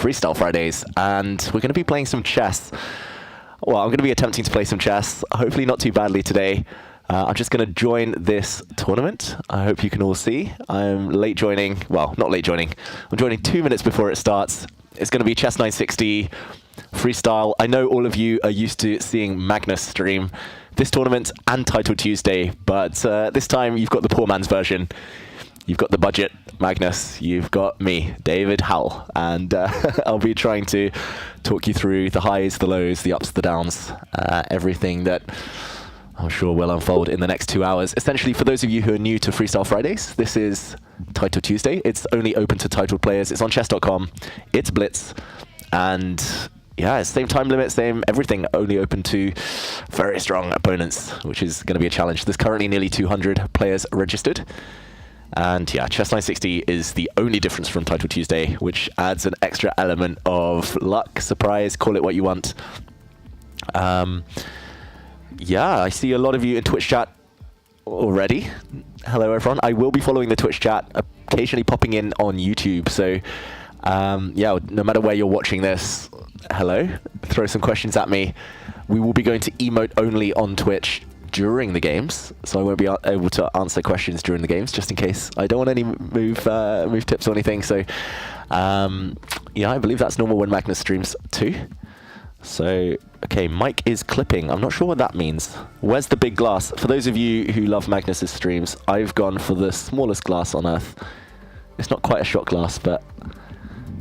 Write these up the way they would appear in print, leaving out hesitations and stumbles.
Freestyle Fridays, and we're going to be playing some chess. Well, I'm going to be attempting to play some chess, hopefully not too badly today. I'm just going to join this tournament. I hope you can all see. I'm late joining. Well, not late joining. I'm joining 2 minutes before it starts. It's going to be Chess 960 Freestyle. I know all of you are used to seeing Magnus stream this tournament and Title Tuesday, but this time you've got the poor man's version. You've got the budget Magnus, you've got me, David Howell, and I'll be trying to talk you through the highs, the lows, the ups, the downs, everything that I'm sure will unfold in the next 2 hours. Essentially, for those of you who are new to Freestyle Fridays, this is Title Tuesday. It's only open to titled players. It's on chess.com. It's Blitz. And yeah, same time limit, same everything, only open to very strong opponents, which is going to be a challenge. There's currently nearly 200 players registered. And yeah, Chess 960 is the only difference from Title Tuesday, which adds an extra element of luck, surprise, call it what you want. Yeah, I see a lot of you in Twitch chat already. Hello, everyone. I will be following the Twitch chat, occasionally popping in on YouTube. So yeah, no matter where you're watching this, hello, throw some questions at me. We will be going to emote only on Twitch during the games, so I won't be able to answer questions during the games, just in case. I don't want any move tips or anything. So yeah, I believe that's normal when Magnus streams too. So okay, Mike is clipping. I'm not sure what that means. Where's the big glass? For those of you who love Magnus's streams, I've gone for the smallest glass on earth. It's not quite a shot glass, but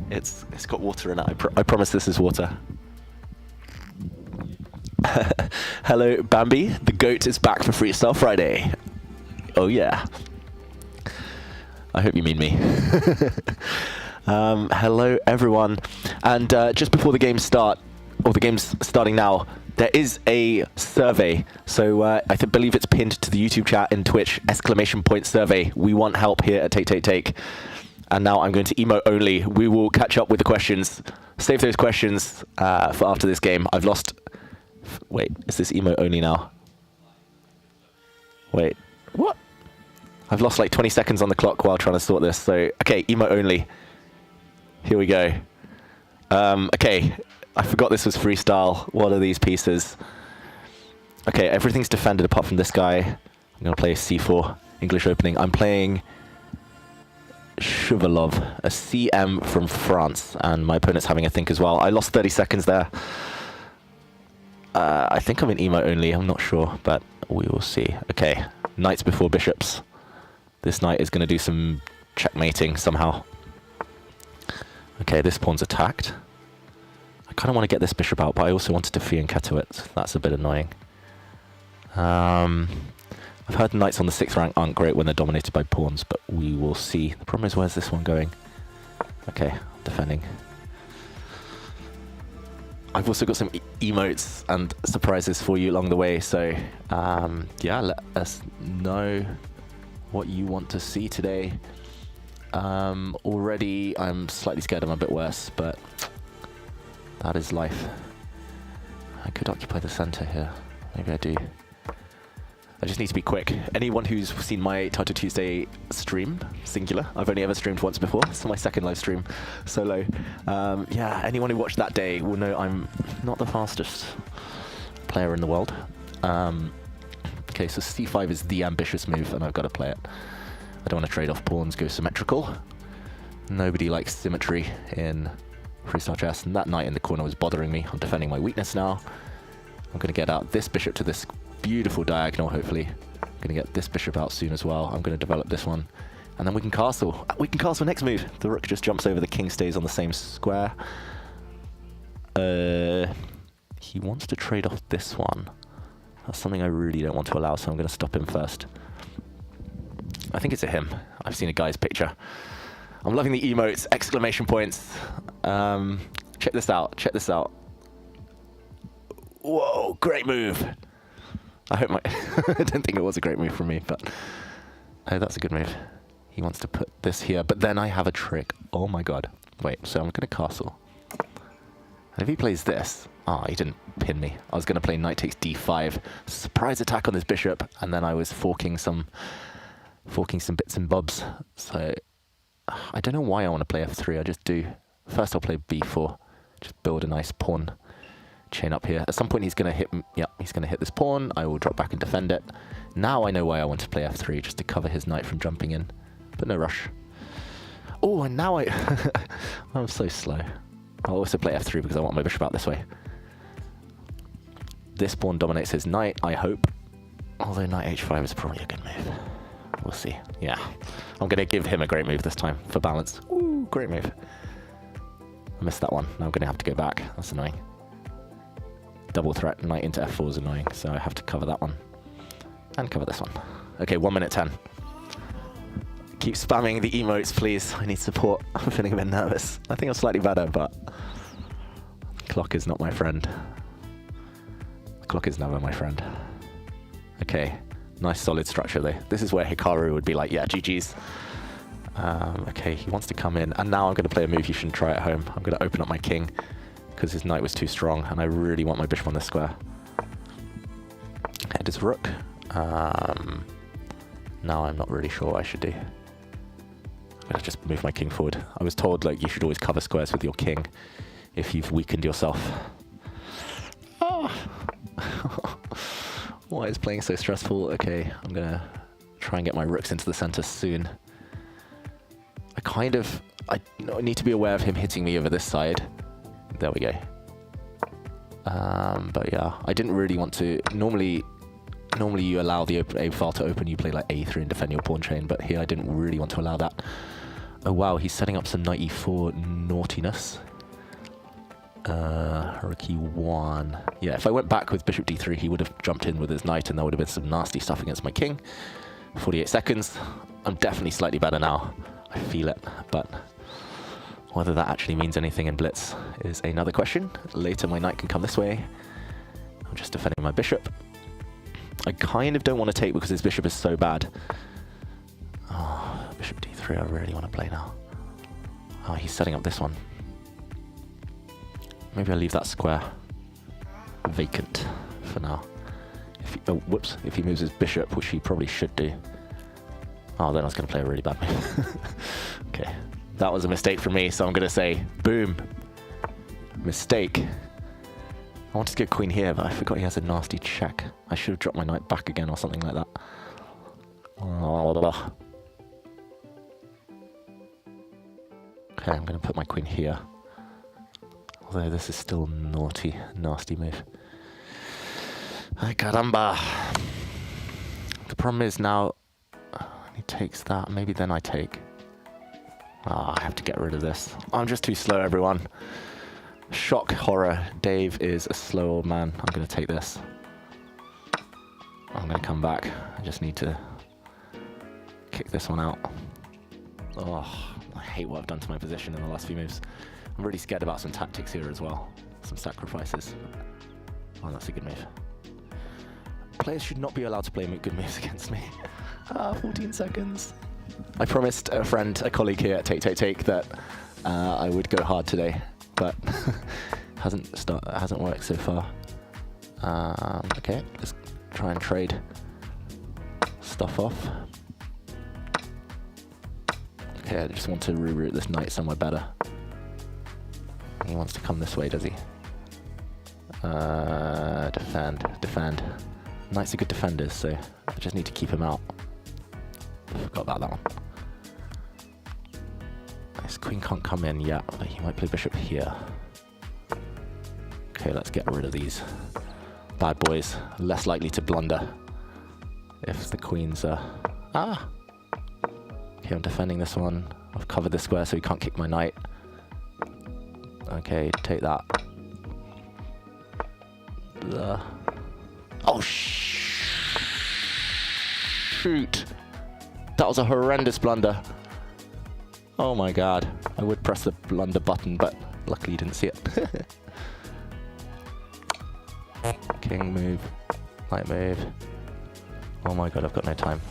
it's got water in it. I promise this is water. Hello, Bambi. The GOAT is back for Freestyle Friday. Oh, yeah. I hope you mean me. Hello, everyone. And just before the games start, or the game's starting now, there is a survey. So I believe it's pinned to the YouTube chat in Twitch, !point survey. We want help here at Take. And now I'm going to emote only. We will catch up with the questions. Save those questions for after this game. I've lost... Wait, is this emote only now? Wait, what? I've lost like 20 seconds on the clock while trying to sort this. So, okay, emote only. Here we go. Okay, I forgot this was freestyle. What are these pieces? Okay, everything's defended apart from this guy. I'm going to play a c4 English opening. I'm playing Shuvalov, a CM from France, and my opponent's having a think as well. I lost 30 seconds there. I think I'm in emo only, I'm not sure, but we will see. Okay, knights before bishops. This knight is going to do some checkmating somehow. Okay, this pawn's attacked. I kind of want to get this bishop out, but I also want to defeat and Keto it. That's a bit annoying. I've heard knights on the 6th rank aren't great when they're dominated by pawns, but we will see. The problem is, where's this one going? Okay, defending. I've also got some emotes and surprises for you along the way, so yeah, let us know what you want to see today. Already, I'm slightly scared I'm a bit worse, but that is life. I could occupy the center here. Maybe I do. I just need to be quick. Anyone who's seen my Title Tuesday stream, singular, I've only ever streamed once before. It's my second live stream, solo. Yeah, anyone who watched that day will know I'm not the fastest player in the world. Okay, so c5 is the ambitious move, and I've got to play it. I don't want to trade off pawns, go symmetrical. Nobody likes symmetry in freestyle chess, and that knight in the corner was bothering me. I'm defending my weakness now. I'm going to get out this bishop to this beautiful diagonal, hopefully. I'm going to get this bishop out soon as well. I'm going to develop this one. And then we can castle. We can castle next move. The rook just jumps over, the king stays on the same square. He wants to trade off this one. That's something I really don't want to allow, so I'm going to stop him first. I think it's a him. I've seen a guy's picture. I'm loving the emotes, exclamation points. Check this out, check this out. Whoa, great move. I hope my... I don't think it was a great move from me, but... Oh, that's a good move. He wants to put this here, but then I have a trick. Oh my god. Wait, so I'm going to castle. And if he plays this... Oh, he didn't pin me. I was going to play knight takes d5. Surprise attack on this bishop, and then I was forking some bits and bobs. So... I don't know why I want to play f3, I just do. First I'll play b4. Just build a nice pawn chain up here. At some point he's going to hit, he's going to hit this pawn. I will drop back and defend it. Now I know why I want to play f3, just to cover his knight from jumping in. But no rush. Oh, and now I'm so slow. I'll also play f3 because I want my bishop out this way. This pawn dominates his knight, I hope. Although knight h5 is probably a good move. We'll see. Yeah. I'm going to give him a great move this time for balance. Ooh, great move. I missed that one. Now I'm going to have to go back. That's annoying. Double threat, knight into f4 is annoying, so I have to cover that one. And cover this one. Okay, 1 minute 10. Keep spamming the emotes, please. I need support. I'm feeling a bit nervous. I think I'm slightly better, but clock is not my friend. The clock is never my friend. Okay, nice solid structure though. This is where Hikaru would be like, yeah, GG's. Okay, he wants to come in, and now I'm going to play a move you shouldn't try at home. I'm going to open up my king, because his knight was too strong, and I really want my bishop on this square. Head is rook. Now I'm not really sure what I should do. I'm going to just move my king forward. I was told like you should always cover squares with your king if you've weakened yourself. Oh. Why is playing so stressful? Okay, I'm going to try and get my rooks into the center soon. I need to be aware of him hitting me over this side. There we go. But yeah, I didn't really want to. Normally you allow the A file to open, you play like A3 and defend your pawn chain, but here I didn't really want to allow that. Oh wow, he's setting up some knight e4 naughtiness. Rook e1. Yeah, if I went back with bishop d3, he would have jumped in with his knight, and there would have been some nasty stuff against my king. 48 seconds. I'm definitely slightly better now. I feel it, but whether that actually means anything in blitz is another question. Later my knight can come this way. I'm just defending my bishop. I kind of don't want to take because his bishop is so bad. Oh, bishop d3 I really want to play now. Oh, he's setting up this one. Maybe I'll leave that square vacant for now. If he moves his bishop, which he probably should do. Oh, then I was going to play a really bad move. Okay, that was a mistake for me, so I'm going to say, boom. Mistake. I wanted to get queen here, but I forgot he has a nasty check. I should have dropped my knight back again or something like that. Okay, I'm going to put my queen here. Although this is still naughty, nasty move. Ay, caramba. The problem is now, he takes that, maybe then I take. Ah, I have to get rid of this. I'm just too slow, everyone. Shock, horror. Dave is a slow old man. I'm going to take this. I'm going to come back. I just need to kick this one out. Oh, I hate what I've done to my position in the last few moves. I'm really scared about some tactics here as well. Some sacrifices. Oh, that's a good move. Players should not be allowed to play good moves against me. 14 seconds. I promised a friend, a colleague here at Take that I would go hard today, but hasn't worked so far. Okay, let's try and trade stuff off. Okay, I just want to reroute this knight somewhere better. He wants to come this way, does he? Defend. Knights are good defenders, so I just need to keep him out. Forgot about that one. This queen can't come in yet, but he might play bishop here. Okay, let's get rid of these bad boys. Less likely to blunder if the queens are... Ah! Okay, I'm defending this one. I've covered this square so he can't kick my knight. Okay, take that. Oh, shoot! That was a horrendous blunder. Oh my god. I would press the blunder button, but luckily you didn't see it. King move. Knight move. Oh my god, I've got no time.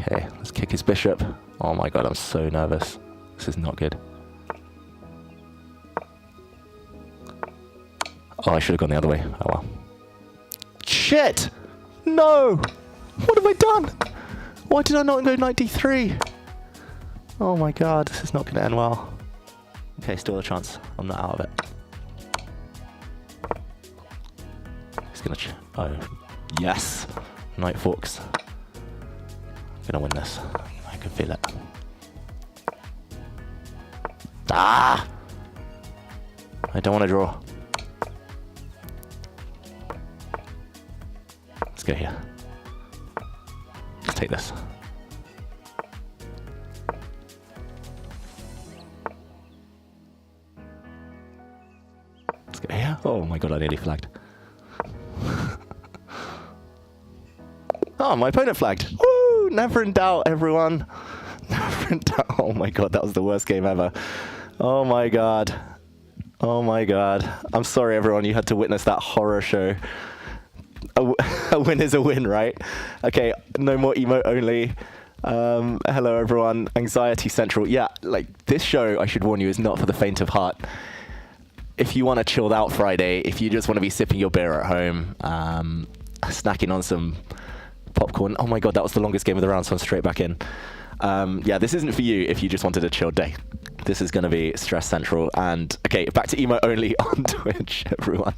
Okay, let's kick his bishop. Oh my god, I'm so nervous. This is not good. Oh, I should have gone the other way. Oh well. Shit! No! What have I done? Why did I not go knight d3? Oh my god, this is not going to end well. Okay, still a chance. I'm not out of it. He's going to... Oh, yes. Knight forks. I'm going to win this. I can feel it. Ah! I don't want to draw. Let's go here. Let's take this. Let's go here. Oh my god, I nearly flagged. Oh, my opponent flagged. Woo! Never in doubt, everyone. Never in doubt. Oh my god, that was the worst game ever. Oh my god. Oh my god. I'm sorry, everyone. You had to witness that horror show. A win is a win, right? Okay, no more emote only. Hello, everyone. Anxiety Central. Yeah, like, this show, I should warn you, is not for the faint of heart. If you want a chilled out Friday, if you just want to be sipping your beer at home, snacking on some popcorn. Oh my god, that was the longest game of the round, so I'm straight back in. Yeah, this isn't for you if you just wanted a chilled day. This is going to be Stress Central. And, okay, back to emo only on Twitch, everyone.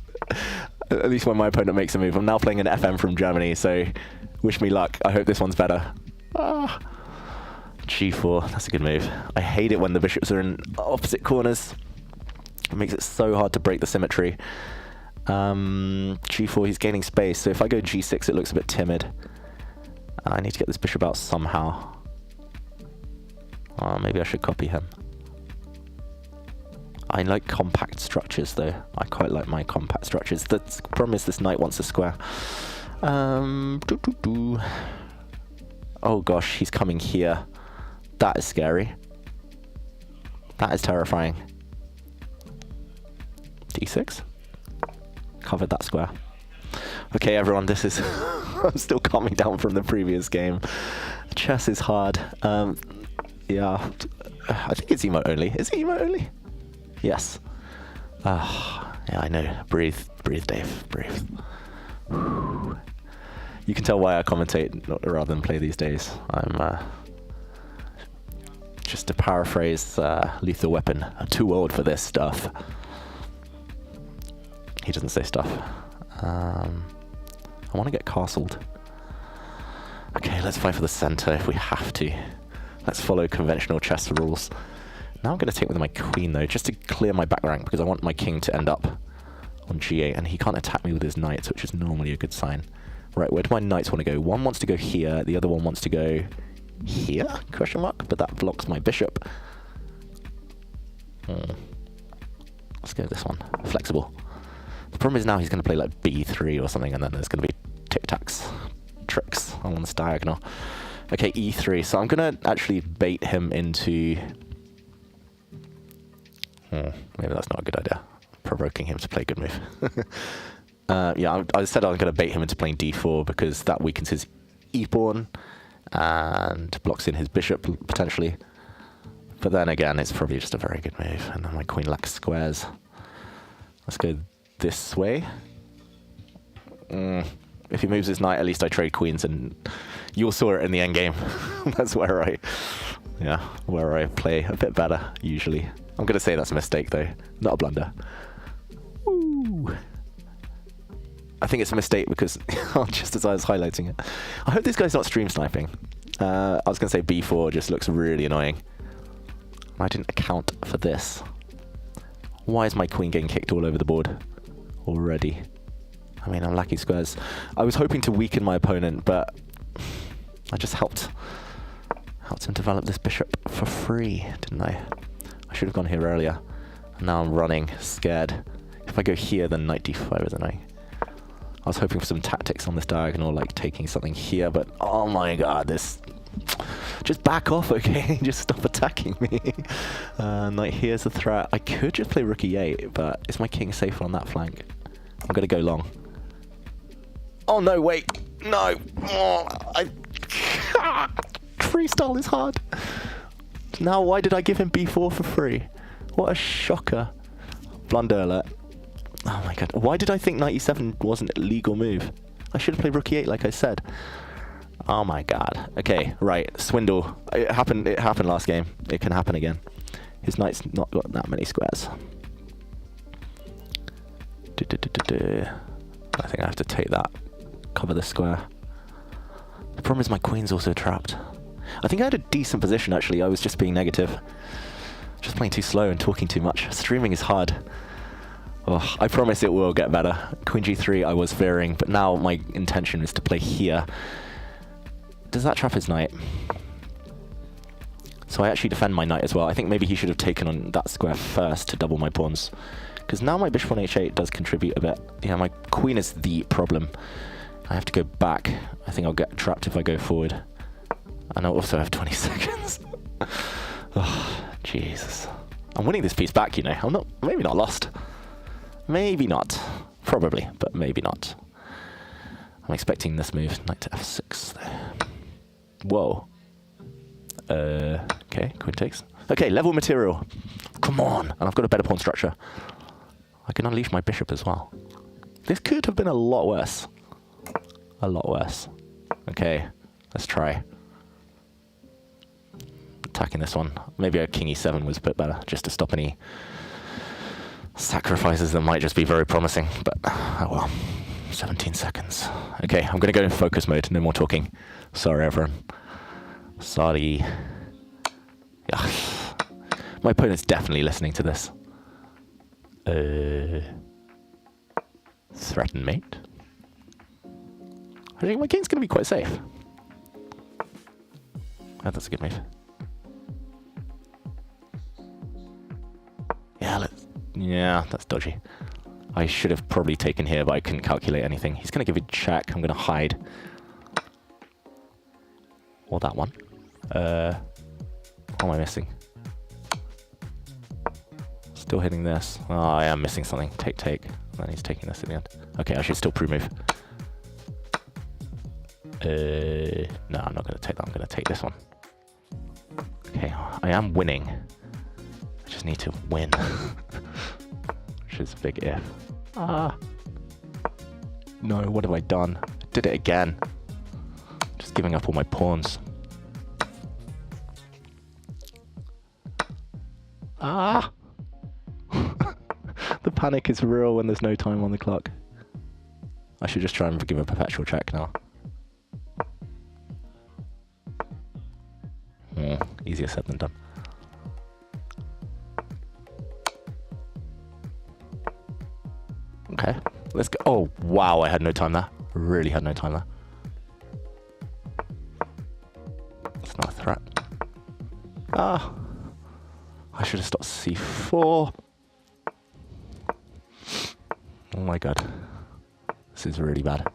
At least when my opponent makes a move. I'm now playing an FM from Germany, so wish me luck. I hope this one's better. Ah, G4, that's a good move. I hate it when the bishops are in opposite corners. It makes it so hard to break the symmetry. G4, he's gaining space, so if I go G6, it looks a bit timid. I need to get this bishop out somehow. Oh, maybe I should copy him. I like compact structures, though. I quite like my compact structures. The problem is this knight wants a square. Oh gosh, he's coming here. That is scary. That is terrifying. D6. Covered that square. Okay, everyone, this is... I'm still calming down from the previous game. Chess is hard. Yeah, I think it's emo only. Is it emo only? Yes. Yeah, I know. Breathe, Dave. Breathe. You can tell why I commentate rather than play these days. I'm just to paraphrase Lethal Weapon. I'm too old for this stuff. He doesn't say stuff. I want to get castled. Okay, let's fight for the center if we have to. Let's follow conventional chess rules. Now I'm going to take with my queen, though, just to clear my back rank, because I want my king to end up on g8, and he can't attack me with his knights, which is normally a good sign. Right, where do my knights want to go? One wants to go here, the other one wants to go here, question mark, but that blocks my bishop. Let's go with this one, flexible. The problem is now he's going to play like b3 or something, and then there's going to be tic-tacs, tricks on this diagonal. Okay, e3, so I'm going to actually bait him into... maybe that's not a good idea. Provoking him to play a good move. Yeah, I said I was going to bait him into playing d4 because that weakens his e-pawn and blocks in his bishop, potentially. But then again, it's probably just a very good move. And then my queen lacks squares. Let's go this way. If he moves his knight, at least I trade queens, and you'll saw it in the endgame. That's where I play a bit better, usually. I'm going to say that's a mistake, though. Not a blunder. Woo! I think it's a mistake because, just as I was highlighting it, I hope this guy's not stream sniping. I was going to say b4 just looks really annoying. I didn't account for this. Why is my queen getting kicked all over the board already? I mean, I'm lacking squares. I was hoping to weaken my opponent, but I just helped him develop this bishop for free, didn't I? I should have gone here earlier. And now I'm running, scared. If I go here, then knight d5 is annoying. I was hoping for some tactics on this diagonal, like taking something here, but oh my god, this... Just back off, okay? Just stop attacking me. Knight here's a threat. I could just play rook e8, but is my king safer on that flank? I'm going to go long. Oh no, wait. No. Oh, Freestyle is hard. Now, why did I give him b4 for free? What a shocker. Blunder alert. Oh my god. Why did I think knight e7 wasn't a legal move? I should have played rook e8 like I said. Oh my god. Okay, right. Swindle. It happened last game. It can happen again. His knight's not got that many squares. I think I have to take that. Cover the square. The problem is my queen's also trapped. I think I had a decent position actually. I was just being negative. Just playing too slow and talking too much. Streaming is hard. Oh, I promise it will get better. Queen g3 I was varying, but now my intention is to play here. Does that trap his knight? So I actually defend my knight as well. I think maybe he should have taken on that square first to double my pawns. Because now my bishop on h8 does contribute a bit. Yeah, my queen is the problem. I have to go back. I think I'll get trapped if I go forward. And I'll also have 20 seconds. Oh, Jesus. I'm winning this piece back, you know. I'm not, maybe not lost. Maybe not. Probably, but maybe not. I'm expecting this move, knight to f6 there. Whoa. Okay, queen takes. Okay, level material. Come on. And I've got a better pawn structure. I can unleash my bishop as well. This could have been a lot worse. A lot worse. Okay, let's try. Attacking this one. Maybe a king e7 was a bit better, just to stop any sacrifices that might just be very promising. But, oh well. 17 seconds. Okay, I'm going to go in focus mode. No more talking. Sorry, everyone. Sorry. Yeah. My opponent's definitely listening to this. Threaten mate. I think my king's going to be quite safe. Oh, that's a good move. Yeah, that's dodgy. I should have probably taken here, but I couldn't calculate anything. He's going to give a check. I'm going to hide. Or that one. What am I missing? Still hitting this. Oh, I am missing something. Take, take. And then he's taking this at the end. Okay, I should still pre-move. No, I'm not going to take that. I'm going to take this one. Okay, I am winning. I just need to win. Which is a big if. Ah. No, what have I done? I did it again. Just giving up all my pawns. Ah! The panic is real when there's no time on the clock. I should just try and give a perpetual check now. Easier said than done. Okay, let's go. Oh, wow, I had no time there. Really had no time there. It's not a threat. Ah. I should have stopped c4. Oh my god. This is really bad.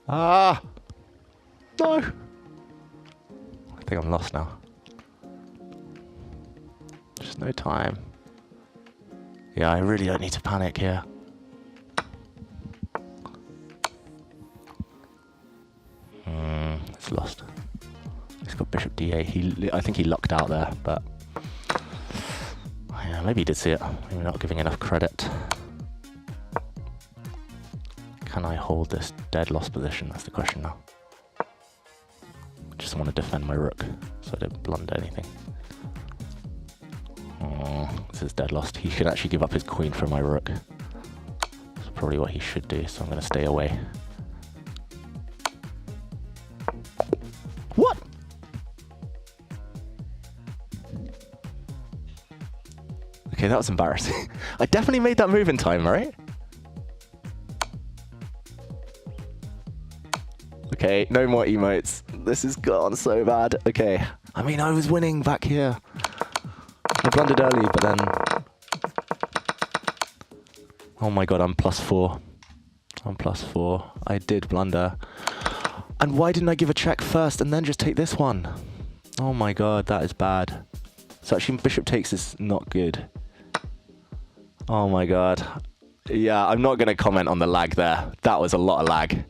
Ah! No! I think I'm lost now. Just no time. Yeah, I really don't need to panic here. It's lost. He's got bishop d8. I think he lucked out there, but yeah, maybe he did see it. Maybe not giving enough credit. Can I hold this dead lost position? That's the question now. I just want to defend my rook so I don't blunder anything. Oh, this is dead lost. He should actually give up his queen for my rook. That's probably what he should do, so I'm going to stay away. What? Okay, that was embarrassing. I definitely made that move in time, right? Okay, no more emotes. This has gone so bad. Okay. I mean, I was winning back here. I blundered early, but then... Oh my god, I'm +4. I'm +4. I did blunder. And why didn't I give a check first and then just take this one? Oh my god, that is bad. So actually bishop takes is not good. Oh my god. Yeah, I'm not going to comment on the lag there. That was a lot of lag.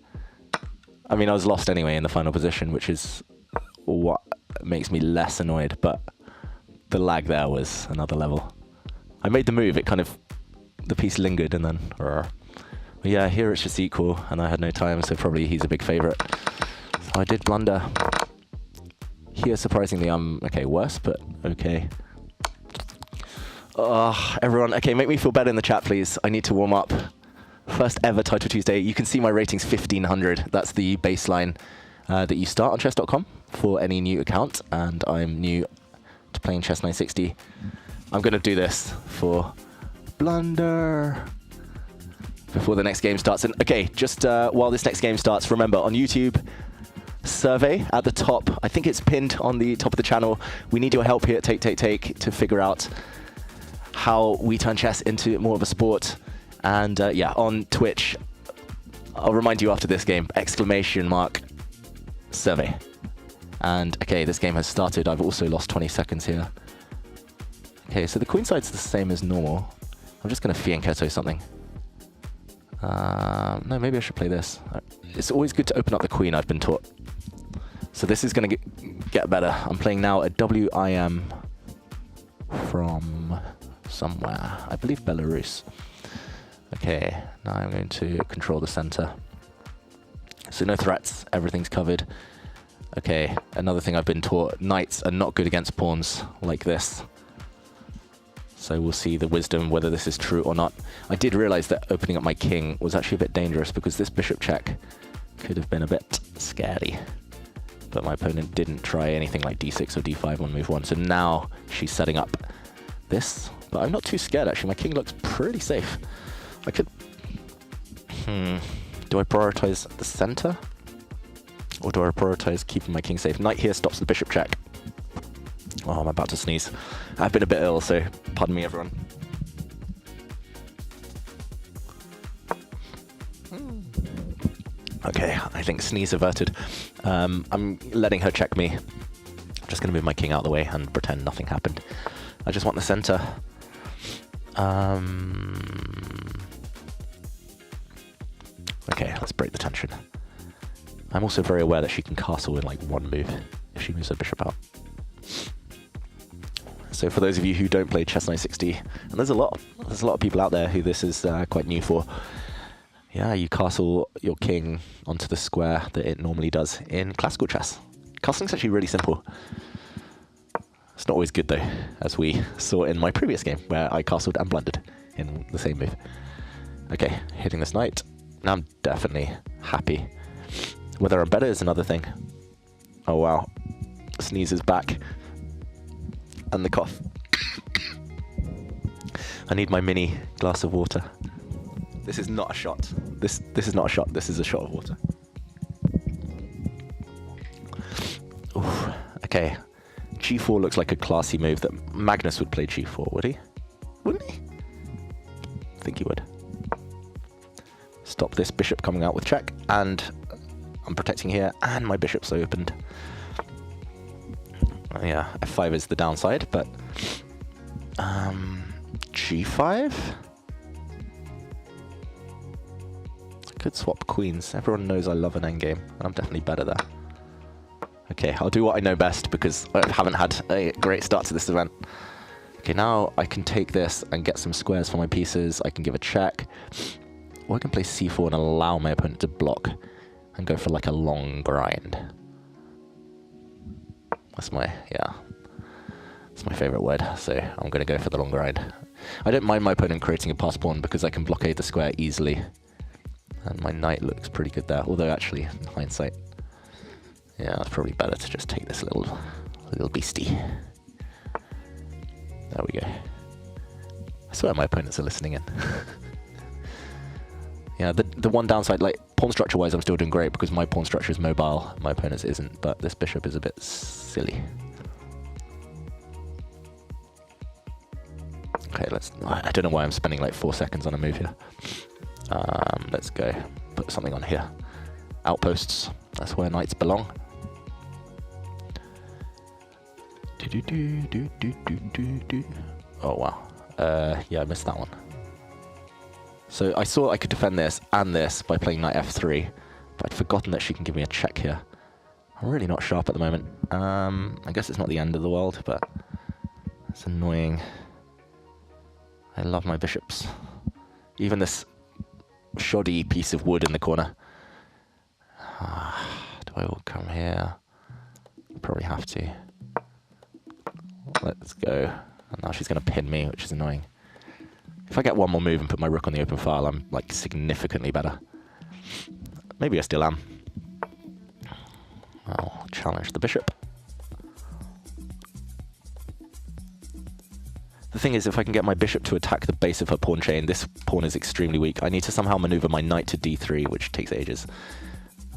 I mean, I was lost anyway in the final position, which is what makes me less annoyed, but the lag there was another level. I made the move, it kind of, the piece lingered and then... But yeah, here it's just equal, and I had no time, so probably he's a big favourite. So I did blunder. Here, surprisingly, I'm, okay, worse, but okay. Everyone, okay, make me feel better in the chat, please. I need to warm up. First ever Title Tuesday. You can see my rating's 1500. That's the baseline that you start on chess.com for any new account, and I'm new to playing Chess 960. I'm going to do this for blunder before the next game starts. And okay, just while this next game starts, remember on YouTube, survey at the top. I think it's pinned on the top of the channel. We need your help here at Take to figure out how we turn chess into more of a sport. And yeah, on Twitch, I'll remind you after this game, ! Survey. And okay, this game has started. I've also lost 20 seconds here. Okay, so the queen side's the same as normal. I'm just going to fianchetto something. No, maybe I should play this. It's always good to open up the queen, I've been taught. So this is going to get better. I'm playing now a WIM from somewhere. I believe Belarus. Okay, now I'm going to control the center. So no threats, everything's covered. Okay, another thing I've been taught, knights are not good against pawns like this. So we'll see the wisdom, whether this is true or not. I did realize that opening up my king was actually a bit dangerous because this bishop check could have been a bit scary. But my opponent didn't try anything like d6 or d5 on move 1, so now she's setting up this. But I'm not too scared, actually. My king looks pretty safe. I could... Do I prioritize the center? Or do I prioritize keeping my king safe? Knight here stops the bishop check. Oh, I'm about to sneeze. I've been a bit ill, so pardon me, everyone. Okay, I think sneeze averted. I'm letting her check me. I'm just going to move my king out of the way and pretend nothing happened. I just want the center. Okay, let's break the tension. I'm also very aware that she can castle in like one move if she moves her bishop out. So for those of you who don't play Chess 960, and there's a lot of people out there who this is quite new for. Yeah, you castle your king onto the square that it normally does in classical chess. Castling's actually really simple. It's not always good though, as we saw in my previous game where I castled and blundered in the same move. Okay, hitting this knight. Now I'm definitely happy. Whether I'm better is another thing. Oh wow, sneeze is back. And the cough. I need my mini glass of water. This is not a shot. This is not a shot. This is a shot of water. Oof. Okay. G4 looks like a classy move that Magnus would play G4, would he? Wouldn't he? I think he would. Stop this bishop coming out with check, and I'm protecting here, and my bishop's opened. Yeah, f5 is the downside, but g5? I could swap queens. Everyone knows I love an endgame, and I'm definitely better there. Okay, I'll do what I know best because I haven't had a great start to this event. Okay, now I can take this and get some squares for my pieces. I can give a check. Or I can play c4 and allow my opponent to block and go for like a long grind. That's my, yeah, that's my favorite word, so I'm going to go for the long grind. I don't mind my opponent creating a pass pawn because I can blockade the square easily. And my knight looks pretty good there, although actually, in hindsight, yeah, it's probably better to just take this little beastie. There we go. I swear my opponents are listening in. Yeah, the one downside, like, pawn structure-wise, I'm still doing great because my pawn structure is mobile, my opponent's isn't, but this bishop is a bit silly. Okay, I don't know why I'm spending like 4 seconds on a move here. Let's go put something on here. Outposts, that's where knights belong. Oh wow, yeah, I missed that one. So I saw I could defend this and this by playing knight f3, but I'd forgotten that she can give me a check here. I'm really not sharp at the moment. I guess it's not the end of the world, but it's annoying. I love my bishops. Even this shoddy piece of wood in the corner. Do I all come here? Probably have to. Let's go. And now she's going to pin me, which is annoying. If I get one more move and put my rook on the open file, I'm like significantly better. Maybe I still am. I'll challenge the bishop. The thing is, if I can get my bishop to attack the base of her pawn chain, this pawn is extremely weak. I need to somehow maneuver my knight to d3, which takes ages.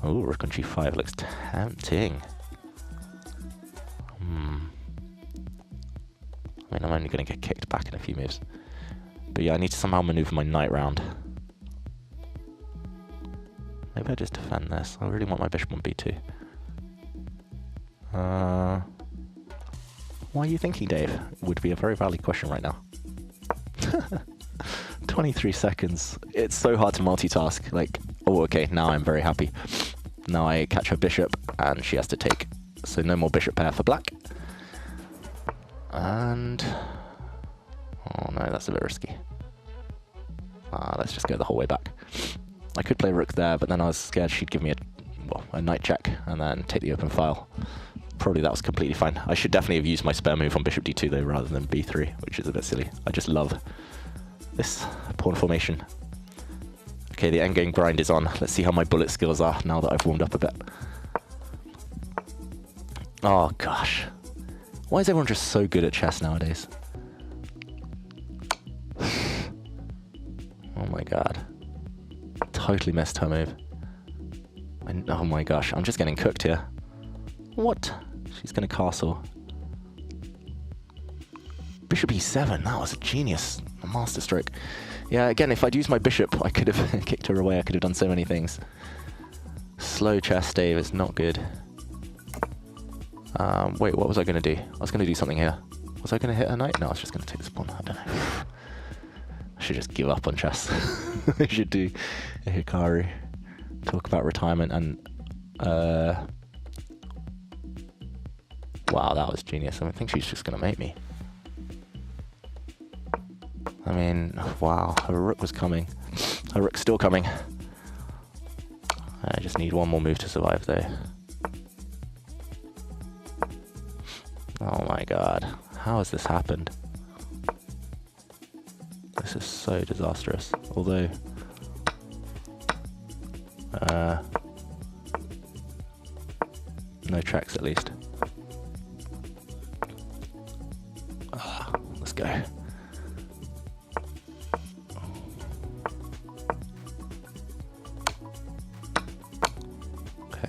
Oh, rook on g5 looks tempting. I mean, I'm only going to get kicked back in a few moves. But yeah, I need to somehow maneuver my knight round. Maybe I just defend this. I really want my bishop on b2. What are you thinking, Dave? Would be a very valid question right now. 23 seconds. It's so hard to multitask. Like, oh, okay, now I'm very happy. Now I catch her bishop, and she has to take. So no more bishop pair for black. And... oh no, that's a bit risky. Let's just go the whole way back. I could play rook there, but then I was scared she'd give me a knight check, and then take the open file. Probably that was completely fine. I should definitely have used my spare move on bishop d2 though, rather than b3, which is a bit silly. I just love this pawn formation. Okay, the endgame grind is on. Let's see how my bullet skills are now that I've warmed up a bit. Oh gosh. Why is everyone just so good at chess nowadays? Oh my god. Totally missed her move. And, oh my gosh, I'm just getting cooked here. What? She's going to castle. Bishop e7, that was a genius, a masterstroke. Yeah, again, if I'd used my bishop, I could have kicked her away. I could have done so many things. Slow chess, Dave, it's not good. Wait, what was I going to do? I was going to do something here. Was I going to hit her knight? No, I was just going to take this pawn. I don't know. I should just give up on chess. I should do a Hikaru. Talk about retirement and... wow, that was genius. I think she's just going to mate me. I mean, wow, her rook was coming. Her rook's still coming. I just need one more move to survive, though. Oh my god, how has this happened? This is so disastrous. Although... no tracks, at least. Let's go. Okay.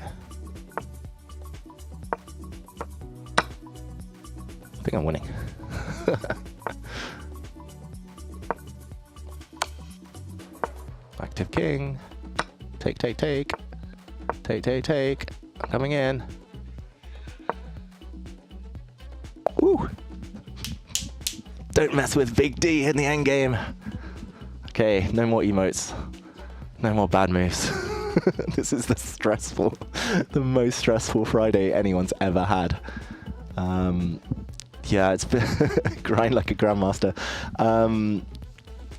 I think I'm winning. Active king. Take, take, take. Take, take, take. Coming in. Woo! Don't mess with Big D in the endgame. Okay, no more emotes. No more bad moves. This is the most stressful Friday anyone's ever had. Yeah, it's been grind like a grandmaster.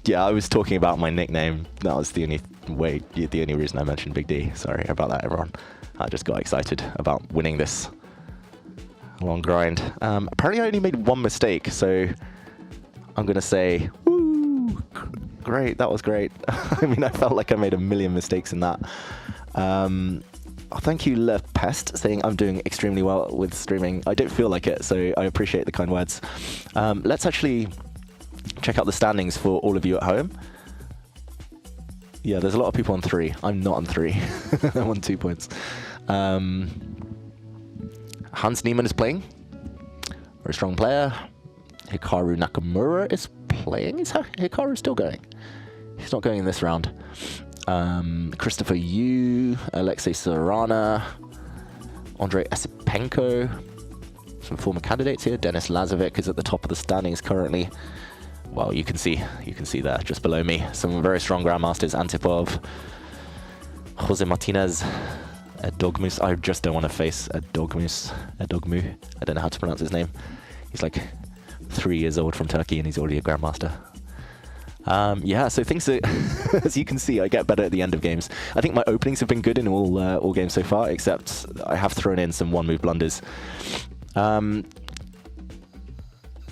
Yeah, I was talking about my nickname. That was the only reason I mentioned Big D. Sorry about that, everyone. I just got excited about winning this long grind. Apparently I only made one mistake, so I'm going to say, woo, great, that was great. I mean, I felt like I made a million mistakes in that. Thank you, Le Pest, saying I'm doing extremely well with streaming. I don't feel like it, so I appreciate the kind words. Let's actually check out the standings for all of you at home. Yeah, there's a lot of people on 3. I'm not on 3. I'm on 2 points. Hans Niemann is playing. Very strong player. Hikaru Nakamura is playing. Is Hikaru still going? He's not going in this round. Christopher Yu, Alexei Sorana, Andrei Esipenko, some former candidates here. Denis Lazovic is at the top of the standings currently. Well, you can see there, just below me, some very strong grandmasters: Antipov, Jose Martinez, Edogmus. I just don't want to face Edogmu. I don't know how to pronounce his name. He's like 3 years old from Turkey and he's already a grandmaster. Yeah, so things are, as you can see, I get better at the end of games. I think my openings have been good in all games so far, except I have thrown in some one-move blunders.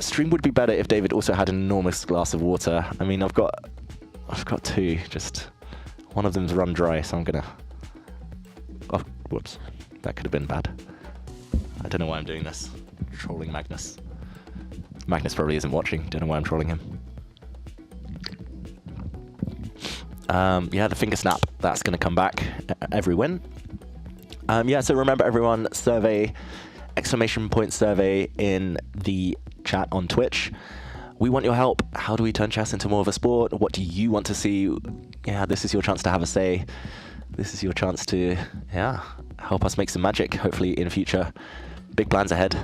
Stream would be better if David also had an enormous glass of water. I mean, I've got two, just one of them's run dry, so I'm gonna... Oh, whoops, that could have been bad. I don't know why I'm doing this. Trolling Magnus. Magnus probably isn't watching, don't know why I'm trolling him. Yeah, the finger snap, that's going to come back every win. Yeah, so remember everyone, survey, exclamation point survey in the chat on Twitch. We want your help. How do we turn chess into more of a sport? What do you want to see? Yeah, this is your chance to have a say. This is your chance to, yeah, help us make some magic, hopefully in future. Big plans ahead.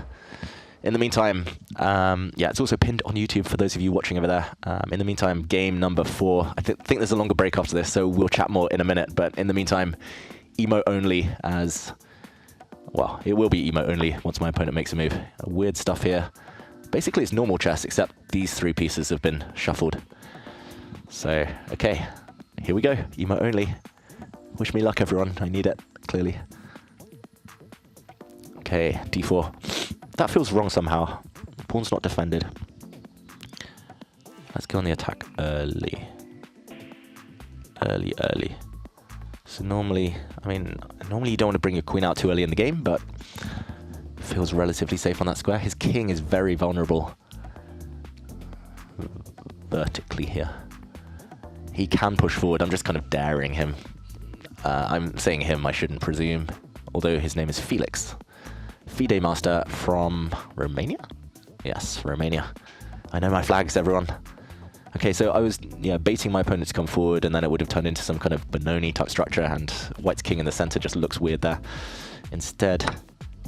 In the meantime, yeah, it's also pinned on YouTube for those of you watching over there. In the meantime, game number 4. I think there's a longer break after this, so we'll chat more in a minute. But in the meantime, emo only as... Well, it will be emo only once my opponent makes a move. Weird stuff here. Basically, it's normal chess, except these 3 pieces have been shuffled. So, okay, here we go. Emo only. Wish me luck, everyone. I need it, clearly. Okay, d4. That feels wrong somehow. Pawn's not defended. Let's go on the attack early. Early. So normally, I mean, normally you don't want to bring your queen out too early in the game, but feels relatively safe on that square. His king is very vulnerable vertically here. He can push forward. I'm just kind of daring him. I'm saying him, I shouldn't presume. Although his name is Felix. FIDE master from Romania? Yes, Romania. I know my flags, everyone. Okay, so I was baiting my opponent to come forward, and then it would have turned into some kind of Benoni type structure, and white's king in the center just looks weird there. Instead,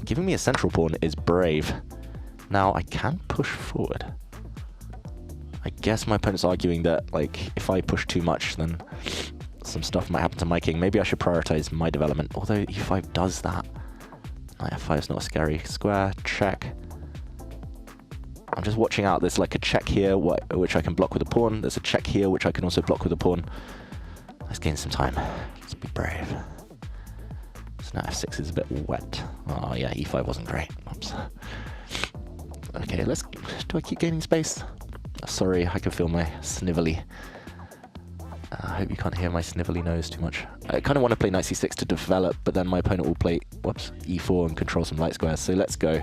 giving me a central pawn is brave. Now, I can push forward. I guess my opponent's arguing that, like, if I push too much, then some stuff might happen to my king. Maybe I should prioritize my development, although e5 does that. Knight f5 is not a scary square. Check. I'm just watching out. There's like a check here, which I can block with a pawn. There's a check here, which I can also block with a pawn. Let's gain some time. Let's be brave. So now f6 is a bit wet. Oh yeah, e5 wasn't great. Oops. Okay, let's... Do I keep gaining space? Sorry, I can feel my snivelly. I hope you can't hear my snivelly nose too much. I kind of want to play knight c6 to develop, but then my opponent will play, e4 and control some light squares. So let's go.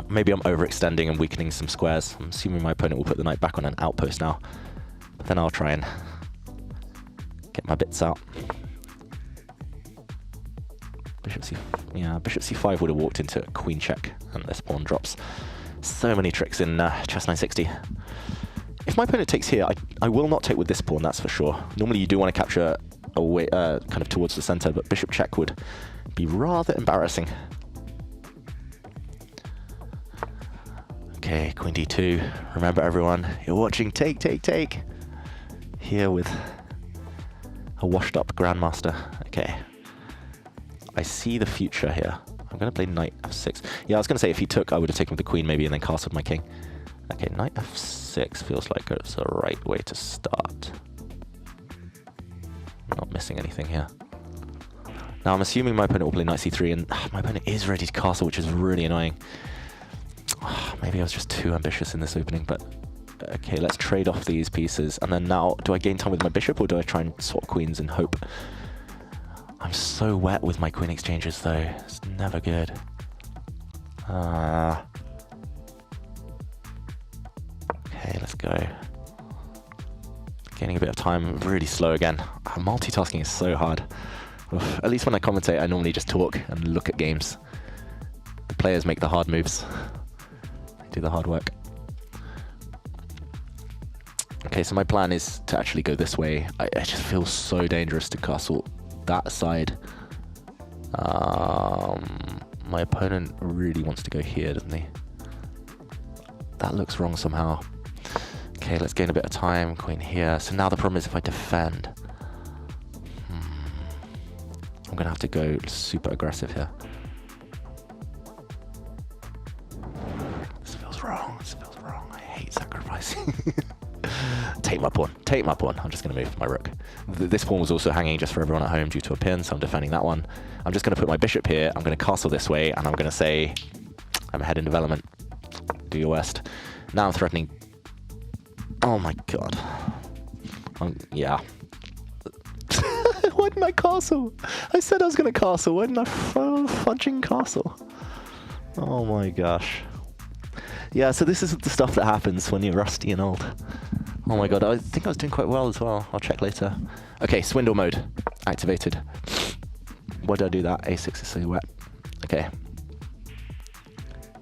Maybe I'm overextending and weakening some squares. I'm assuming my opponent will put the knight back on an outpost now. But then I'll try and get my bits out. Bishop c5 would have walked into a queen check, and this pawn drops. So many tricks in chess 960. If my opponent takes here, I will not take with this pawn, that's for sure. Normally you do want to capture away, kind of towards the center, but bishop check would be rather embarrassing. Okay, queen d2. Remember everyone, you're watching Take. Here with a washed up grandmaster. Okay. I see the future here. I'm going to play knight f6. Yeah, I was going to say if he took, I would have taken with the queen maybe and then castled my king. Okay, knight f6 feels like it's the right way to start. I'm not missing anything here. Now I'm assuming my opponent will play knight c3, and my opponent is ready to castle, which is really annoying. Maybe I was just too ambitious in this opening, but okay, let's trade off these pieces. And then now, do I gain time with my bishop, or do I try and swap queens and hope? I'm so wet with my queen exchanges, though. It's never good. Okay, let's go. Gaining a bit of time, really slow again. Multitasking is so hard. Oof. At least when I commentate, I normally just talk and look at games. The players make the hard moves. They do the hard work. Okay, so my plan is to actually go this way. It just feels so dangerous to castle that side. My opponent really wants to go here, doesn't he? That looks wrong somehow. Okay, let's gain a bit of time. Queen here. So now the problem is if I defend. I'm going to have to go super aggressive here. This feels wrong. I hate sacrificing. Take my pawn. Take my pawn. I'm just going to move my rook. This pawn was also hanging just for everyone at home due to a pin, so I'm defending that one. I'm just going to put my bishop here. I'm going to castle this way, and I'm going to say, I'm ahead in development. Do your worst. Now I'm threatening. Oh my god. Yeah. Why didn't I castle? I said I was going to castle. Why didn't I fudging castle? Oh my gosh. Yeah, so this is the stuff that happens when you're rusty and old. Oh my god, I think I was doing quite well as well. I'll check later. Okay, swindle mode activated. Why did I do that? A6 is so wet. Okay.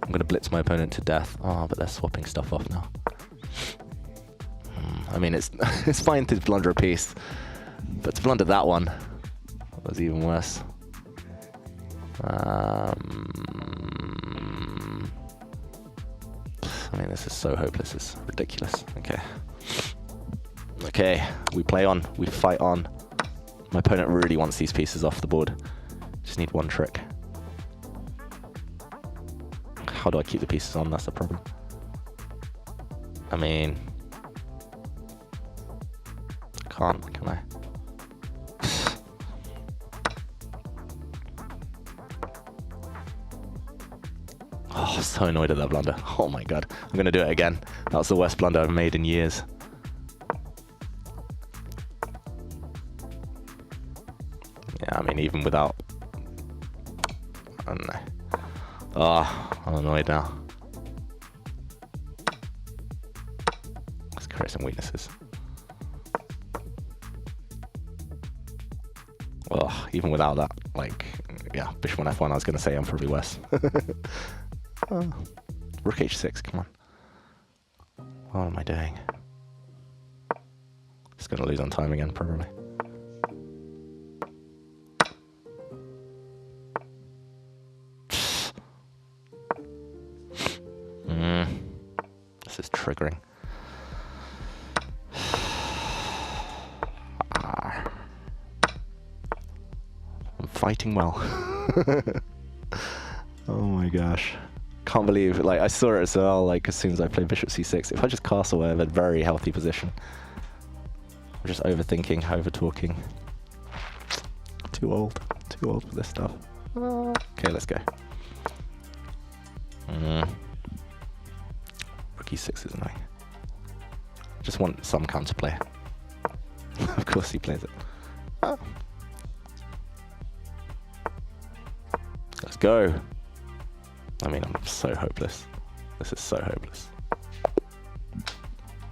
I'm going to blitz my opponent to death. Oh, but they're swapping stuff off now. I mean, it's it's fine to blunder a piece, but to blunder that one was even worse. I mean, this is so hopeless. It's ridiculous. Okay. Okay, we play on. We fight on. My opponent really wants these pieces off the board. Just need one trick. How do I keep the pieces on? That's the problem. I mean, I can't, can I? Oh, I'm so annoyed at that blunder. Oh my god. I'm going to do it again. That was the worst blunder I've made in years. Yeah, I mean, even without... I don't know. Oh, I'm annoyed now. Let's create some weaknesses. Oh, even without that, like, yeah, bishop on f1, I was going to say I'm probably worse. Oh, rook h6, come on. What am I doing? Just going to lose on time again, probably. This is triggering. I'm fighting well. Oh my gosh. Can't believe, like, I saw it as well, like, as soon as I played bishop c6. If I just castle, I have a very healthy position. I'm just overthinking, over-talking. Too old for this stuff. Okay, let's go. Rook e6 is annoying. Just want some counterplay. Of course he plays it. Oh. Let's go. I mean, I'm so hopeless. This is so hopeless.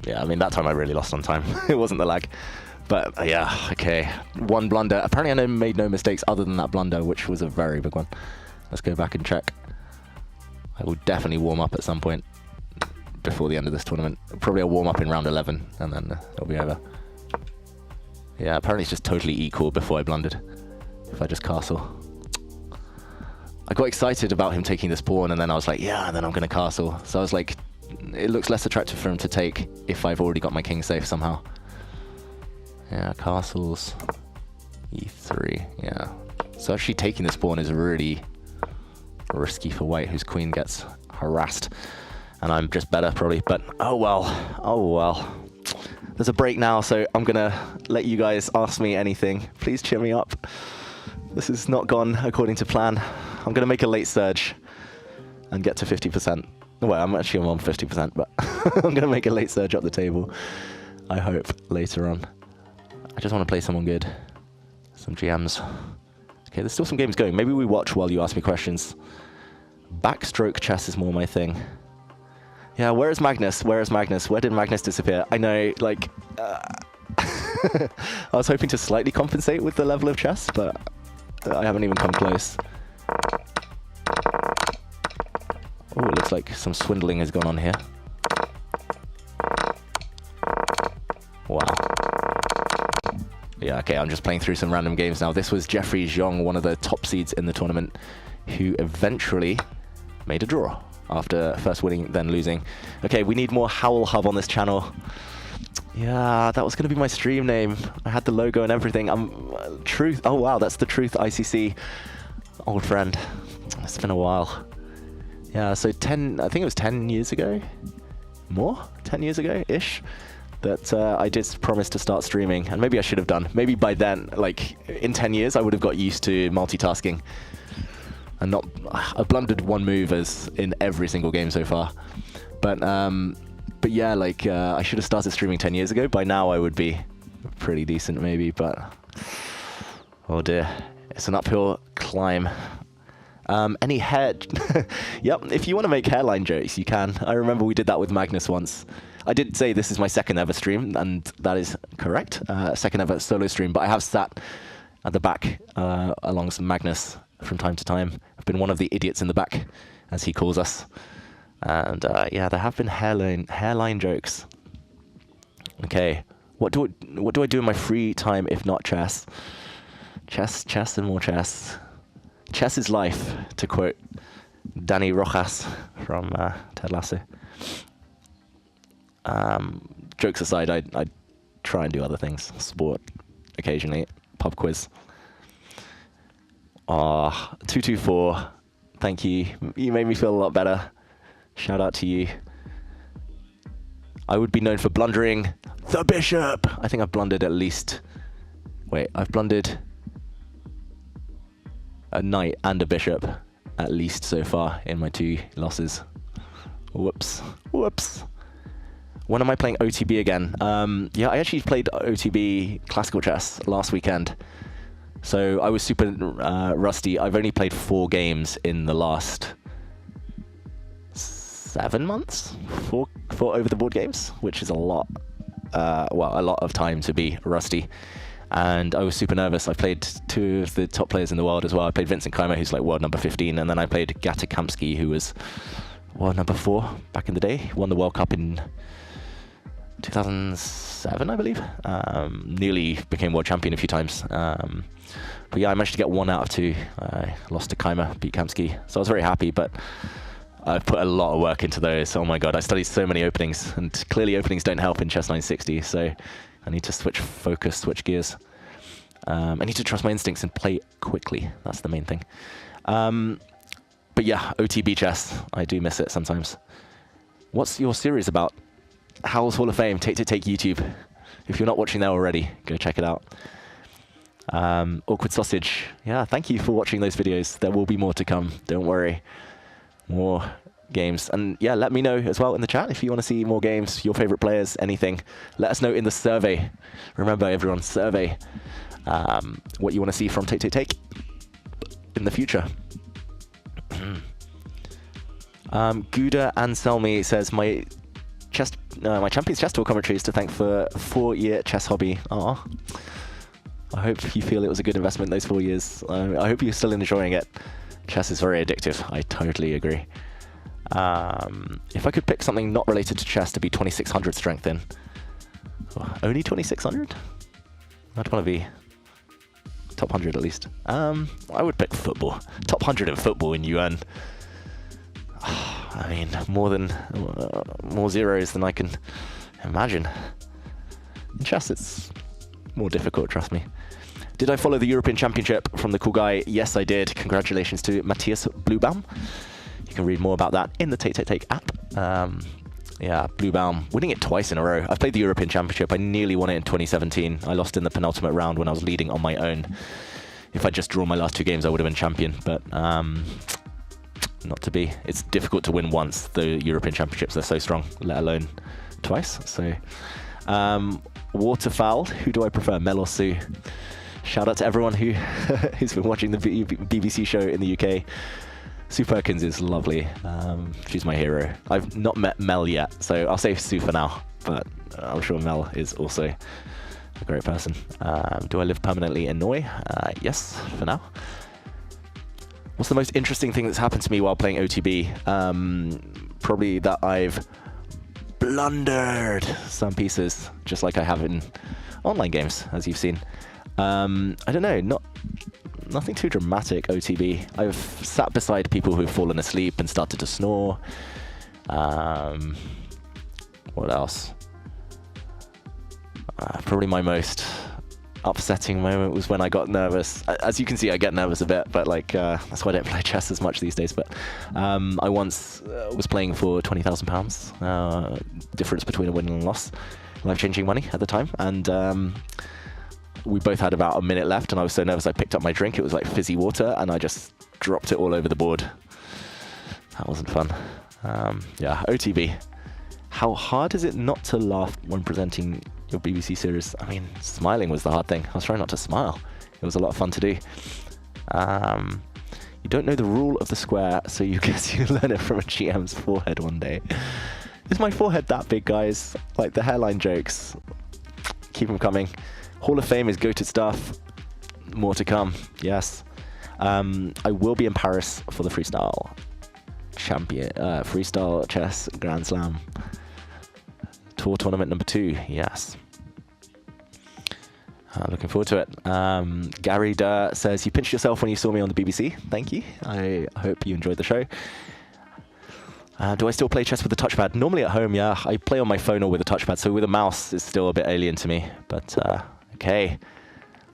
Yeah, I mean, that time I really lost on time. It wasn't the lag. But yeah, okay. One blunder. Apparently I made no mistakes other than that blunder, which was a very big one. Let's go back and check. I will definitely warm up at some point before the end of this tournament. Probably I'll warm up in round 11, and then it'll be over. Yeah, apparently it's just totally equal before I blundered. If I just castle. I got excited about him taking this pawn, and then I was like, yeah, and then I'm going to castle. So I was like, it looks less attractive for him to take if I've already got my king safe somehow. Yeah, castles. E3, yeah. So actually taking this pawn is really risky for white, whose queen gets harassed. And I'm just better, probably. But, oh well. Oh well. There's a break now, so I'm going to let you guys ask me anything. Please cheer me up. This has not gone according to plan. I'm going to make a late surge and get to 50%. Well, I'm on 50%, but I'm going to make a late surge up the table, I hope, later on. I just want to play someone good. Some GMs. Okay, there's still some games going. Maybe we watch while you ask me questions. Backstroke chess is more my thing. Yeah, where is Magnus? Where is Magnus? Where did Magnus disappear? I know, like... I was hoping to slightly compensate with the level of chess, but I haven't even come close. Oh, it looks like some swindling has gone on here. Wow. Yeah, okay, I'm just playing through some random games now. This was Jeffrey Zhong, one of the top seeds in the tournament, who eventually made a draw after first winning, then losing. Okay, we need more Howell Hub on this channel. Yeah, that was going to be my stream name. I had the logo and everything. Truth. Oh, wow, that's the Truth ICC. Old friend. It's been a while. Yeah, so I think it was 10 years ago. More? 10 years ago-ish. that I did promise to start streaming, and maybe I should have done. Maybe by then, like in 10 years, I would have got used to multitasking. And not, I've blundered one move as in every single game so far. But yeah, like I should have started streaming 10 years ago. By now I would be pretty decent maybe, but oh dear, it's an uphill climb. Any hair? Yep, if you want to make hairline jokes, you can. I remember we did that with Magnus once. I did say this is my second ever stream, and that is correct. Second ever solo stream, but I have sat at the back alongside Magnus from time to time. I've been one of the idiots in the back, as he calls us. And yeah, there have been hairline jokes. Okay, what do I do in my free time if not chess? Chess, and more chess. Chess is life, to quote Danny Rojas from Ted Lasso. Jokes aside, I try and do other things. Sport, occasionally. Pub quiz. 224. Thank you. You made me feel a lot better. Shout out to you. I would be known for blundering the bishop. I think I've blundered at least... Wait, I've blundered a knight and a bishop at least so far in my 2 losses. Whoops. When am I playing OTB again? Yeah, I actually played OTB classical chess last weekend. So I was super rusty. I've only played 4 games in the last 7 months? 4 over-the-board games, which is a lot. Well, a lot of time to be rusty. And I was super nervous. I played 2 of the top players in the world as well. I played Vincent Keimer, who's like world number 15, and then I played Gata Kamsky, who was world number 4 back in the day. Won the World Cup in 2007, I believe. Nearly became world champion a few times. But yeah, I managed to get 1 out of 2. I lost to Keimer, beat Kamsky. So I was very happy, but I've put a lot of work into those. Oh my god, I studied so many openings, and clearly openings don't help in Chess 960, so I need to switch focus, switch gears. I need to trust my instincts and play quickly. That's the main thing. But yeah, OTB chess, I do miss it sometimes. What's your series about? Howell's Hall of Fame, Take YouTube. If you're not watching there already, go check it out. Awkward Sausage. Yeah, thank you for watching those videos. There will be more to come, don't worry. More games. And yeah, let me know as well in the chat if you want to see more games, your favorite players, anything. Let us know in the survey. Remember, everyone, survey what you want to see from Take in the future. Gouda Anselmi says, my Champions Chess Tour commentary is to thank for a 4-year chess hobby. Aw. I hope you feel it was a good investment those 4 years. I hope you're still enjoying it. Chess is very addictive. I totally agree. If I could pick something not related to chess to be 2600 strength in. Only 2600? I'd want to be top 100 at least. I would pick football. Top 100 in football and you earn... I mean, more zeros than I can imagine. In chess, it's more difficult, trust me. Did I follow the European Championship from the cool guy? Yes, I did. Congratulations to Matthias Bluebaum. You can read more about that in the Take app. Yeah, Bluebaum winning it twice in a row. I've played the European Championship. I nearly won it in 2017. I lost in the penultimate round when I was leading on my own. If I'd just drawn my last 2 games, I would have been champion, but not to be. It's difficult to win once. The European Championships, they're so strong, let alone twice. So, Waterfowl, who do I prefer, Mel or Sue? Shout out to everyone who's been watching the BBC show in the UK. Sue Perkins is lovely. She's my hero. I've not met Mel yet, so I'll say Sue for now, but I'm sure Mel is also a great person. Do I live permanently in Norway? Yes, for now. What's the most interesting thing that's happened to me while playing OTB? Probably that I've blundered some pieces, just like I have in online games, as you've seen. I don't know, nothing too dramatic, OTB. I've sat beside people who've fallen asleep and started to snore. What else? Probably my most upsetting moment was when I got nervous. As you can see, I get nervous a bit, but like that's why I don't play chess as much these days. But I once was playing for £20,000, difference between a win and a loss, life-changing money at the time, and we both had about a minute left, and I was so nervous I picked up my drink. It was like fizzy water, and I just dropped it all over the board. That wasn't fun. Yeah, OTB. How hard is it not to laugh when presenting your BBC series? I mean, smiling was the hard thing. I was trying not to smile. It was a lot of fun to do. You don't know the rule of the square, so you guess you learn it from a GM's forehead one day. Is my forehead that big, guys? Like, the hairline jokes. Keep them coming. Hall of Fame is goated stuff. More to come. Yes. I will be in Paris for the freestyle chess Grand Slam tour tournament number 2. Yes. Looking forward to it. Gary Durr says, you pinched yourself when you saw me on the BBC. Thank you. I hope you enjoyed the show. Do I still play chess with the touchpad? Normally at home, yeah. I play on my phone or with a touchpad, so with a mouse it's still a bit alien to me. But, okay.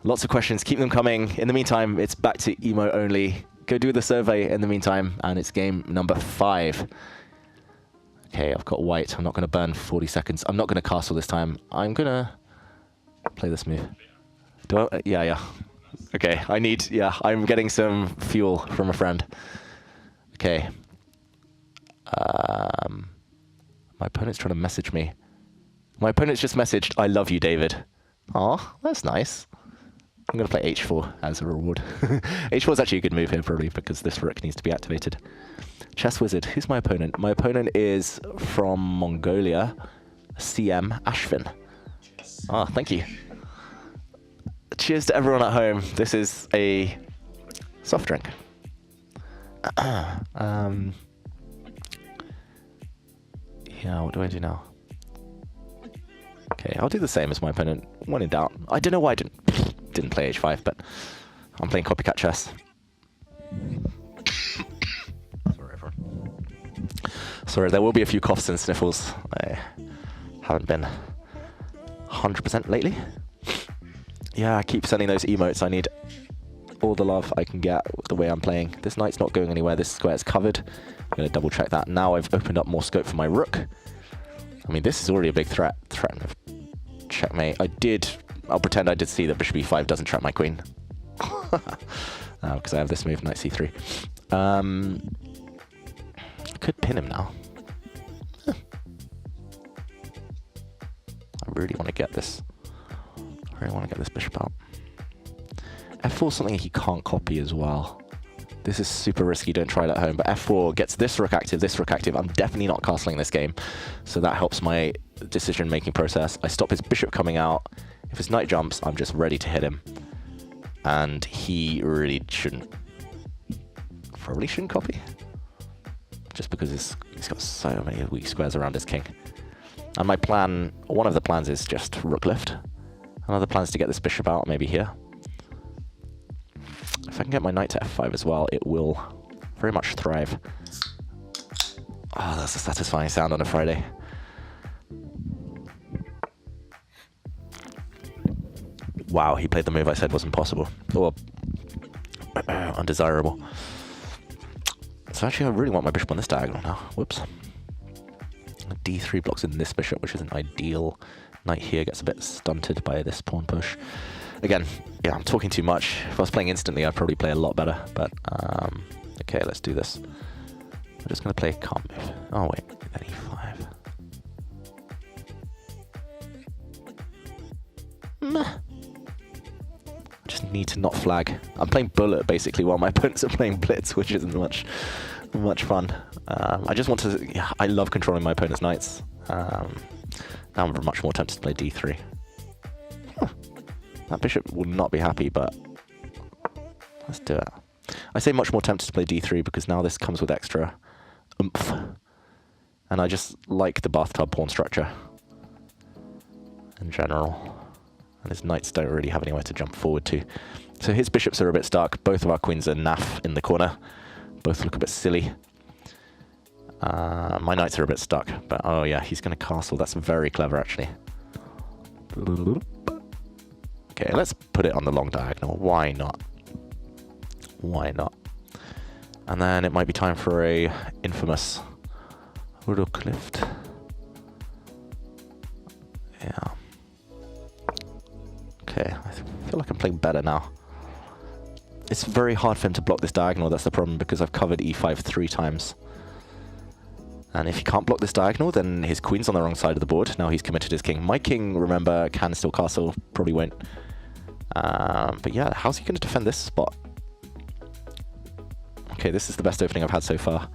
Lots of questions. Keep them coming. In the meantime, it's back to emo only. Go do the survey in the meantime, and it's game number 5. Okay, I've got white. I'm not going to burn 40 seconds. I'm not going to castle this time. I'm going to play this move. Do I? Yeah. Okay, I'm getting some fuel from a friend. Okay. My opponent's trying to message me. My opponent's just messaged, I love you, David. Aw, that's nice. I'm going to play h4 as a reward. h4 is actually a good move here, probably, because this rook needs to be activated. Chess Wizard, who's my opponent? My opponent is from Mongolia, CM Ashvin. Ah, thank you. Cheers to everyone at home. This is a soft drink. Yeah, what do I do now? Okay, I'll do the same as my opponent. When in doubt. I don't know why I didn't play h5, but I'm playing copycat chess. Sorry, everyone. Sorry, there will be a few coughs and sniffles. I haven't been 100% lately. Yeah, I keep sending those emotes. I need all the love I can get with the way I'm playing. This knight's not going anywhere. This square's covered. I'm going to double check that. Now I've opened up more scope for my rook. I mean, this is already a big threat. Threat of checkmate. I'll pretend I did see that bishop e5 doesn't trap my queen. Because I have this move, knight c3. I could pin him now. I really want to get this. I really want to get this bishop out. f4 is something he can't copy as well. This is super risky, don't try it at home. But f4 gets this rook active, this rook active. I'm definitely not castling this game. So that helps my decision-making process. I stop his bishop coming out. If his knight jumps, I'm just ready to hit him. And he really probably shouldn't copy. Just because he's got so many weak squares around his king. And my plan, one of the plans is just rook lift. Another plan is to get this bishop out, maybe here. If I can get my knight to f5 as well, it will very much thrive. Oh, that's a satisfying sound on a Friday. Wow, he played the move I said wasn't possible. Or undesirable. So actually I really want my bishop on this diagonal now. Whoops. d3 blocks in this bishop, which isn't ideal. Knight here gets a bit stunted by this pawn push. Again, yeah, I'm talking too much. If I was playing instantly, I'd probably play a lot better. But, okay, let's do this. I'm just going to play a calm move. Oh, wait, then e5. Meh. Just need to not flag. I'm playing bullet, basically, while my opponents are playing blitz, which isn't much fun. I just want to... Yeah, I love controlling my opponent's knights. Now I'm much more tempted to play d3. Huh. That bishop will not be happy, but let's do it. I say much more tempted to play d3 because now this comes with extra oomph. And I just like the bathtub pawn structure in general. And his knights don't really have anywhere to jump forward to. So his bishops are a bit stuck. Both of our queens are naff in the corner. Both look a bit silly. My knights are a bit stuck. But oh yeah, he's going to castle. That's very clever, actually. Okay, let's put it on the long diagonal. Why not? Why not? And then it might be time for a infamous rook lift. Yeah. Okay, I feel like I'm playing better now. It's very hard for him to block this diagonal, that's the problem, because I've covered e5 3 times. And if he can't block this diagonal, then his queen's on the wrong side of the board. Now he's committed his king. My king, remember, can still castle, probably won't. But yeah, how's he going to defend this spot? Okay, this is the best opening I've had so far.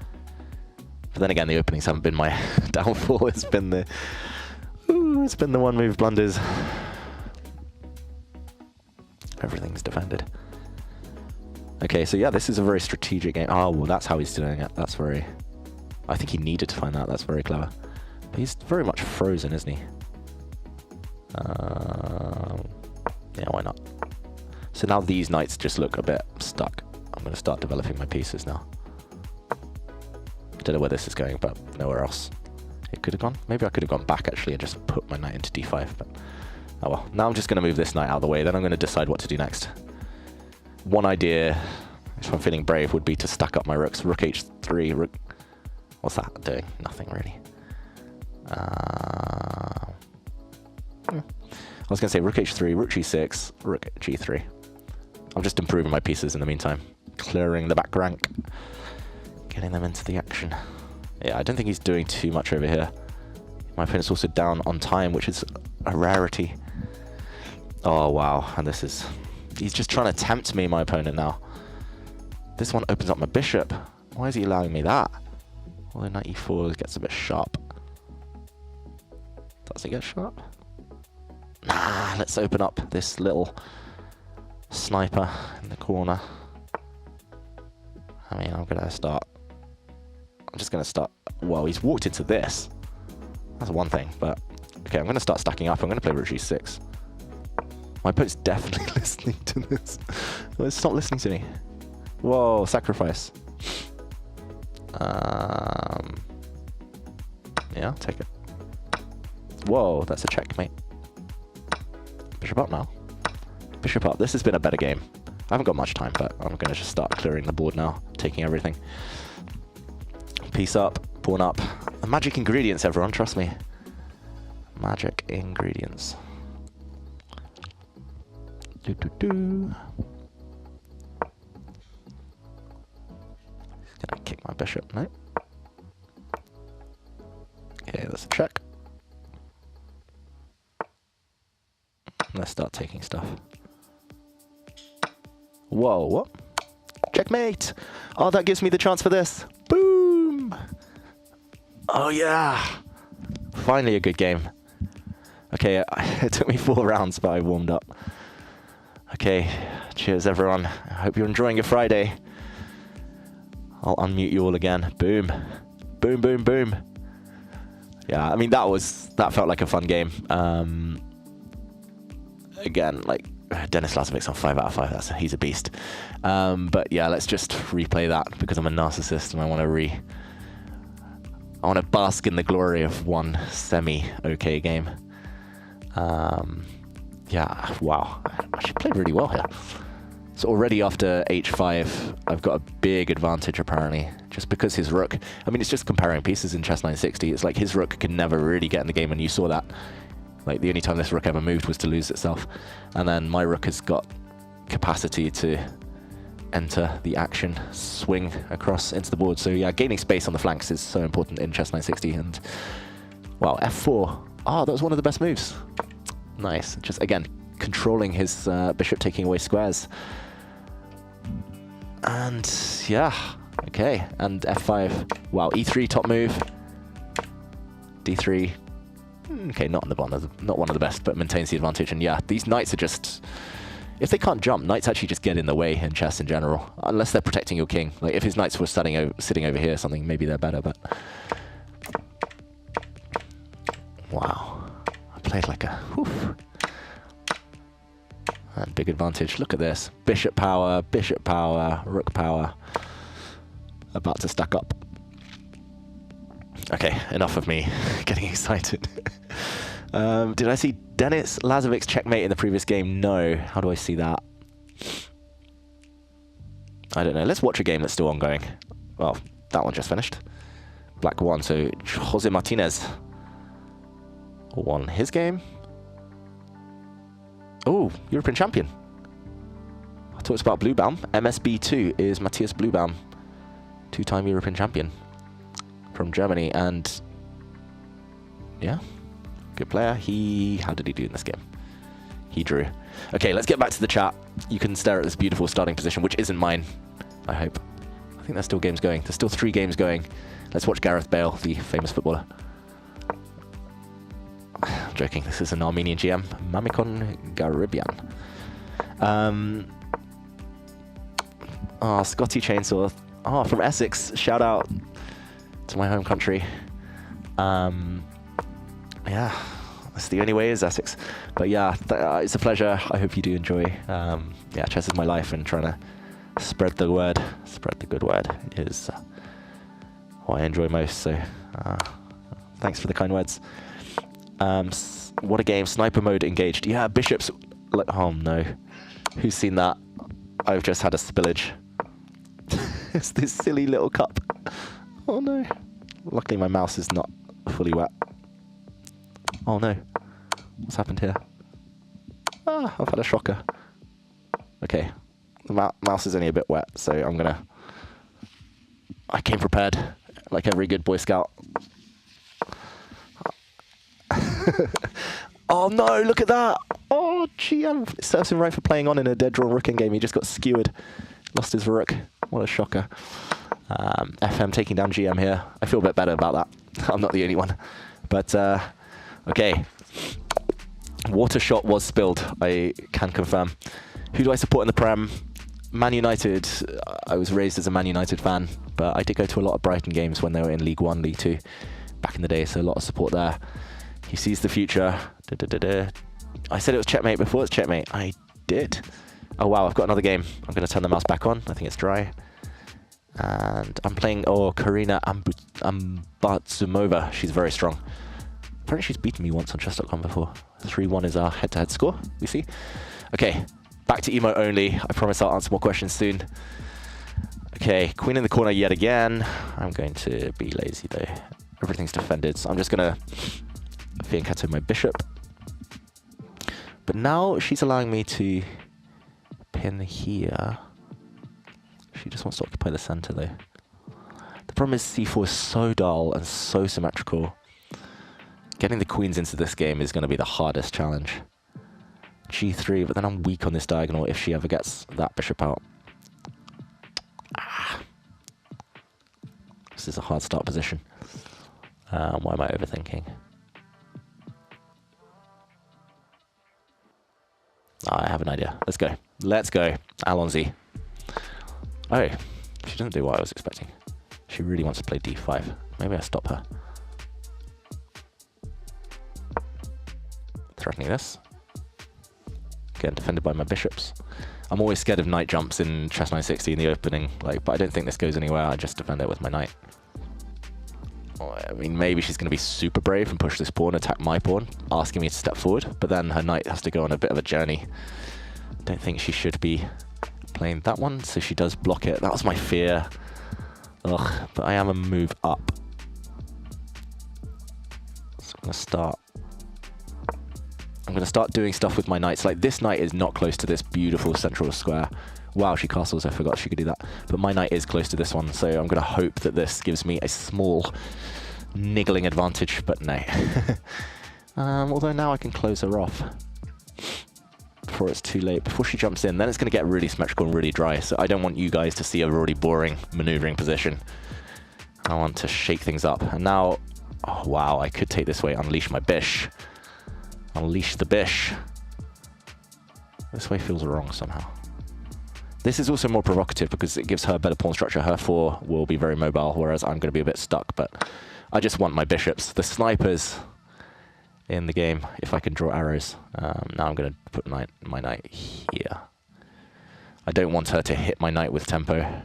But then again, the openings haven't been my downfall. It's been the one move blunders. Everything's defended. Okay, so yeah, this is a very strategic game. Oh, well, that's how he's doing it. That's very... I think he needed to find that. That's very clever. But he's very much frozen, isn't he? Yeah, why not? So now these knights just look a bit stuck. I'm going to start developing my pieces now. Don't know where this is going, but nowhere else. It could have gone. Maybe I could have gone back, actually, and just put my knight into d5. But oh well. Now I'm just going to move this knight out of the way. Then I'm going to decide what to do next. One idea, if I'm feeling brave, would be to stack up my rooks. Rook h3, rook... What's that doing? Nothing, really. I was going to say rook h3, rook g6, rook g3. I'm just improving my pieces in the meantime. Clearing the back rank. Getting them into the action. Yeah, I don't think he's doing too much over here. My opponent's also down on time, which is a rarity. Oh, wow. And this is... He's just trying to tempt me, my opponent, now. This one opens up my bishop. Why is he allowing me that? Although knight e4 gets a bit sharp. Does it get sharp? Nah, let's open up this little sniper in the corner. I mean, I'm just going to start... Well, he's walked into this. That's one thing, but... Okay, I'm going to start stacking up. I'm going to play rook g6. My opponent's definitely listening to this. Well, it's not listening to me. Whoa, sacrifice. Yeah, take it. Whoa, that's a checkmate. Bishop up now. Bishop up. This has been a better game. I haven't got much time, but I'm going to just start clearing the board now, taking everything. Piece up, pawn up. The magic ingredients, everyone, trust me. Magic ingredients. Gonna kick my bishop, no? Okay, that's a check. Let's start taking stuff. Whoa, what? Checkmate! Oh, that gives me the chance for this. Boom! Oh, yeah! Finally a good game. Okay, it took me 4 rounds, but I warmed up. Okay, cheers everyone. I hope you're enjoying your Friday. I'll unmute you all again. Boom. Boom, boom, boom. Yeah, I mean, that felt like a fun game. Again, like, Denis Lazovic's on 5 out of 5. He's a beast. But yeah, let's just replay that because I'm a narcissist and I want to bask in the glory of one semi-okay game. Yeah, wow. I actually played really well here. So already after h5, I've got a big advantage apparently, just because his rook, I mean, it's just comparing pieces in chess 960. It's like his rook can never really get in the game, and you saw that. Like, the only time this rook ever moved was to lose itself. And then my rook has got capacity to enter the action, swing across into the board. So yeah, gaining space on the flanks is so important in chess 960. And wow, f4. Ah, that was one of the best moves. Nice. Just, again, controlling his bishop, taking away squares. And yeah, okay. And f5. Wow, e3 top move. d3. Okay, not one of the best, but maintains the advantage. And yeah, these knights are just... If they can't jump, knights actually just get in the way in chess in general, unless they're protecting your king. Like, if his knights were sitting over here or something, maybe they're better, but... Wow. I played like a... Whew. And big advantage. Look at this. Bishop power, rook power. About to stack up. Okay, enough of me getting excited. Did I see Denis Lazovic's checkmate in the previous game? No. How do I see that? I don't know. Let's watch a game that's still ongoing. Well, that one just finished. Black won, so Jose Martinez won his game. Oh, European champion. I talked about Bluebaum. MSB2 is Matthias Bluebaum, 2-time European champion from Germany. And yeah, good player. How did he do in this game? He drew. Okay, let's get back to the chat. You can stare at this beautiful starting position, which isn't mine, I hope. I think there's still games going. There's still 3 games going. Let's watch Gareth Bale, the famous footballer. I'm joking. This is an Armenian GM, Mamikon Garibian. Scotty Chainsaw. From Essex. Shout out to my home country. Yeah, that's the only way is Essex. But yeah, it's a pleasure. I hope you do enjoy. Yeah, chess is my life, and trying to spread the word, spread the good word is what I enjoy most. So thanks for the kind words. What a game. Sniper mode engaged. Yeah, bishops. Oh no. Who's seen that? I've just had a spillage. It's this silly little cup. Oh no. Luckily my mouse is not fully wet. Oh no. What's happened here? I've had a shocker. Okay. The mouse is only a bit wet, so I came prepared, like every good Boy Scout. Oh no, look at that! Oh, GM serves him right for playing on in a dead drawn rook in game. He just got skewered. Lost his rook. What a shocker. FM taking down GM here. I feel a bit better about that. I'm not the only one. But, okay. Water shot was spilled, I can confirm. Who do I support in the Prem? Man United. I was raised as a Man United fan, but I did go to a lot of Brighton games when they were in League 1, League 2 back in the day, so a lot of support there. He sees the future. I said it was checkmate before. It's checkmate. I did. Oh wow, I've got another game. I'm going to turn the mouse back on. I think it's dry. And I'm playing Karina Ambatsumova. She's very strong. Apparently she's beaten me once on chess.com before. 3-1 is our head-to-head score, we see. Okay, back to emo only. I promise I'll answer more questions soon. Okay, queen in the corner yet again. I'm going to be lazy though. Everything's defended, so I'm just going to fianchetto my bishop. But now she's allowing me to pin here. She just wants to occupy the center though. The problem is c4 is so dull and so symmetrical. Getting the queens into this game is going to be the hardest challenge. g3, but then I'm weak on this diagonal if she ever gets that bishop out. This is a hard start position. Why am I overthinking? I have an idea. Let's go. Let's go. Allons-y. Oh, she doesn't do what I was expecting. She really wants to play d5. Maybe I stop her. Threatening this. Getting defended by my bishops. I'm always scared of knight jumps in chess 960 in the opening, but I don't think this goes anywhere. I just defend it with my knight. I mean, maybe she's going to be super brave and push this pawn, attack my pawn, asking me to step forward, but then her knight has to go on a bit of a journey. Don't think she should be playing that one, so she does block it. That was my fear. Ugh, but I am a move up. So I'm going to start doing stuff with my knights. Like, this knight is not close to this beautiful central square. Wow, she castles. I forgot she could do that. But my knight is close to this one, so I'm going to hope that this gives me a small niggling advantage, but no. Although now I can close her off before it's too late. Before she jumps in, then it's going to get really symmetrical and really dry, so I don't want you guys to see a really boring maneuvering position. I want to shake things up. And now, oh wow, I could take this way, unleash my bish. Unleash the bish. This way feels wrong somehow. This is also more provocative because it gives her a better pawn structure. Her 4 will be very mobile, whereas I'm going to be a bit stuck, but I just want my bishops. The snipers in the game, if I can draw arrows. Now I'm going to put my knight here. I don't want her to hit my knight with tempo.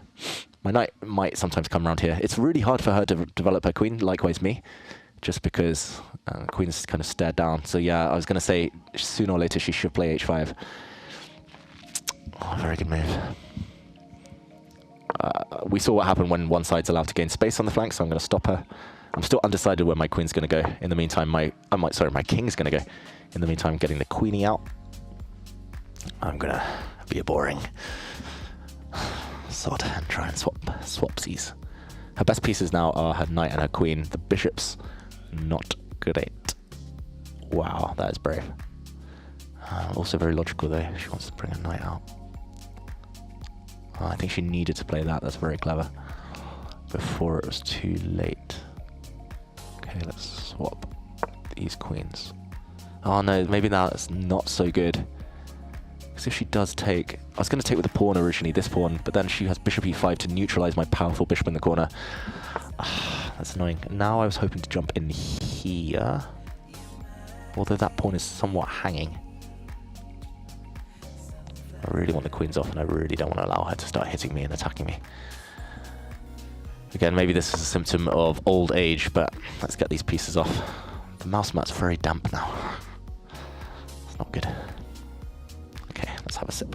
My knight might sometimes come around here. It's really hard for her to develop her queen, likewise me, just because the queen's kind of stared down. So yeah, I was going to say sooner or later she should play h5. Oh, very good move. We saw what happened when one side's allowed to gain space on the flank, so I'm going to stop her. I'm still undecided where my queen's going to go. In the meantime, my king's going to go. In the meantime, getting the queenie out. I'm gonna be a boring sod and try and swapsies. Her best pieces now are her knight and her queen. The bishop's not great. Wow, that is brave. Also very logical though. She wants to bring a knight out. I think she needed to play that. That's very clever. Before it was too late. Okay, let's swap these queens. Oh no, maybe now it's not so good. Because if she does take... I was going to take with the pawn originally, this pawn, but then she has bishop e5 to neutralize my powerful bishop in the corner. That's annoying. Now I was hoping to jump in here. Although that pawn is somewhat hanging. I really want the queens off, and I really don't want to allow her to start hitting me and attacking me. Again, maybe this is a symptom of old age, but let's get these pieces off. The mouse mat's very damp now. It's not good. Okay, let's have a sip.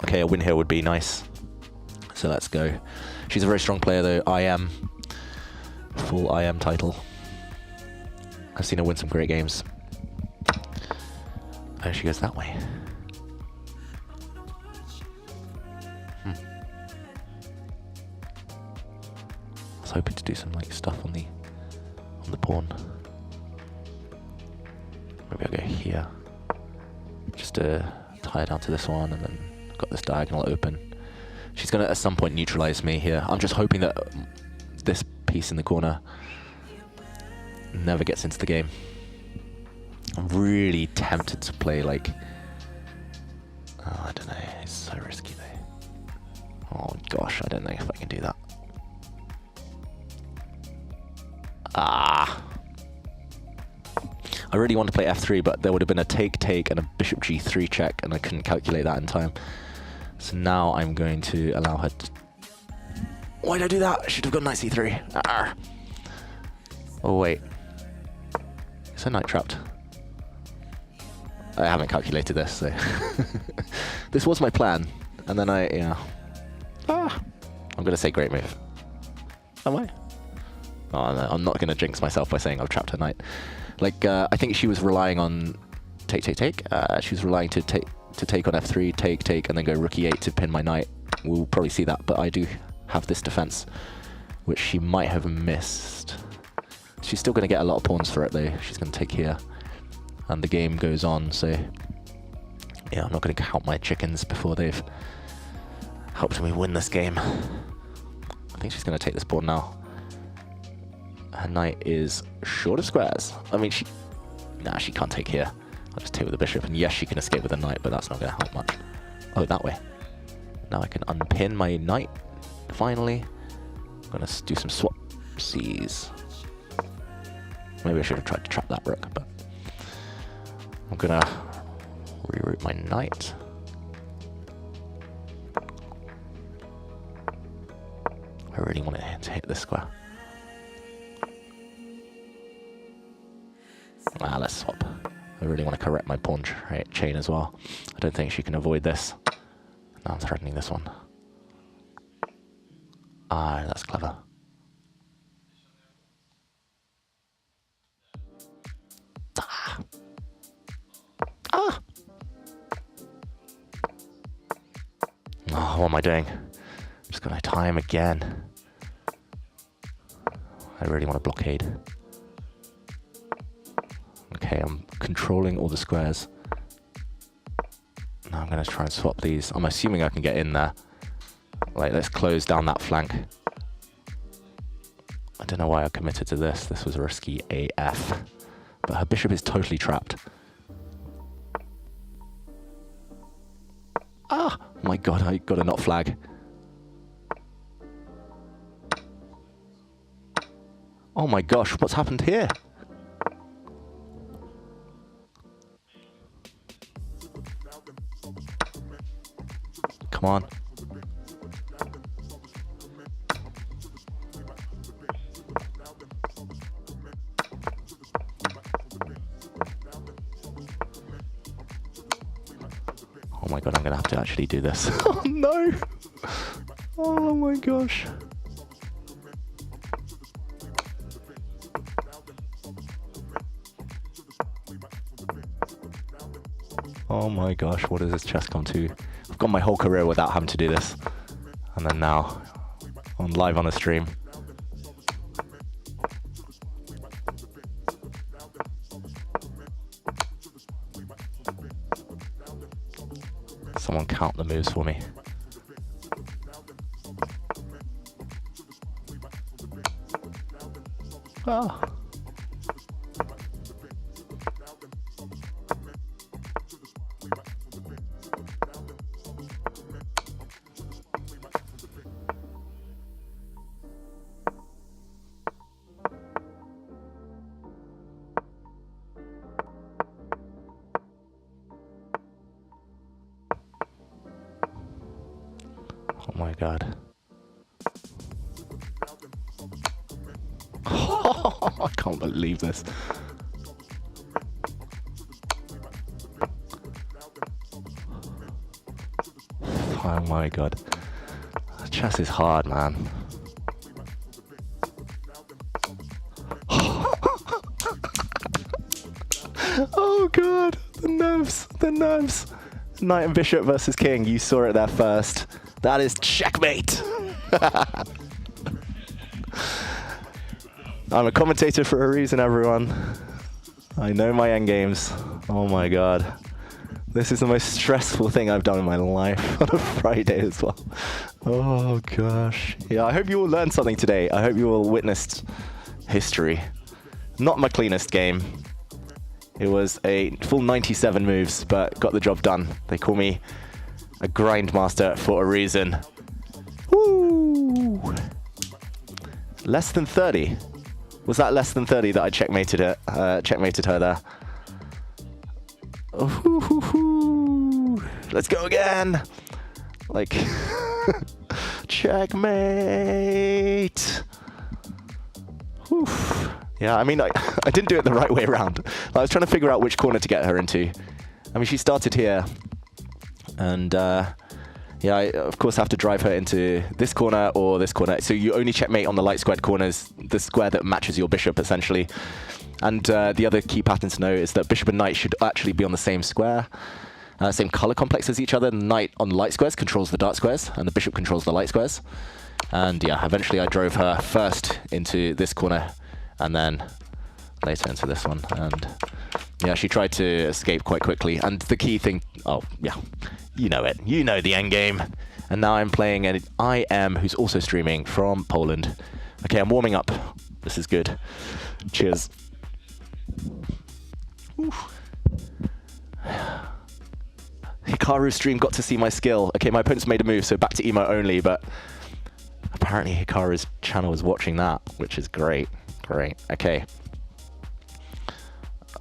Okay, a win here would be nice. So let's go. She's a very strong player though. IM. Full IM title. I've seen her win some great games. Oh, she goes that way. I was hoping to do some like stuff on the pawn. Maybe I'll go here. Just to tie it down to this one, and then I've got this diagonal open. She's gonna at some point neutralize me here. I'm just hoping that this piece in the corner never gets into the game. I'm really tempted to play like... Oh, I don't know. It's so risky though. Oh gosh, I don't know if I can do that. I really want to play f3, but there would have been a take and a bishop g3 check, and I couldn't calculate that in time. So now I'm going to allow her to... Why did I do that? I should have gone knight c3. Oh wait. Is her knight trapped? I haven't calculated this, so... This was my plan, and then I'm going to say great move. Am I? Oh, no, I'm not going to jinx myself by saying I've trapped her knight. Like, I think she was relying on take. She was relying to take on f3, take, and then go rook e8 to pin my knight. We'll probably see that, but I do have this defense, which she might have missed. She's still going to get a lot of pawns for it, though. She's going to take here, and the game goes on, so... Yeah, I'm not going to count my chickens before they've helped me win this game. I think she's going to take this pawn now. Her knight is short of squares. I mean, she can't take here. I'll just take with the bishop, and yes, she can escape with a knight, but that's not going to help much. Oh, that way. Now I can unpin my knight, finally. I'm going to do some swapsies. Maybe I should have tried to trap that rook, but... I'm going to reroute my knight. I really want it to hit this square. Let's swap. I really want to correct my pawn chain as well. I don't think she can avoid this. Now I'm threatening this one. That's clever. Oh, what am I doing? I'm just going to tie him again. I really want to blockade. Okay, I'm controlling all the squares. Now I'm going to try and swap these. I'm assuming I can get in there. Like, let's close down that flank. I don't know why I committed to this. This was risky AF. But her bishop is totally trapped. Oh my god, I got a not flag. Oh my gosh, what's happened here? Come on. Oh my god, I'm gonna have to actually do this. Oh no! Oh my gosh. Oh my gosh, what has this chess come to? I've gone my whole career without having to do this. And then now, on live on a stream. Someone count the moves for me. Oh. Oh my god. I can't believe this. Oh my god. Chess is hard, man. Oh god, the nerves, the nerves. Knight and bishop versus king, you saw it there first. That is checkmate. I'm a commentator for a reason, everyone. I know my endgames. Oh my god. This is the most stressful thing I've done in my life on a Friday as well. Oh gosh. Yeah, I hope you all learned something today. I hope you all witnessed history. Not my cleanest game. It was a full 97 moves, but got the job done. They call me a grindmaster for a reason. Woo! Less than 30. Was that less than 30 that I checkmated her there? Oh, let's go again. Like, checkmate. Oof. Yeah, I mean, I didn't do it the right way around. I was trying to figure out which corner to get her into. I mean, she started here. And yeah, I of course have to drive her into this corner or this corner. So you only checkmate on the light squared corners, the square that matches your bishop, essentially. And the other key pattern to know is that bishop and knight should actually be on the same square, same color complex as each other. The knight on the light squares controls the dark squares, and the bishop controls the light squares. And yeah, eventually I drove her first into this corner, and then later into this one. And yeah, she tried to escape quite quickly. And the key thing, oh yeah, you know it. You know the end game. And now I'm playing an IM who's also streaming from Poland. Okay, I'm warming up. This is good. Cheers. Oof. Hikaru's stream got to see my skill. Okay, my opponent's made a move, so back to emo only, but apparently Hikaru's channel is watching that, which is great. Great. Okay.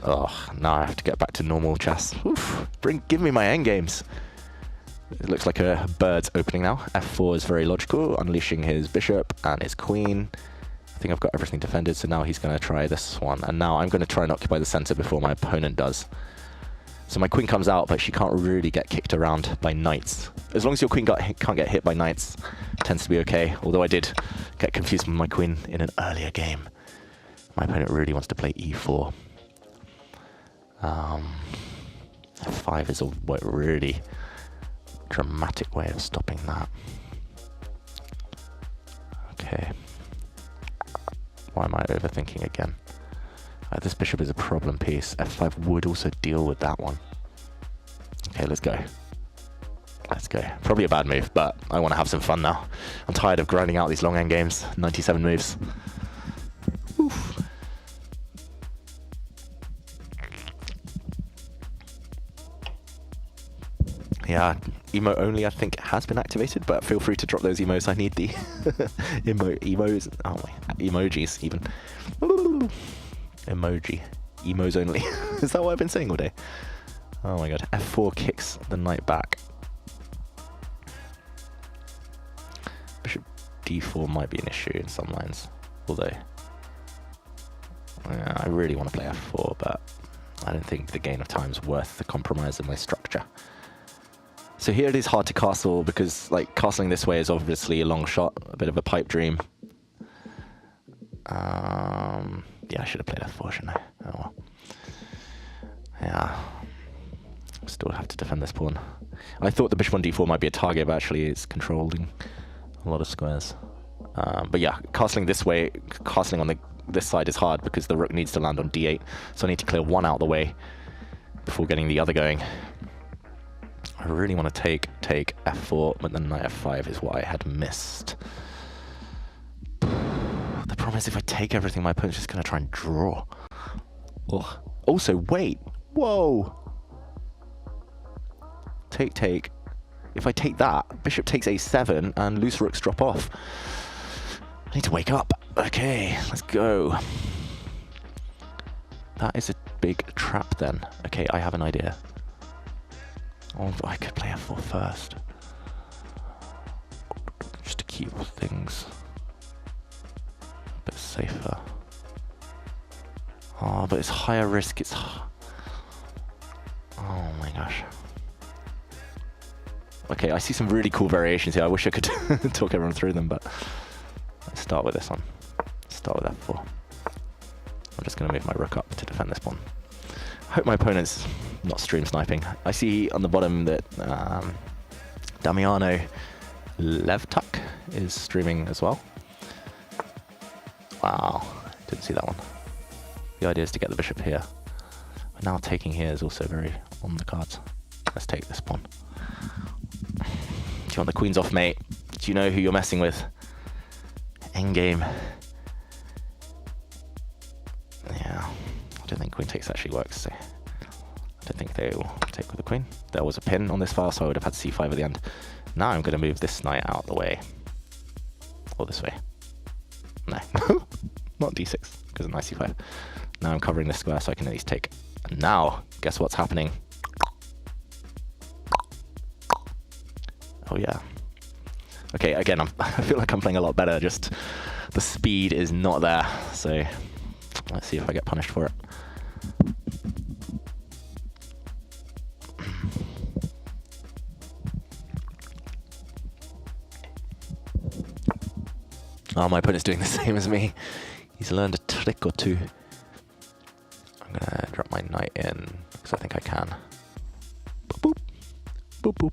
Oh, now I have to get back to normal chess. Oof. Give me my endgames. It looks like a bird's opening now. F4 is very logical, unleashing his bishop and his queen. I think I've got everything defended, so now he's going to try this one. And now I'm going to try and occupy the center before my opponent does. So my queen comes out, but she can't really get kicked around by knights. As long as your queen can't get hit by knights, it tends to be okay. Although I did get confused with my queen in an earlier game. My opponent really wants to play e4. F5 is a really dramatic way of stopping that. Okay. Why am I overthinking again? This bishop is a problem piece. F5 would also deal with that one. Okay, let's go. Let's go. Probably a bad move, but I want to have some fun now. I'm tired of grinding out these long end games. 97 moves. Oof. Yeah, emo only I think has been activated, but feel free to drop those emos. I need the emojis, oh my, emojis even. Emoji, emos only. Is that what I've been saying all day? Oh my god, F4 kicks the knight back. Bishop D4 might be an issue in some lines, although yeah, I really want to play F4, but I don't think the gain of time is worth the compromise in my structure. So here it is hard to castle because like castling this way is obviously a long shot, a bit of a pipe dream. Yeah, I should have played F4, shouldn't I? Oh well. Yeah. Still have to defend this pawn. I thought the bishop on d4 might be a target, but actually it's controlling a lot of squares. But yeah, castling this way, castling on this side is hard because the rook needs to land on d8. So I need to clear one out of the way before getting the other going. I really want to take f4, but then knight f5 is what I had missed. The problem is if I take everything, my opponent's just going to try and draw. Ugh. Also, wait. Whoa. Take. If I take that, bishop takes a7 and loose rooks drop off. I need to wake up. Okay, let's go. That is a big trap then. Okay, I have an idea. Oh, I could play f4 first. Just to keep things a bit safer. Oh, but it's higher risk. It's... Oh my gosh. Okay, I see some really cool variations here. I wish I could talk everyone through them, but let's start with this one. Start with f4. I'm just going to move my rook up to defend this pawn. I hope my opponent's not stream sniping. I see on the bottom that Damiano Levtuk is streaming as well. Wow, didn't see that one. The idea is to get the bishop here. But now taking here is also very on the cards. Let's take this pawn. Do you want the queens off, mate? Do you know who you're messing with? Endgame. Yeah, I don't think queen takes actually works. So I don't think they will take with the queen. There was a pin on this file, so I would have had c5 at the end. Now I'm going to move this knight out of the way. Or this way. No, not d6, because of knight c5. Now I'm covering this square, so I can at least take. And now, guess what's happening? Oh yeah. Okay, again, I feel like I'm playing a lot better, just the speed is not there. So let's see if I get punished for it. Oh, my opponent's doing the same as me. He's learned a trick or two. I'm gonna drop my knight in, because I think I can. Boop, boop. Boop, boop.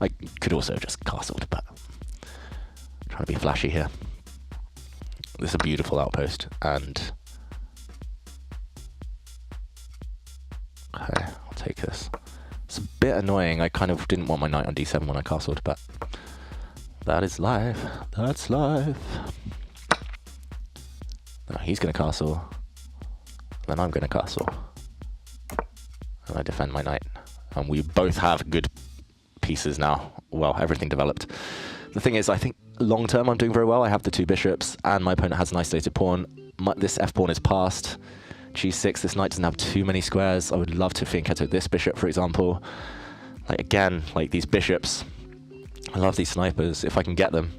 I could also have just castled, but I'm trying to be flashy here. This is a beautiful outpost, and okay, I'll take this. It's a bit annoying. I kind of didn't want my knight on d7 when I castled, but that is life. That's life. No, he's going to castle. Then I'm going to castle. And I defend my knight. And we both have good pieces now. Well, everything developed. The thing is, I think long term I'm doing very well. I have the two bishops, and my opponent has an isolated pawn. This f-pawn is passed. g6, this knight doesn't have too many squares. I would love to fianchetto this bishop, for example. Like, again, like these bishops. I love these snipers. If I can get them,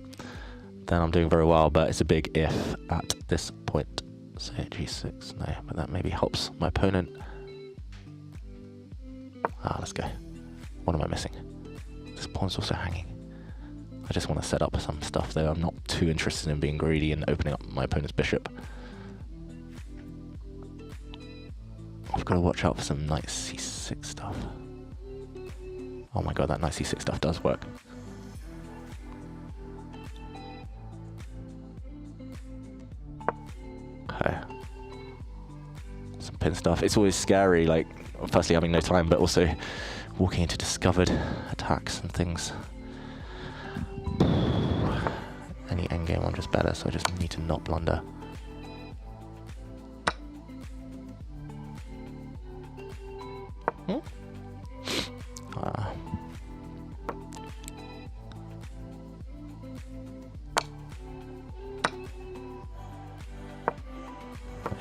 then I'm doing very well, but it's a big if at this point. So g6, no, but that maybe helps my opponent. Ah, let's go. What am I missing? This pawn's also hanging. I just want to set up some stuff though. I'm not too interested in being greedy and opening up my opponent's bishop. I've got to watch out for some knight c6 stuff. Oh my god, that knight c6 stuff does work. Okay. Some pin stuff. It's always scary, like, firstly having no time, but also walking into discovered attacks and things. Any endgame one just better, so I just need to not blunder.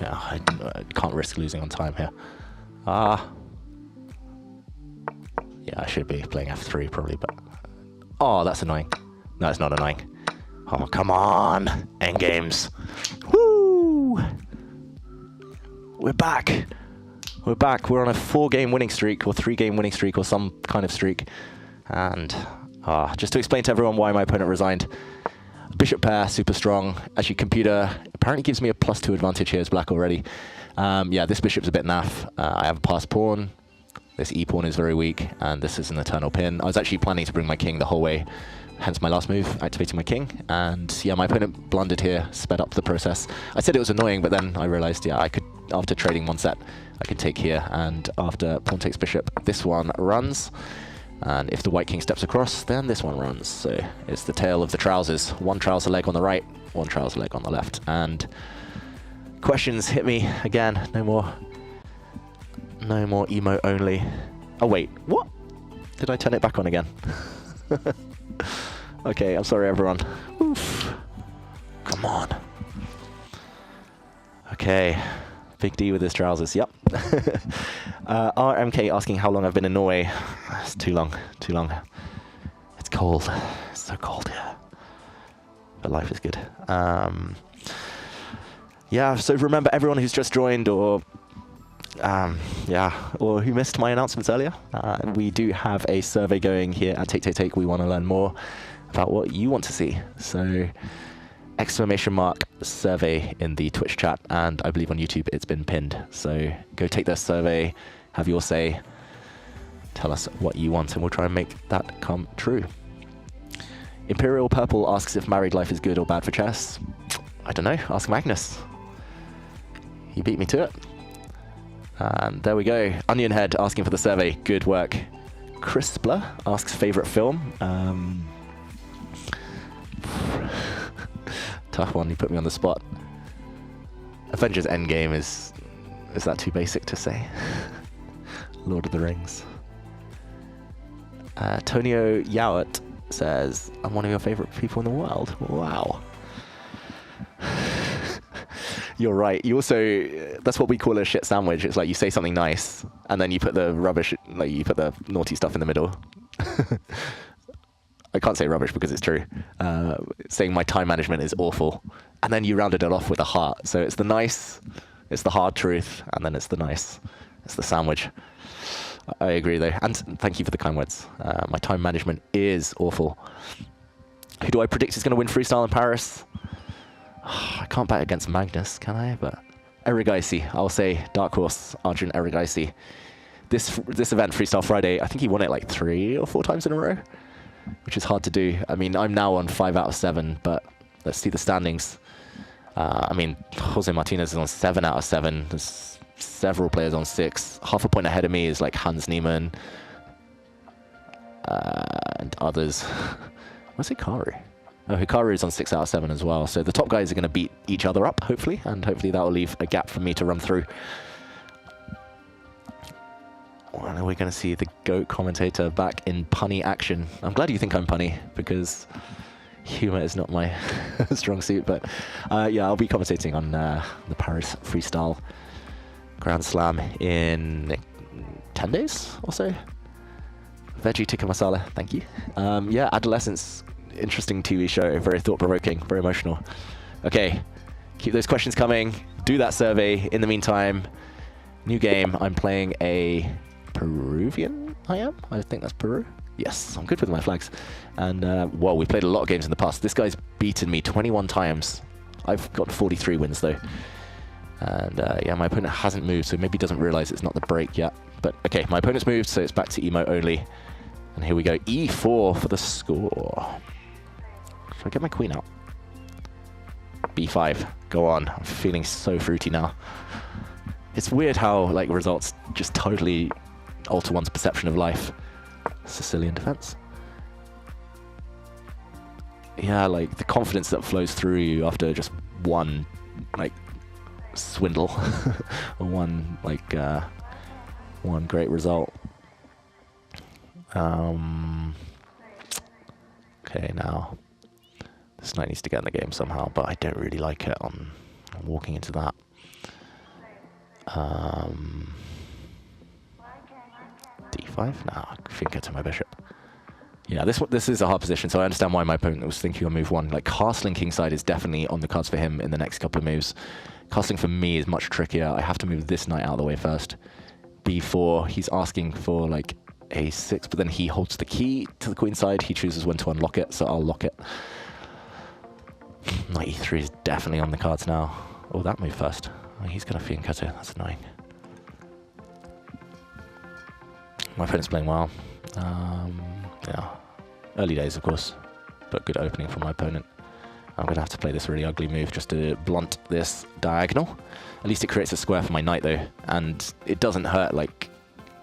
Yeah, I can't risk losing on time here. Yeah, I should be playing f3 probably, but... Oh, that's annoying. No, it's not annoying. Oh, come on! Endgames. Woo! We're back! We're back. We're on a 4-game winning streak, or 3-game winning streak, or some kind of streak. And just to explain to everyone why my opponent resigned. Bishop pair, super strong. Actually, computer apparently gives me a +2 advantage here as black already. Yeah, this bishop's a bit naff. I have a passed pawn. This e-pawn is very weak, and this is an eternal pin. I was actually planning to bring my king the whole way, hence my last move, activating my king. And yeah, my opponent blundered here, sped up the process. I said it was annoying, but then I realized, yeah, I could, after trading one set, I could take here. And after pawn takes bishop, this one runs. And if the white king steps across, then this one runs. So it's the tale of the trousers. One trouser leg on the right, one trouser leg on the left. And questions hit me again. No more emo only. Oh wait, what? Did I turn it back on again? Okay, I'm sorry everyone. Oof. Come on. Okay, Big D with his trousers, yep. RMK asking how long I've been in Norway. It's too long, too long. It's cold, it's so cold here. But life is good. Yeah, so remember everyone who's just joined or or who missed my announcements earlier, we do have a survey going here at Take. We want to learn more about what you want to see. So ! survey in the Twitch chat, and I believe on YouTube it's been pinned. So go take that survey, have your say, tell us what you want, and we'll try and make that come true. Imperial Purple asks if married life is good or bad for chess. I don't know, ask Magnus. He beat me to it. And there we go. Onion Head asking for the survey. Good work. Crispler asks favourite film. Tough one, you put me on the spot. Avengers Endgame is that too basic to say? Lord of the Rings. Tonio Yowett says, I'm one of your favourite people in the world. Wow. You're right. You also, that's what we call a shit sandwich. It's like you say something nice, and then you put the rubbish, like you put the naughty stuff in the middle. I can't say rubbish because it's true. Saying my time management is awful, and then you rounded it off with a heart. So it's the nice, it's the hard truth, and then it's the nice. It's the sandwich. I agree though, and thank you for the kind words. My time management is awful. Who do I predict is going to win freestyle in Paris? I can't bet against Magnus, can I? But Erigaisi, I'll say dark horse, Arjun Erigaisi. This event, Freestyle Friday, I think he won it like 3 or 4 times in a row, which is hard to do. I mean, I'm now on 5 out of 7, but let's see the standings. I mean, Jose Martinez is on 7 out of 7. There's several players on 6. Half a point ahead of me is like Hans Niemann and others. Where's Hikaru? Oh, Hikaru is on 6 out of 7 as well. So the top guys are going to beat each other up, hopefully, and hopefully that will leave a gap for me to run through. Well, we're going to see the GOAT commentator back in punny action. I'm glad you think I'm punny, because humor is not my strong suit. But yeah, I'll be commentating on the Paris Freestyle Grand Slam in 10 days or so. Veggie tikka masala, thank you. Yeah, Adolescence. Interesting TV show, very thought-provoking, very emotional. Okay, keep those questions coming. Do that survey. In the meantime, new game. I'm playing a Peruvian, I think that's Peru. Yes, I'm good with my flags. And, well, we played a lot of games in the past. This guy's beaten me 21 times. I've got 43 wins, though. And, yeah, my opponent hasn't moved, so maybe doesn't realize it's not the break yet. But, okay, my opponent's moved, so it's back to emo only. And here we go, E4 for the score. Should I get my queen out? B5, go on. I'm feeling so fruity now. It's weird how like results just totally alter one's perception of life. Sicilian defense. Yeah, like the confidence that flows through you after just one like swindle or one like one great result. Okay, now this knight needs to get in the game somehow, but I don't really like it on walking into that. D5? Nah, I think get to my bishop. Yeah, this is a hard position, so I understand why my opponent was thinking on move 1. Like, castling kingside is definitely on the cards for him in the next couple of moves. Castling for me is much trickier. I have to move this knight out of the way first. B4, he's asking for, like, A6, but then he holds the key to the queen side. He chooses when to unlock it, so I'll lock it. Knight E3 is definitely on the cards now. Oh, that move first. Oh, he's going to fianchetto. That's annoying. My opponent's playing well. Yeah, early days, of course, but good opening from my opponent. I'm going to have to play this really ugly move just to blunt this diagonal. At least it creates a square for my knight, though, and it doesn't hurt, like,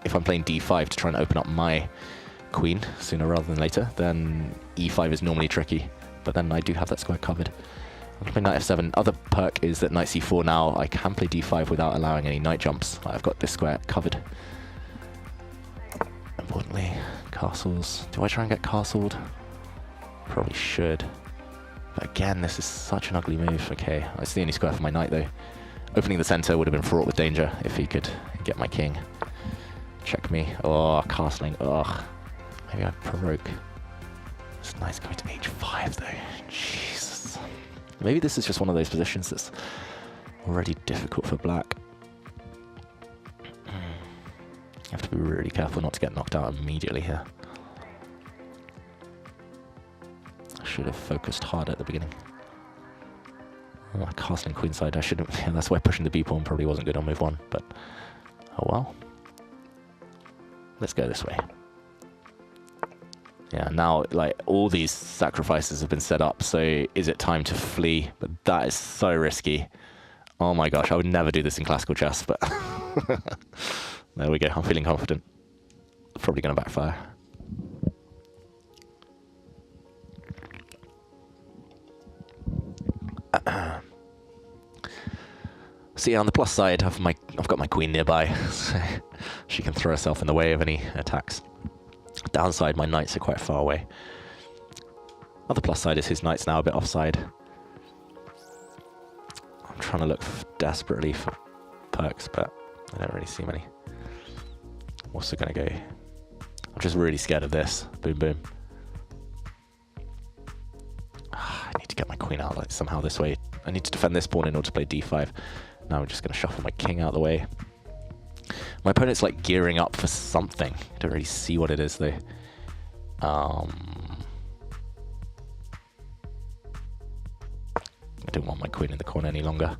if I'm playing d5 to try and open up my queen sooner rather than later, then e5 is normally tricky, but then I do have that square covered. I'm playing knight f7. Other perk is that knight c4 now, I can play d5 without allowing any knight jumps. I've got this square covered. Importantly, castles. Do I try and get castled? Probably should. But again, this is such an ugly move. Okay, it's the only square for my knight, though. Opening the center would have been fraught with danger if he could get my king. Check me. Oh, castling. Ugh. Maybe I provoke. This knight's going to h5, though. Jesus. Maybe this is just one of those positions that's already difficult for black. You have to be really careful not to get knocked out immediately here. I should have focused hard at the beginning. Oh, castling queenside. I shouldn't. Yeah, that's why pushing the b pawn probably wasn't good on move 1. But oh well. Let's go this way. Yeah, now like all these sacrifices have been set up. So is it time to flee? But that is so risky. Oh my gosh, I would never do this in classical chess. But there we go. I'm feeling confident. Probably going to backfire. So yeah, on the plus side, I've got my queen nearby, so she can throw herself in the way of any attacks. Downside, my knights are quite far away. Other plus side is his knight's now a bit offside. I'm trying to look desperately for perks, but I don't really see many. I'm also going to go... I'm just really scared of this. Boom, boom. I need to get my queen out like somehow this way. I need to defend this pawn in order to play d5. Now I'm just going to shuffle my king out of the way. My opponent's like gearing up for something. I don't really see what it is though. I don't want my queen in the corner any longer.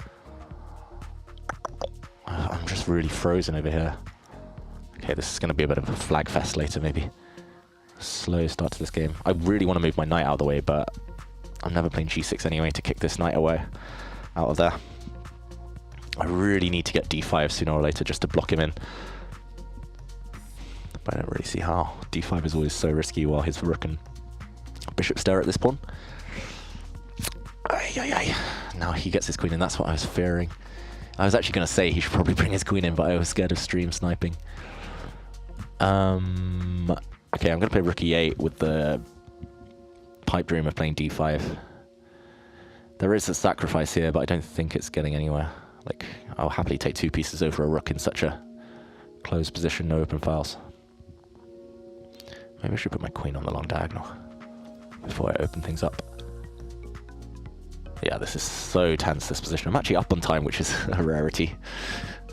I'm just really frozen over here. Okay, this is going to be a bit of a flag fest later maybe. Slow start to this game. I really want to move my knight out of the way, but I'm never playing g6 anyway to kick this knight away out of there. I really need to get d5 sooner or later just to block him in. But I don't really see how. d5 is always so risky while his rook and bishop stare at this pawn. Ay, ay, ay. Now he gets his queen in, that's what I was fearing. I was actually going to say he should probably bring his queen in, but I was scared of stream sniping. Okay, I'm going to play rook e8 with the pipe dream of playing d5. There is a sacrifice here, but I don't think it's getting anywhere. Like, I'll happily take 2 pieces over a rook in such a closed position, no open files. Maybe I should put my queen on the long diagonal before I open things up. Yeah, this is so tense, this position. I'm actually up on time, which is a rarity.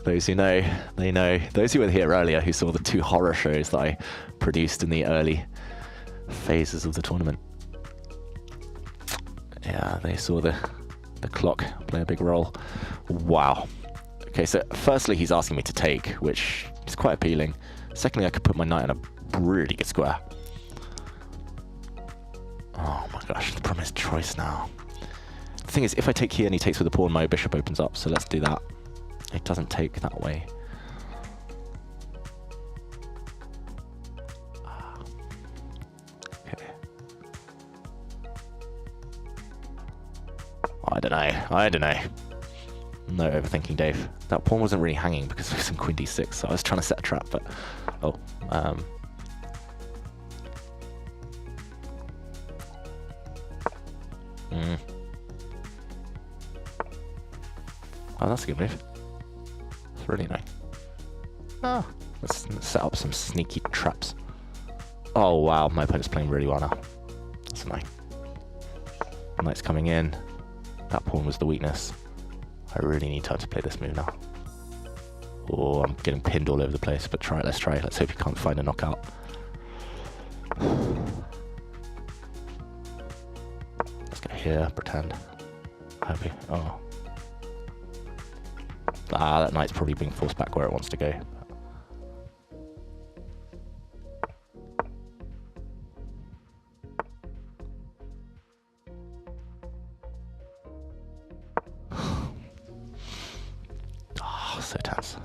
Those who know, they know. Those who were here earlier who saw the 2 horror shows that I produced in the early phases of the tournament. Yeah, they saw the clock play a big role. Wow. Okay, so firstly he's asking me to take, which is quite appealing. Secondly, I could put my knight in a really good square. Oh my gosh, the problem is choice now. The thing is, if I take here and he takes with the pawn, my bishop opens up, so let's do that. It doesn't take that way. Okay. I don't know. No overthinking, Dave. That pawn wasn't really hanging because there was some queen d6, so I was trying to set a trap, but... Oh, Oh, that's a good move. It's really nice. Oh, let's set up some sneaky traps. Oh, wow, my opponent's playing really well now. That's nice. Knight's coming in. That pawn was the weakness. I really need time to play this move now. Oh, I'm getting pinned all over the place, but let's try. Let's hope he can't find a knockout. Let's go here, pretend. Happy. Oh. Ah, that knight's probably being forced back where it wants to go. so tense.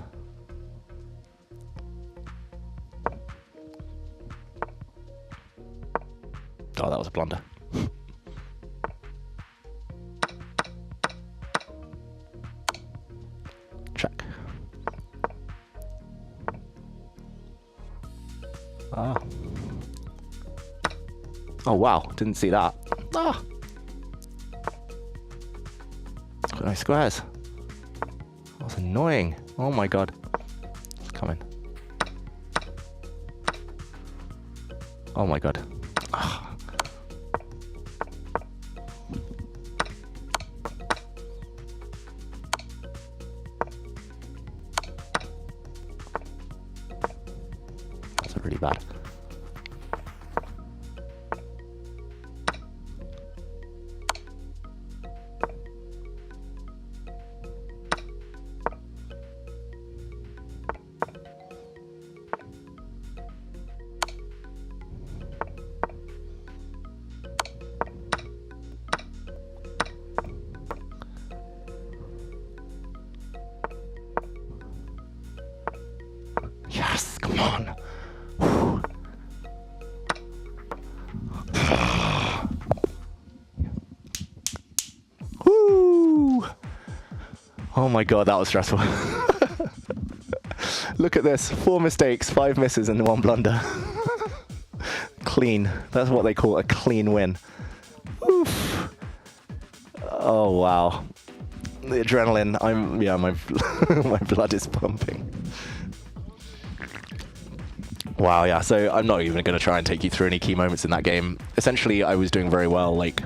Oh, that was a blunder. Check. Ah. Oh wow, didn't see that. Ah. It's got nice squares. That's annoying. Oh my god. It's coming. Oh my god. Ah. That's really bad. Yes, come on. Woo! Oh my god, that was stressful. Look at this. 4 mistakes, 5 misses, and 1 blunder. Clean. That's what they call a clean win. Oof. Oh wow. The adrenaline. My blood is pumping. Wow, yeah, so I'm not even going to try and take you through any key moments in that game. Essentially, I was doing very well, like,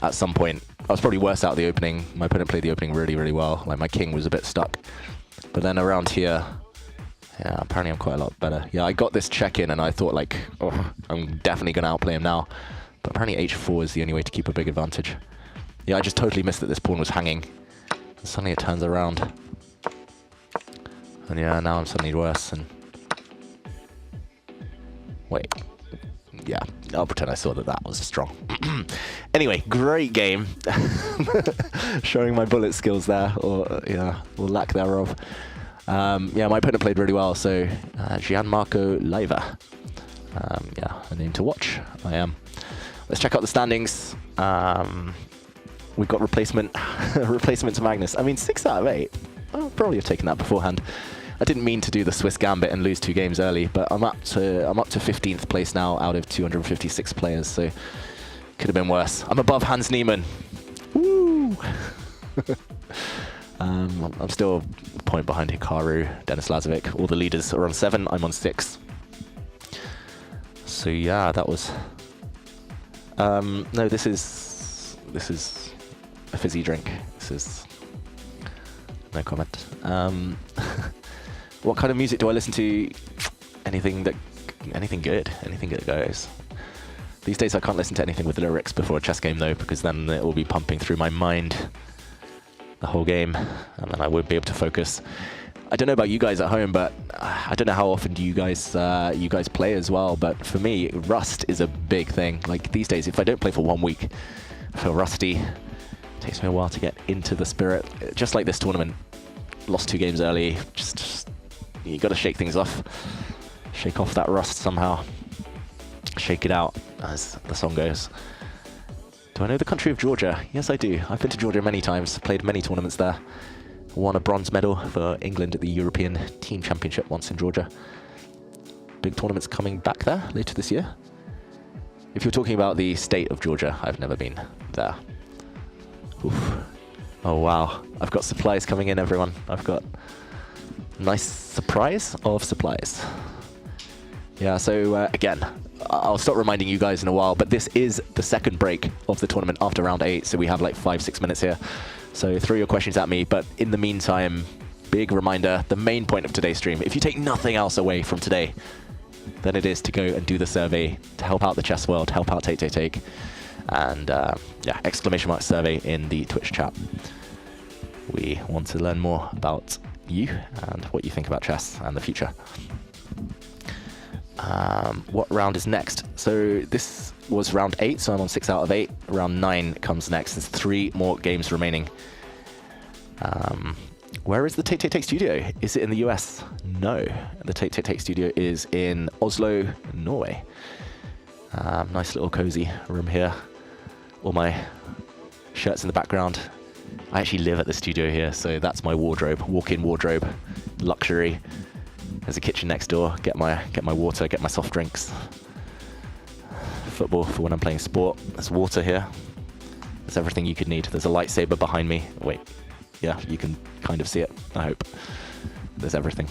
at some point. I was probably worse out the opening. My opponent played the opening really, really well. Like, my king was a bit stuck. But then around here, yeah, apparently I'm quite a lot better. Yeah, I got this check-in, and I thought, like, oh, I'm definitely going to outplay him now. But apparently h4 is the only way to keep a big advantage. Yeah, I just totally missed that this pawn was hanging. And suddenly it turns around. And yeah, now I'm suddenly worse, and... Wait, yeah, I'll pretend I saw that was strong. Anyway, great game. Showing my bullet skills there, or lack thereof. Yeah, my opponent played really well, so Gianmarco Leiva. Yeah, a name to watch. I am. Let's check out the standings. We've got replacement to Magnus. I mean, 6 out of 8. I'll probably have taken that beforehand. I didn't mean to do the Swiss Gambit and lose 2 games early, but I'm up to 15th place now out of 256 players, so could have been worse. I'm above Hans Niemann. Woo! I'm still a point behind Hikaru, Denis Lazovic. All the leaders are on 7. I'm on 6. So yeah, that was. No, this is a fizzy drink. This is no comment. What kind of music do I listen to? Anything good. Anything that goes. These days I can't listen to anything with lyrics before a chess game though, because then it will be pumping through my mind the whole game, and then I won't be able to focus. I don't know about you guys at home, but I don't know how often do you guys play as well, but for me, rust is a big thing. Like these days, if I don't play for 1 week, I feel rusty. It takes me a while to get into the spirit. Just like this tournament, lost 2 games early, just you got to shake things off. Shake off that rust somehow. Shake it out, as the song goes. Do I know the country of Georgia? Yes, I do. I've been to Georgia many times, played many tournaments there. Won a bronze medal for England at the European Team Championship once in Georgia. Big tournaments coming back there later this year. If you're talking about the state of Georgia, I've never been there. Oof. Oh wow, I've got supplies coming in, everyone. I've got nice surprise of supplies. Yeah, so again, I'll stop reminding you guys in a while, but this is the second break of the tournament after round 8, so we have like 5-6 minutes here. So throw your questions at me, but in the meantime, big reminder, the main point of today's stream, if you take nothing else away from today, then it is to go and do the survey to help out the chess world, help out Take, and yeah, ! survey in the Twitch chat. We want to learn more about you and what you think about chess and the future. What round is next? So this was round 8, so I'm on 6 out of 8. Round 9 comes next. There's 3 more games remaining. Where is the Take Take Take studio? Is it in the US? No. The Take Take Take studio is in Oslo, Norway. Nice little cozy room here. All my shirts in the background. I actually live at the studio here, so that's my wardrobe. Walk-in wardrobe. Luxury. There's a kitchen next door. Get my water, get my soft drinks. Football for when I'm playing sport. There's water here. There's everything you could need. There's a lightsaber behind me. Wait. Yeah, you can kind of see it, I hope. There's everything.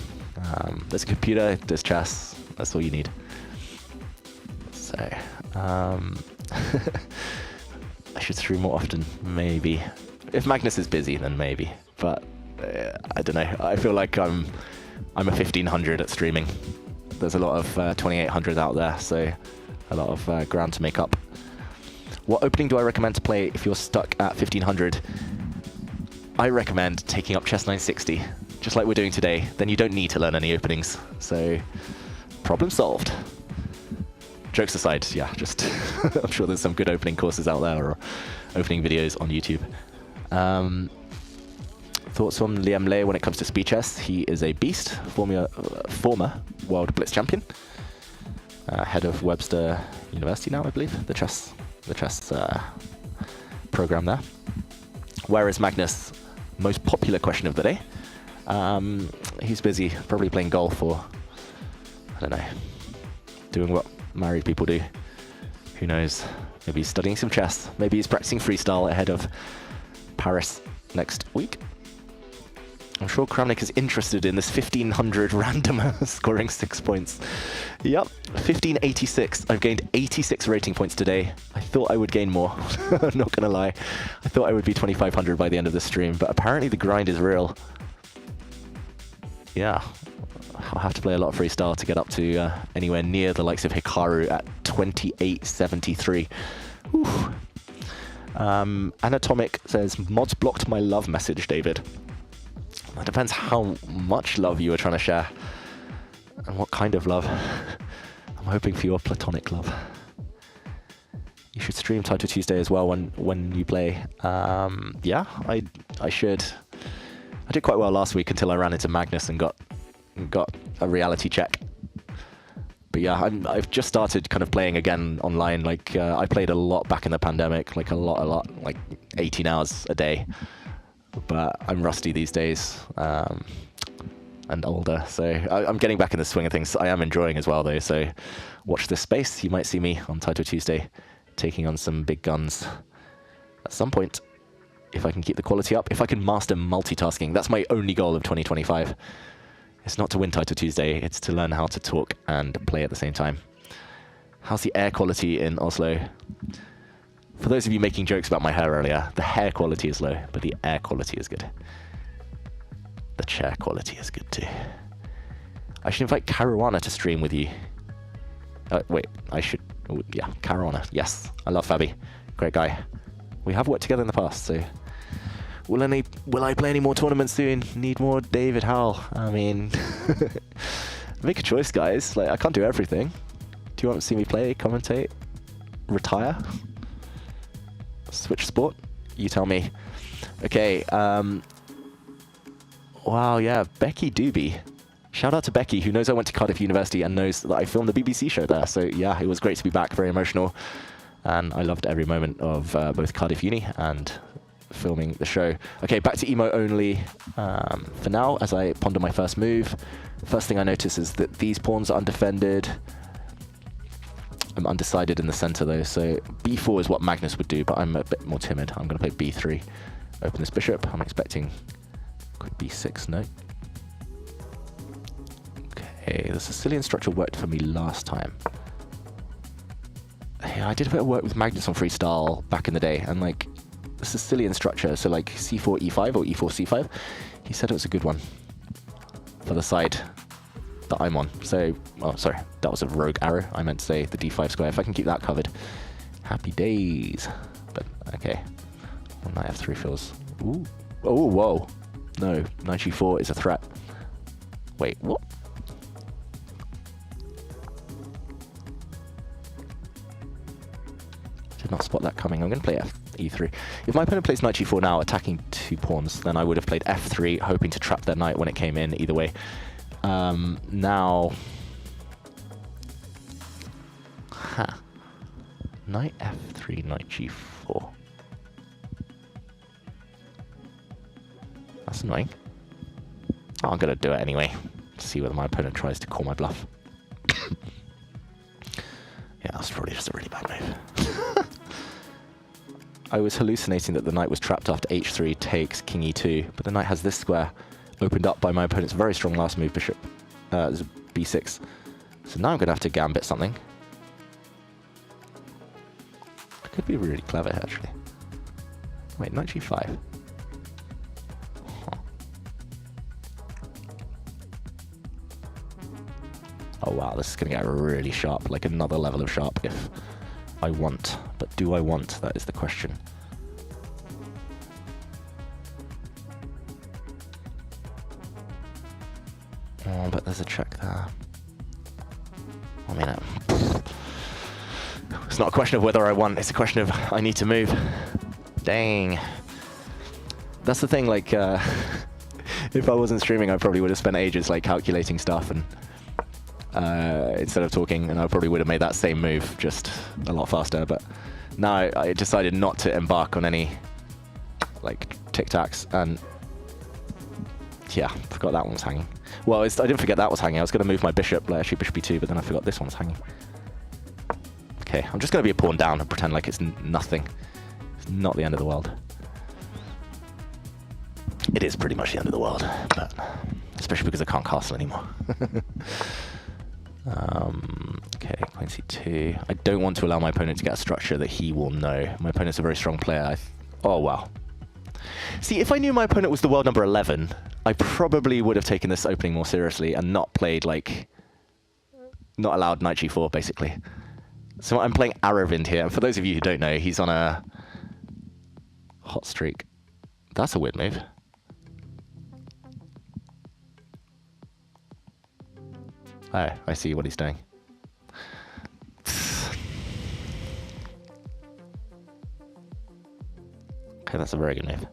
There's a computer, there's chess. That's all you need. So, I should stream more often, maybe. If Magnus is busy, then maybe. But, I don't know. I feel like I'm a 1500 at streaming. There's a lot of 2800s out there, so a lot of ground to make up. What opening do I recommend to play if you're stuck at 1500? I recommend taking up chess 960, just like we're doing today. Then you don't need to learn any openings. So, problem solved. Jokes aside, yeah, just I'm sure there's some good opening courses out there or opening videos on YouTube. Thoughts on Liam Lay when it comes to speed chess? He is a beast, former World Blitz champion, head of Webster University now, I believe, the chess program there. Where is Magnus? Most popular question of the day. He's busy, probably playing golf or, I don't know, doing what married people do. Who knows? Maybe he's studying some chess. Maybe he's practicing freestyle ahead of Paris next week. I'm sure Kramnik is interested in this 1500 randomer scoring 6 points. Yep, 1586. I've gained 86 rating points today. I thought I would gain more. I'm not gonna lie. I thought I would be 2500 by the end of the stream, but apparently the grind is real. Yeah, I'll have to play a lot of freestyle to get up to anywhere near the likes of Hikaru at 2873. Oof. Anatomic says, mods blocked my love message, David. It depends how much love you were trying to share and what kind of love. I'm hoping for your platonic love. You should stream Title Tuesday as well when you play. Yeah, I should. I did quite well last week until I ran into Magnus and got a reality check. But yeah, I've just started kind of playing again online. Like I played a lot back in the pandemic, like a lot, like 18 hours a day. But I'm rusty these days, and older, so I'm getting back in the swing of things. I am enjoying as well, though, so watch this space. You might see me on Title Tuesday taking on some big guns at some point, if I can keep the quality up, if I can master multitasking. That's my only goal of 2025. It's not to win Title Tuesday, it's to learn how to talk and play at the same time. How's the air quality in Oslo? For those of you making jokes about my hair earlier, the hair quality is low, but the air quality is good. The chair quality is good too. I should invite Caruana to stream with you. Wait, I should... yeah, Caruana. Yes, I love Fabi. Great guy. We have worked together in the past, so... Will I play any more tournaments soon? Need more David Howell. I mean... make a choice, guys. Like, I can't do everything. Do you want to see me play, commentate, retire? Switch sport? You tell me. Okay, wow, yeah, Becky Doobie. Shout out to Becky, who knows I went to Cardiff University and knows that I filmed the BBC show there. So yeah, it was great to be back, very emotional. And I loved every moment of both Cardiff Uni and filming the show. Okay, back to emo only for now, as I ponder my first move. First thing I notice is that these pawns are undefended. I'm undecided in the center though, so b4 is what Magnus would do, but I'm a bit more timid. I'm going to play b3. Open this bishop. I'm expecting quick b6, no. Okay, the Sicilian structure worked for me last time. Yeah, I did a bit of work with Magnus on Freestyle back in the day, and like the Sicilian structure, so like c4, e5 or e4, c5, he said it was a good one for the side that I'm on. So, oh, sorry, that was a rogue arrow. I meant to say the d5 square. If I can keep that covered, happy days. But okay, well, knight f3 feels. Ooh, oh, whoa, no, knight g4 is a threat. Wait, what? Did not spot that coming. I'm going to play e3. If my opponent plays knight g4 now, attacking 2 pawns, then I would have played f3, hoping to trap their knight when it came in, either way. Now... Knight f3, knight g4. That's annoying. Oh, I'm going to do it anyway. See whether my opponent tries to call my bluff. Yeah, that's probably just a really bad move. I was hallucinating that the knight was trapped after h3 takes king e2, but the knight has this square opened up by my opponent's very strong last move, bishop b6. So now I'm going to have to gambit something. I could be really clever here, actually. Wait, knight g5. Huh. Oh wow, this is going to get really sharp, like another level of sharp if I want. But do I want? That is the question. Oh, but there's a check there. I mean, it's not a question of whether I want, it's a question of I need to move. Dang. That's the thing, like, if I wasn't streaming, I probably would have spent ages, like, calculating stuff and instead of talking, and I probably would have made that same move, just a lot faster. But now I decided not to embark on any, like, tic-tacs, and yeah, forgot that one was hanging. Well, I didn't forget that was hanging. I was going to move my bishop, like, actually bishop e2, but then I forgot this one was hanging. Okay, I'm just going to be a pawn down and pretend like it's nothing. It's not the end of the world. It is pretty much the end of the world, but especially because I can't castle anymore. Okay, queen c2. I don't want to allow my opponent to get a structure that he will know. My opponent's a very strong player. Oh, wow. See, if I knew my opponent was the world number 11, I probably would have taken this opening more seriously and not played, like, not allowed knight g4, basically. So I'm playing Aravind here, and for those of you who don't know, he's on a hot streak. That's a weird move. Oh, I see what he's doing. Okay, that's a very good move.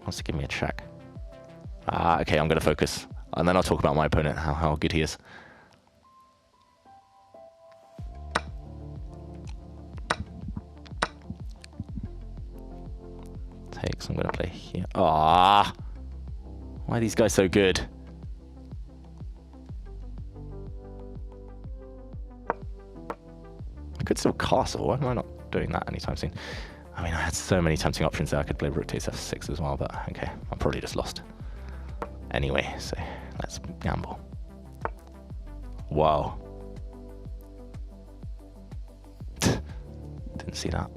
Wants to give me a check. Ah, okay, I'm going to focus. And then I'll talk about my opponent, how good he is. Takes, I'm going to play here. Ah! Why are these guys so good? I could still castle. Why am I not doing that anytime soon? I mean, I had so many tempting options there. I could play rook takes f6 as well, but okay, I'm probably just lost. Anyway, so let's gamble. Wow. Didn't see that.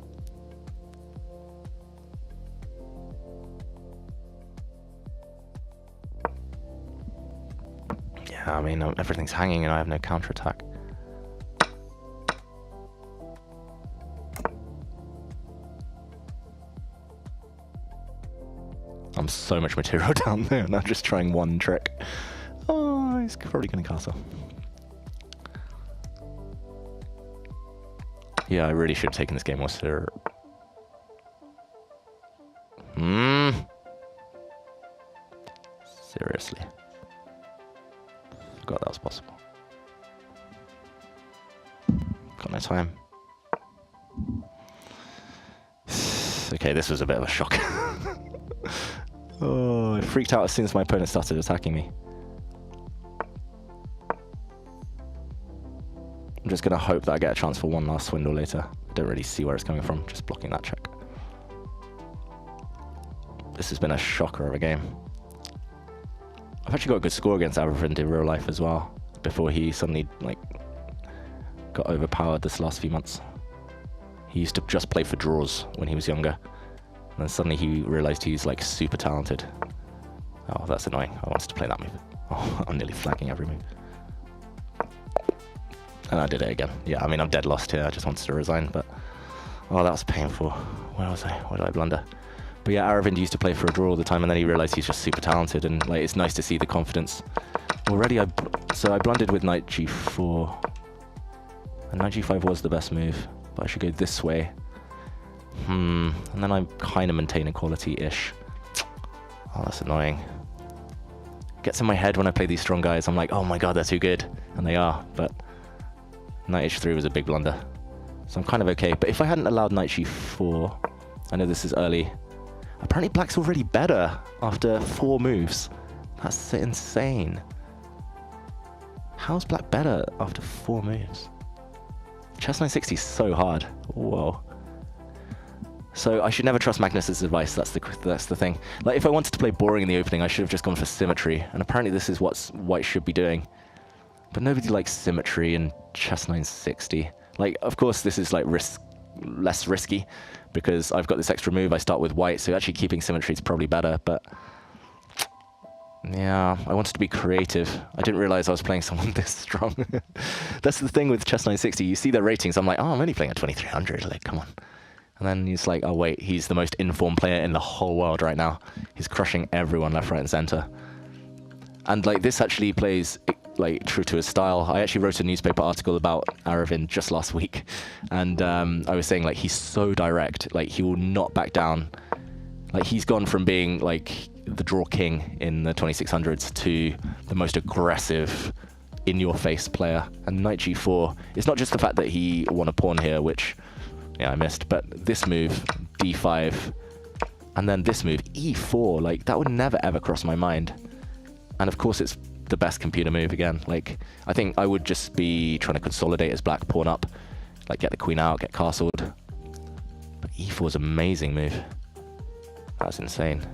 Yeah, I mean, everything's hanging and I have no counterattack. I'm so much material down there, and I'm just trying one trick. Oh, he's probably going to castle. Yeah, I really should have taken this game more seriously. Seriously. Forgot that was possible. Got no time. Okay, this was a bit of a shock. Oh, I freaked out as soon as my opponent started attacking me. I'm just going to hope that I get a chance for one last swindle later. I don't really see where it's coming from, just blocking that check. This has been a shocker of a game. I've actually got a good score against Aravind in real life as well, before he suddenly, like, got overpowered this last few months. He used to just play for draws when he was younger. And then suddenly he realized he's, like, super talented. Oh, that's annoying. I wanted to play that move. Oh, I'm nearly flagging every move. And I did it again. Yeah, I mean, I'm dead lost here. I just wanted to resign, but... Oh, that was painful. Where was I? Where did I blunder? But yeah, Aravind used to play for a draw all the time, and then he realized he's just super talented, and, like, it's nice to see the confidence. Already, so I blundered with knight g4. And knight g5 was the best move, but I should go this way. And then I kind of maintain equality-ish. Oh, that's annoying. Gets in my head when I play these strong guys. I'm like, oh my god, they're too good. And they are, but knight h3 was a big blunder. So I'm kind of okay. But if I hadn't allowed knight g4, I know this is early. Apparently black's already better after 4 moves. That's insane. How's black better after 4 moves? Chess 960 is so hard. Whoa. So I should never trust Magnus's advice. That's the thing. Like, if I wanted to play boring in the opening, I should have just gone for symmetry. And apparently this is what white should be doing. But nobody likes symmetry in chess 960. Like, of course, this is like less risky because I've got this extra move. I start with white, so actually keeping symmetry is probably better. But yeah, I wanted to be creative. I didn't realize I was playing someone this strong. That's the thing with chess 960. You see their ratings. I'm like, oh, I'm only playing at 2300. Like, come on. And then he's like, oh wait, he's the most informed player in the whole world right now. He's crushing everyone left, right, and center. And like, this actually plays like true to his style. I actually wrote a newspaper article about Aravind just last week, and I was saying like, he's so direct. Like, he will not back down. Like, he's gone from being like the draw king in the 2600s to the most aggressive, in-your-face player. And knight g4, it's not just the fact that he won a pawn here, which, yeah, I missed, but this move, d5, and then this move, e4, like, that would never ever cross my mind. And of course it's the best computer move again. Like, I think I would just be trying to consolidate his black pawn up, like get the queen out, get castled. But e4 is an amazing move. That's insane.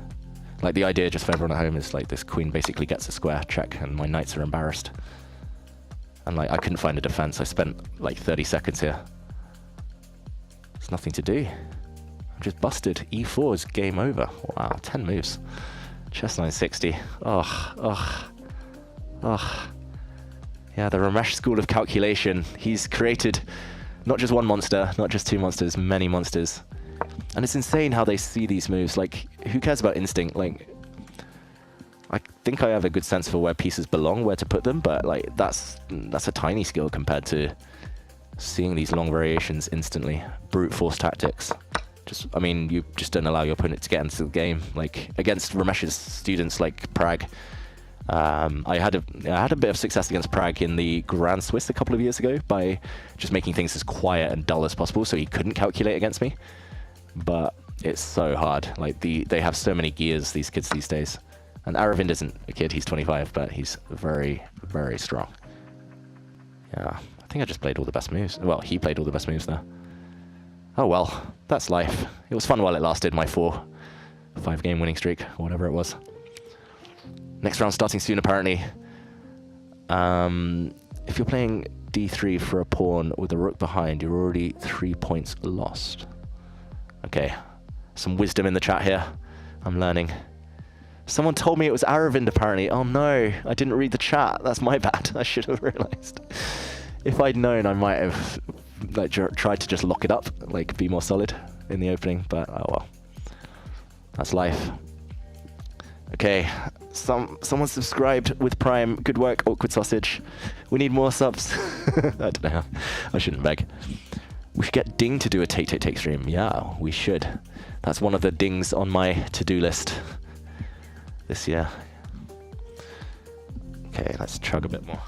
Like, the idea just for everyone at home is like, this queen basically gets a square check and my knights are embarrassed. And like, I couldn't find a defense. I spent like 30 seconds here. There's nothing to do. I'm just busted. e4 is game over. Wow, 10 moves. Chess 960. Oh. Yeah, the Ramesh school of calculation. He's created not just one monster, not just 2 monsters, many monsters. And it's insane how they see these moves. Like, who cares about instinct? Like, I think I have a good sense for where pieces belong, where to put them, but like, that's a tiny skill compared to seeing these long variations instantly. Brute force tactics. I mean, you just don't allow your opponent to get into the game. Like, against Ramesh's students like Prague, I had a bit of success against Prague in the Grand Swiss a couple of years ago by just making things as quiet and dull as possible so he couldn't calculate against me. But it's so hard. Like, they have so many gears, these kids these days. And Aravind isn't a kid, he's 25, but he's very, very strong. Yeah, I think I just played all the best moves. Well, he played all the best moves there. Oh well, that's life. It was fun while it lasted, my 5-game winning streak, or whatever it was. Next round starting soon, apparently. If you're playing d3 for a pawn with a rook behind, you're already 3 points lost. Okay, some wisdom in the chat here. I'm learning. Someone told me it was Aravind, apparently. Oh no, I didn't read the chat. That's my bad. I should have realized. If I'd known, I might have like tried to just lock it up, like be more solid in the opening, but oh well. That's life. Okay, someone subscribed with Prime. Good work, Awkward Sausage. We need more subs. I don't know. I shouldn't beg. We should get Ding to do a take stream. Yeah, we should. That's one of the dings on my to-do list this year. Okay, let's chug a bit more.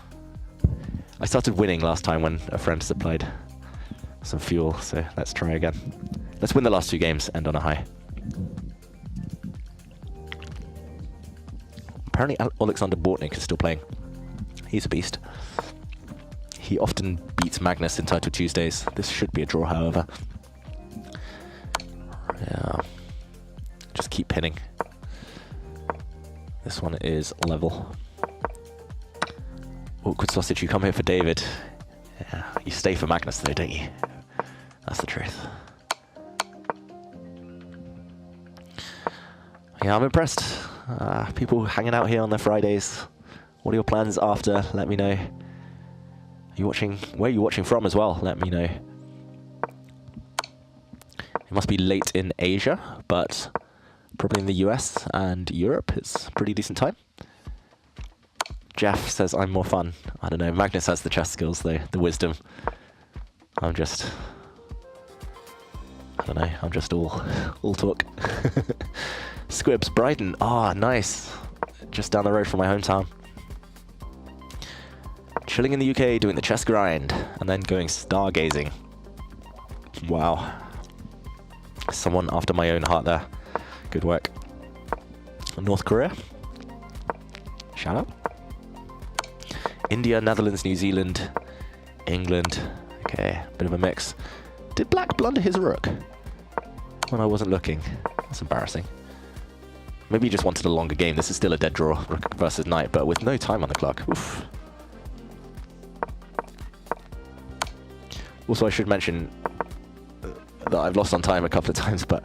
I started winning last time when a friend supplied some fuel, so let's try again. Let's win the last 2 games, end on a high. Apparently Alexander Bortnik is still playing. He's a beast. He often beats Magnus in Title Tuesdays. This should be a draw, however. Yeah. Just keep pinning. This one is level. Awkward Sausage, you come here for David. Yeah, you stay for Magnus though, don't you? That's the truth. Yeah, I'm impressed. People hanging out here on their Fridays. What are your plans after? Let me know. Are you watching? Where are you watching from as well? Let me know. It must be late in Asia, but probably in the US and Europe it's a pretty decent time. Jeff says I'm more fun. I don't know. Magnus has the chess skills though, the wisdom. I'm just don't know, I'm just all talk. Squibs, Brighton. Ah, nice. Just down the road from my hometown. Chilling in the UK, doing the chess grind, and then going stargazing. Wow. Someone after my own heart there. Good work. North Korea. Shout out. India, Netherlands, New Zealand, England. Okay, bit of a mix. Did Black blunder his rook when I wasn't looking? That's embarrassing. Maybe he just wanted a longer game. This is still a dead draw, rook versus knight, but with no time on the clock. Oof. Also, I should mention that I've lost on time a couple of times, but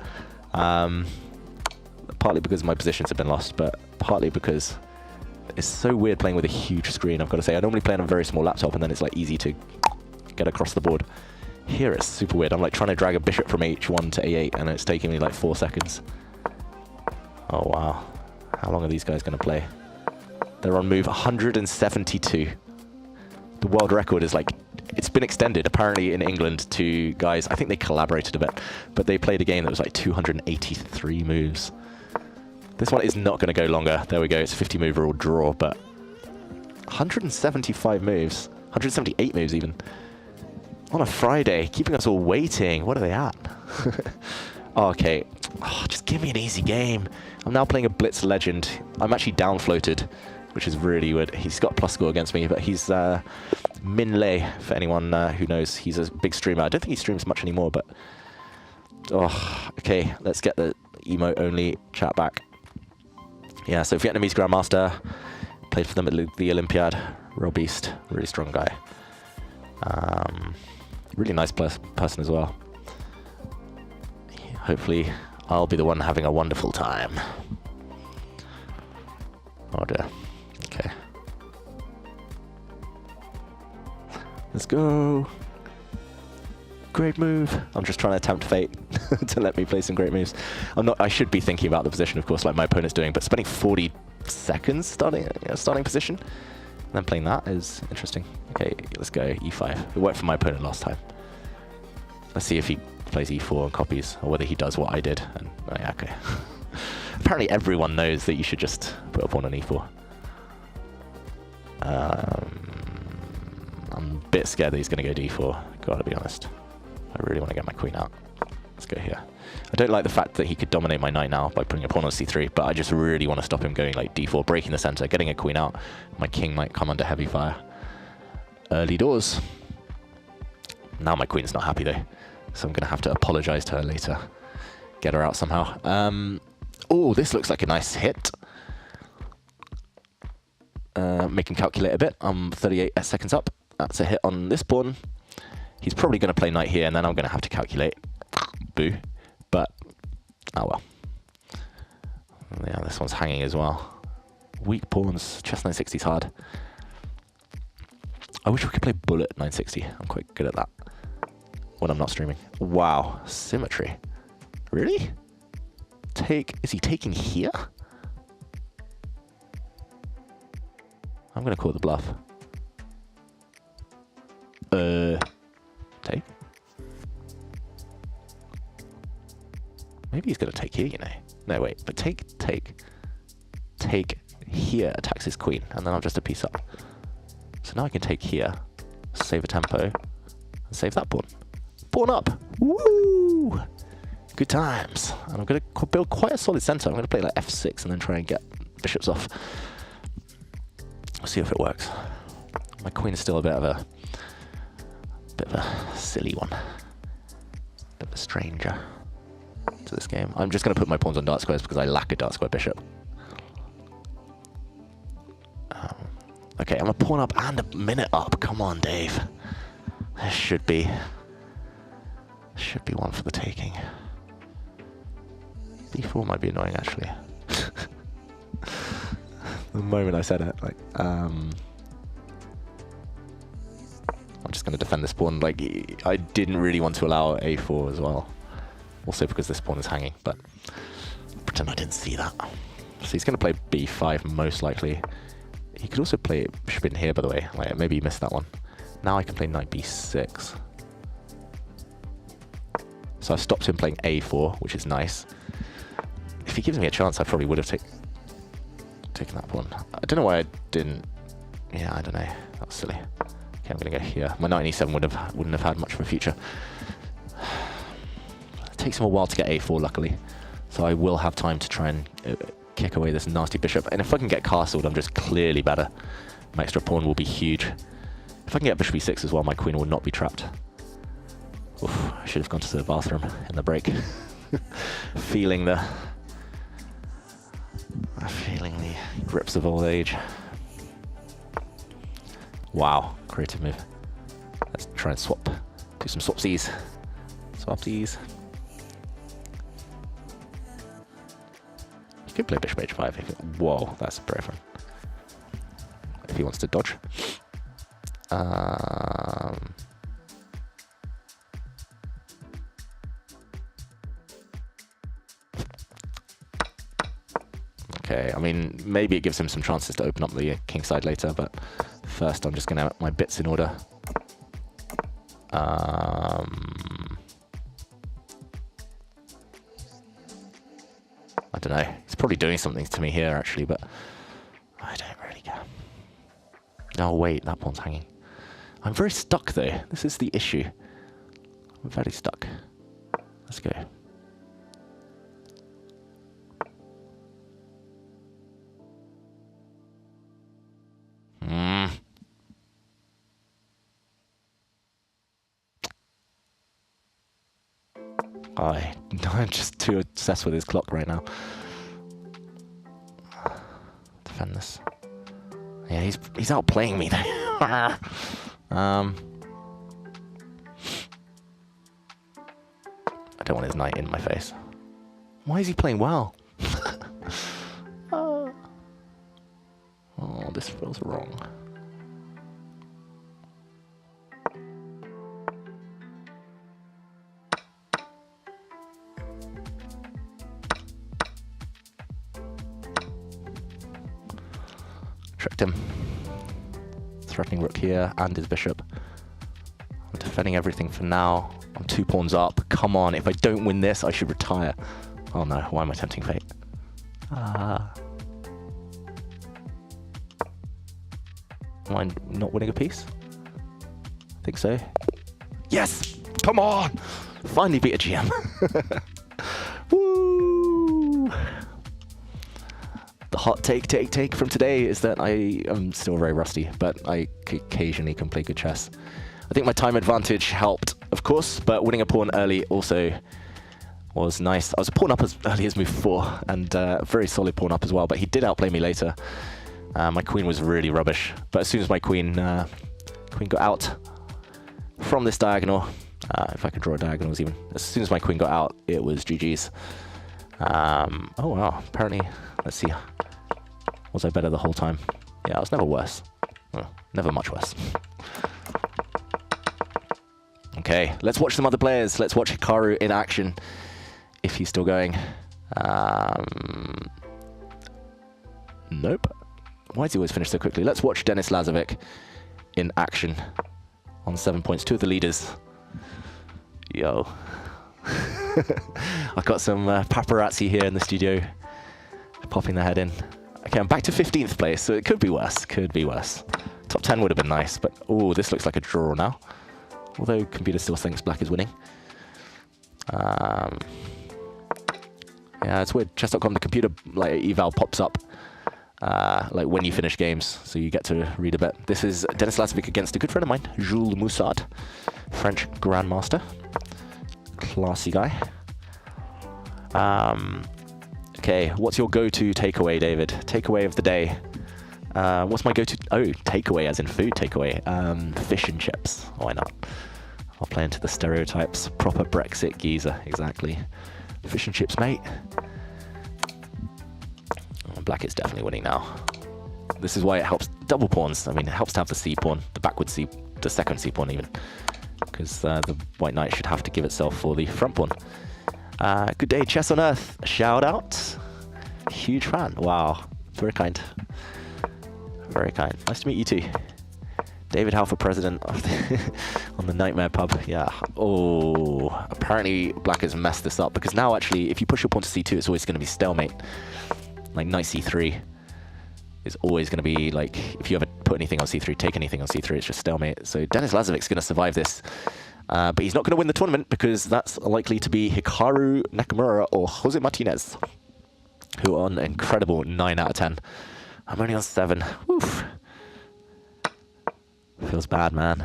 partly because my positions have been lost, but partly because it's so weird playing with a huge screen, I've got to say. I normally play on a very small laptop, and then it's like easy to get across the board. Here it's super weird. I'm like trying to drag a bishop from h1 to a8, and it's taking me like 4 seconds. Oh, wow. How long are these guys going to play? They're on move 172. The world record is like, it's been extended apparently in England to guys, I think they collaborated a bit, but they played a game that was like 283 moves. This one is not going to go longer. There we go. It's a 50 mover or draw, but 175 moves, 178 moves even. On a Friday, keeping us all waiting. What are they at? Okay. Oh, just give me an easy game. I'm now playing a Blitz Legend. I'm actually down floated, which is really weird. He's got a plus score against me, but he's Min Lei, for anyone who knows. He's a big streamer. I don't think he streams much anymore, but... Oh, okay. Let's get the emote only chat back. Yeah, so Vietnamese Grandmaster. Played for them at the Olympiad. Real beast. Really strong guy. Really nice person as well. Hopefully, I'll be the one having a wonderful time. Oh dear. Okay. Let's go. Great move. I'm just trying to tempt fate to let me play some great moves. I should be thinking about the position, of course, like my opponent's doing, but spending 40 seconds starting position and then playing that is interesting. Okay, let's go e5. It worked for my opponent last time. Let's see if he plays e4 and copies, or whether he does what I did. And oh yeah, okay. Apparently everyone knows that you should just put a pawn on e4. I'm a bit scared that he's going to go d4, gotta be honest. I really want to get my queen out. Let's go here. I don't like the fact that he could dominate my knight now by putting a pawn on c3, but I just really want to stop him going like d4, breaking the center, getting a queen out. My king might come under heavy fire. Early doors. Now my queen's not happy though, so I'm going to have to apologize to her later. Get her out somehow. Oh, this looks like a nice hit. Make him calculate a bit. I'm 38 seconds up. That's a hit on this pawn. He's probably going to play knight here, and then I'm going to have to calculate. Boo. But, oh well. Yeah, this one's hanging as well. Weak pawns. Chess 960 is hard. I wish we could play bullet 960. I'm quite good at that when I'm not streaming. Wow. Symmetry. Really? Is he taking here? I'm going to call the bluff. Take? Maybe he's going to take here, you know. No, wait. But take here attacks his queen, and then I'm just a piece up. So now I can take here, save a tempo, and save that pawn. Pawn up! Woo! Good times. And I'm going to build quite a solid center. I'm going to play like f6 and then try and get bishops off. We'll see if it works. My queen is still a bit of a silly one. Bit of a stranger to this game. I'm just going to put my pawns on dark squares because I lack a dark square bishop. Okay, I'm a pawn up and a minute up. Come on, Dave. There should be one for the taking. B4 might be annoying, actually. The moment I said it, like, I'm just going to defend this pawn. Like, I didn't really want to allow a4 as well. Also because this pawn is hanging, but pretend I didn't see that. So he's going to play b5 most likely. He could also play bishop in here, by the way. Like, maybe he missed that one. Now I can play knight b6. So I stopped him playing a4, which is nice. If he gives me a chance, I probably would have taken that pawn. I don't know why I didn't. Yeah, I don't know. That was silly. Okay, I'm going to go here. My knight e7 wouldn't have had much of a future. It takes him a while to get a4, luckily. So I will have time to try and kick away this nasty bishop. And if I can get castled, I'm just clearly better. My extra pawn will be huge. If I can get bishop e6 as well, my queen will not be trapped. Oof, I should have gone to the bathroom in the break. Feeling the grips of old age. Wow, creative move. Let's try and swap. Do some swapsies. Swapsies. You could play bishop h5. Whoa, that's very fun. If he wants to dodge. Okay, I mean, maybe it gives him some chances to open up the king side later, but first I'm just going to have my bits in order. I don't know. He's probably doing something to me here, actually, but I don't really care. Oh, wait, that pawn's hanging. I'm very stuck, though. This is the issue. I'm very stuck. Let's go. I'm just too obsessed with his clock right now. Defend this. Yeah, he's outplaying me though. I don't want his knight in my face. Why is he playing well? Oh, this feels wrong. Tricked him. Threatening rook here and his bishop. I'm defending everything for now. I'm 2 pawns up. Come on, if I don't win this, I should retire. Oh no, why am I tempting fate? Am I not winning a piece? I think so. Yes! Come on! Finally beat a GM. Woo! The hot take from today is that I am still very rusty, but I occasionally can play good chess. I think my time advantage helped, of course, but winning a pawn early also was nice. I was a pawn up as early as move 4, and a very solid pawn up as well, but he did outplay me later. My queen was really rubbish, but as soon as my queen got out from this diagonal, if I could draw diagonals even, as soon as my queen got out, it was GG's. Oh wow, apparently, let's see, was I better the whole time? Yeah, I was never worse. Well, never much worse. Okay, let's watch some other players. Let's watch Hikaru in action, if he's still going. Nope. Why does he always finish so quickly? Let's watch Denis Lazovic in action on 7 points. 2 of the leaders. Yo. I've got some paparazzi here in the studio popping their head in. Okay, I'm back to 15th place, so it could be worse. Could be worse. Top 10 would have been nice, but oh, this looks like a draw now. Although computer still thinks black is winning. Yeah, it's weird. Chess.com, the computer like eval pops up like when you finish games, so you get to read a bit. This is Denis Lazovic against a good friend of mine, Jules Moussard, French grandmaster. Classy guy. Okay, what's your go-to takeaway, David? Takeaway of the day. What's my go-to? Oh, takeaway as in food takeaway. Fish and chips. Why not? I'll play into the stereotypes. Proper Brexit geezer, exactly. Fish and chips, mate. Oh, black is definitely winning now. This is why it helps double pawns. I mean, it helps to have the C pawn, the backward C, the second C pawn even, because the white knight should have to give itself for the front pawn. Good day, Chess on Earth. Shout out. Huge fan. Wow. Very kind. Very kind. Nice to meet you too. David Howell for president on the Nightmare pub. Yeah. Oh, apparently black has messed this up because now actually, if you push your pawn to c2, it's always going to be stalemate. Like knight c3 is always going to be like, if you ever put anything on c3, take anything on c3, it's just stalemate. So Denis Lazovic's going to survive this. But he's not going to win the tournament because that's likely to be Hikaru Nakamura or Jose Martinez, who are on an incredible 9 out of 10. I'm only on 7. Woof. Feels bad, man.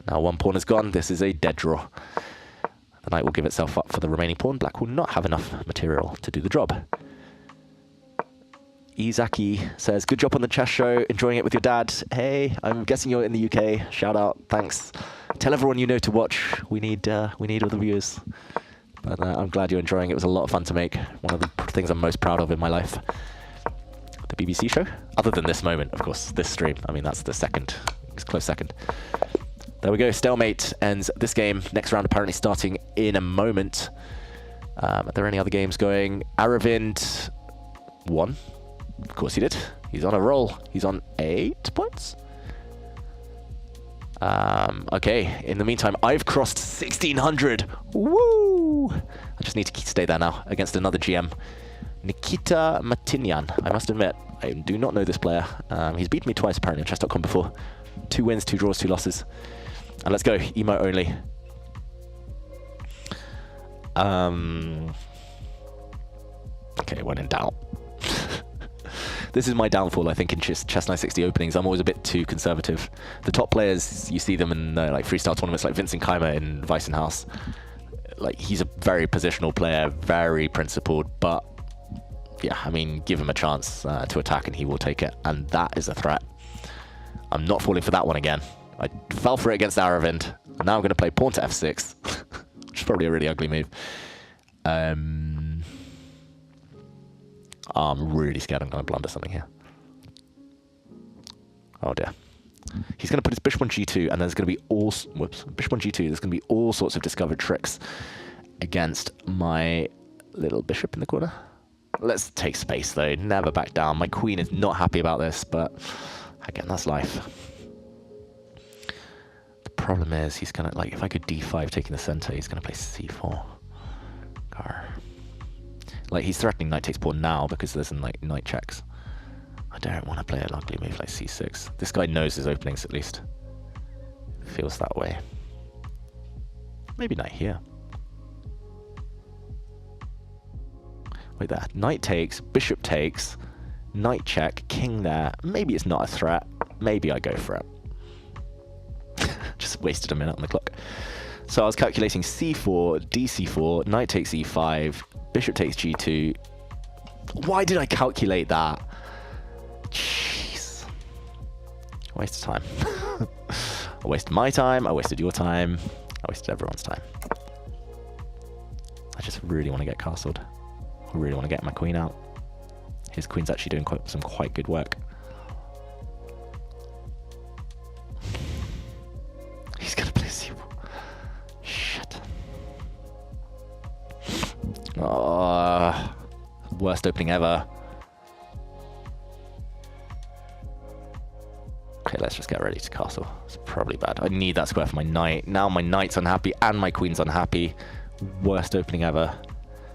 Now one pawn is gone. This is a dead draw. The knight will give itself up for the remaining pawn. Black will not have enough material to do the job. Izaki says, good job on the chess show. Enjoying it with your dad. Hey, I'm guessing you're in the UK. Shout out. Thanks. Tell everyone you know to watch. We need all the viewers. But I'm glad you're enjoying it. It was a lot of fun to make. One of the things I'm most proud of in my life. The BBC show. Other than this moment, of course. This stream. I mean, that's the second. It's close second. There we go. Stalemate ends this game. Next round apparently starting in a moment. Are there any other games going? Aravind won. Of course he did. He's on a roll. He's on 8 points. Okay. In the meantime, I've crossed 1600. Woo! I just need to stay there now against another GM. Nikita Matinyan. I must admit, I do not know this player. He's beaten me twice apparently on chess.com before. 2 wins, 2 draws, 2 losses. And let's go. Emo only. Okay, when in doubt. This is my downfall, I think, in Chess 960 openings. I'm always a bit too conservative. The top players, you see them in like freestyle tournaments, like Vincent Keimer in Weissenhaus. Like, he's a very positional player, very principled, but yeah, I mean, give him a chance to attack and he will take it. And that is a threat. I'm not falling for that one again. I fell for it against Aravind. Now I'm going to play pawn to f6, which is probably a really ugly move. I'm really scared I'm going to blunder something here. Oh dear. He's going to put his bishop on g2, and there's going to be all... Whoops. Bishop on g2. There's going to be all sorts of discovered tricks against my little bishop in the corner. Let's take space, though. Never back down. My queen is not happy about this, but again, that's life. The problem is he's going to... Like, if I go d5 taking the center, he's going to play c4. Gar. Like, he's threatening knight takes pawn now because there's like knight checks. I don't want to play an ugly move like c6. This guy knows his openings at least. Feels that way. Maybe knight here. Wait there. Knight takes, bishop takes, knight check, king there. Maybe it's not a threat. Maybe I go for it. Just wasted a minute on the clock. So I was calculating c4, dc4, knight takes e5, bishop takes g2. Why did I calculate that? Jeez. Waste of time. I wasted my time, I wasted your time, I wasted everyone's time. I just really want to get castled. I really want to get my queen out. His queen's actually doing some quite good work. He's going to play c4. Shit. Oh, worst opening ever. Okay, let's just get ready to castle. It's probably bad. I need that square for my knight. Now my knight's unhappy and my queen's unhappy. Worst opening ever.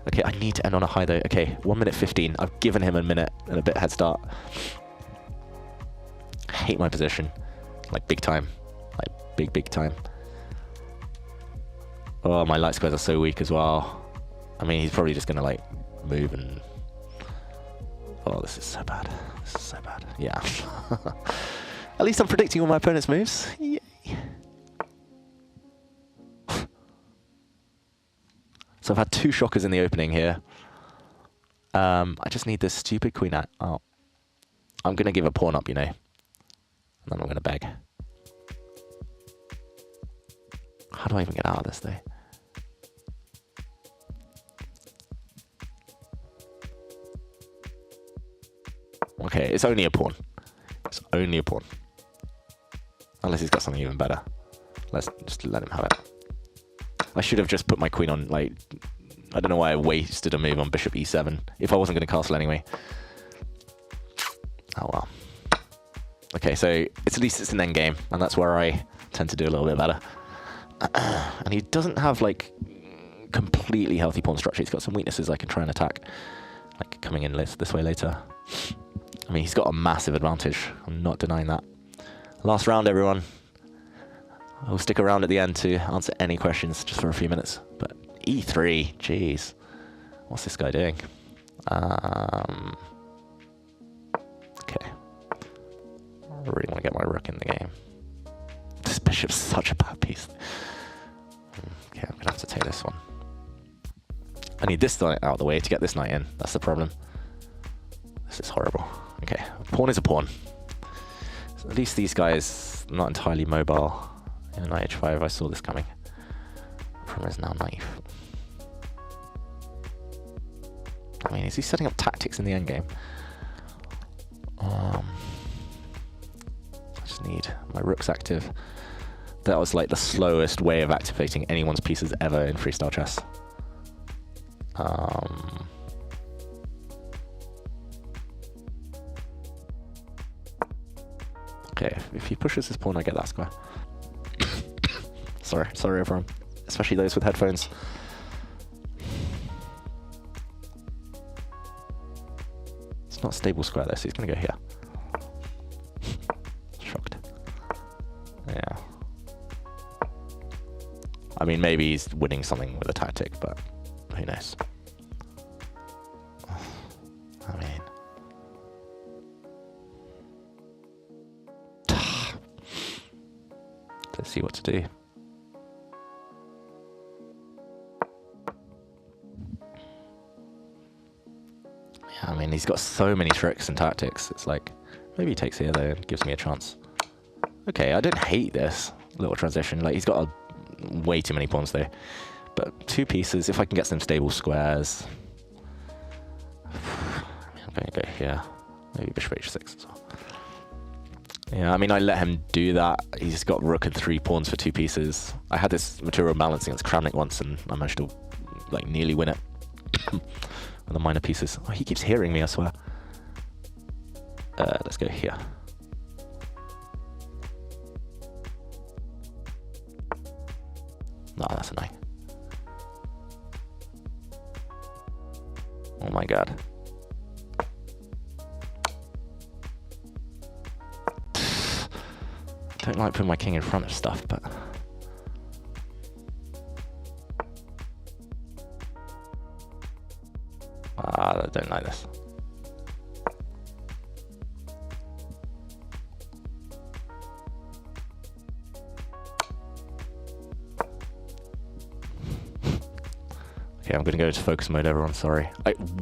Okay, I need to end on a high though. Okay, 1 minute 15. I've given him a minute and a bit head start. I hate my position. Like, big time. Like, big time. Oh, my light squares are so weak as well. I mean, he's probably just going to, like, move and... Oh, this is so bad. This is so bad. Yeah. At least I'm predicting all my opponent's moves. Yay. So I've had 2 shockers in the opening here. I just need this stupid queen out. Oh. I'm going to give a pawn up, you know. And then I'm going to beg. How do I even get out of this, though? Okay, it's only a pawn. It's only a pawn. Unless he's got something even better. Let's just let him have it. I should have just put my queen on, like... I don't know why I wasted a move on bishop e7. If I wasn't going to castle anyway. Oh, well. Okay, so at least it's an end game, and that's where I tend to do a little bit better. And he doesn't have like completely healthy pawn structure. He's got some weaknesses I can try and attack, like coming in this way later. I mean, he's got a massive advantage. I'm not denying that. Last round, everyone. I'll stick around at the end to answer any questions just for a few minutes. But E3, jeez. What's this guy doing? Okay. I really want to get my rook in the game. This bishop's such a bad piece. Okay, I'm going to have to take this one. I need this knight out of the way to get this knight in. That's the problem. This is horrible. Okay, a pawn is a pawn. So at least these guys are not entirely mobile. In knight h5, I saw this coming. The problem is now knight. I mean, is he setting up tactics in the endgame? I just need my rooks active. That was like the slowest way of activating anyone's pieces ever in freestyle chess. Okay, if he pushes his pawn, I get that square. Sorry everyone, especially those with headphones. It's not a stable square though, so he's gonna go here. Shocked. Yeah. I mean, maybe he's winning something with a tactic, but who knows? I mean... Let's see what to do. Yeah, I mean, he's got so many tricks and tactics. It's like, maybe he takes here though and gives me a chance. Okay, I don't hate this little transition. Like, he's got way too many pawns though. But 2 pieces, if I can get some stable squares. I'm going to go here. Maybe bishop h6 as well. Yeah, I mean, I let him do that. He's got rook and 3 pawns for 2 pieces. I had this material balance against Kramnik once, and I managed to, like, nearly win it. With the minor pieces. Oh, he keeps hearing me, I swear. Let's go here. No, that's annoying. Oh my god. Don't like putting my king in front of stuff, but... I don't like this. Okay, I'm gonna go into focus mode, everyone, sorry.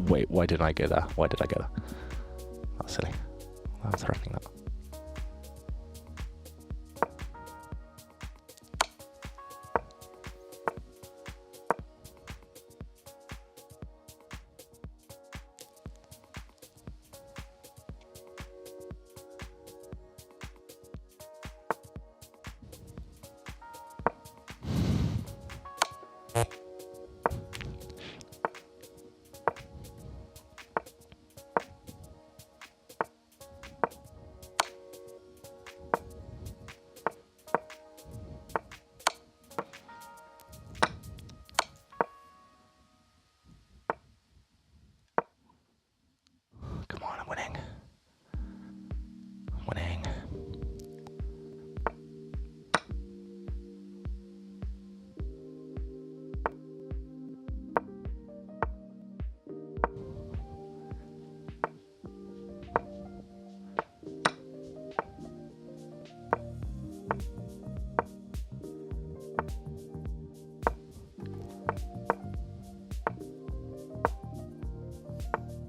Wait, why didn't I go there? Why did I go there? That's silly. I was threatening that. Come on, I'm winning. I'm winning.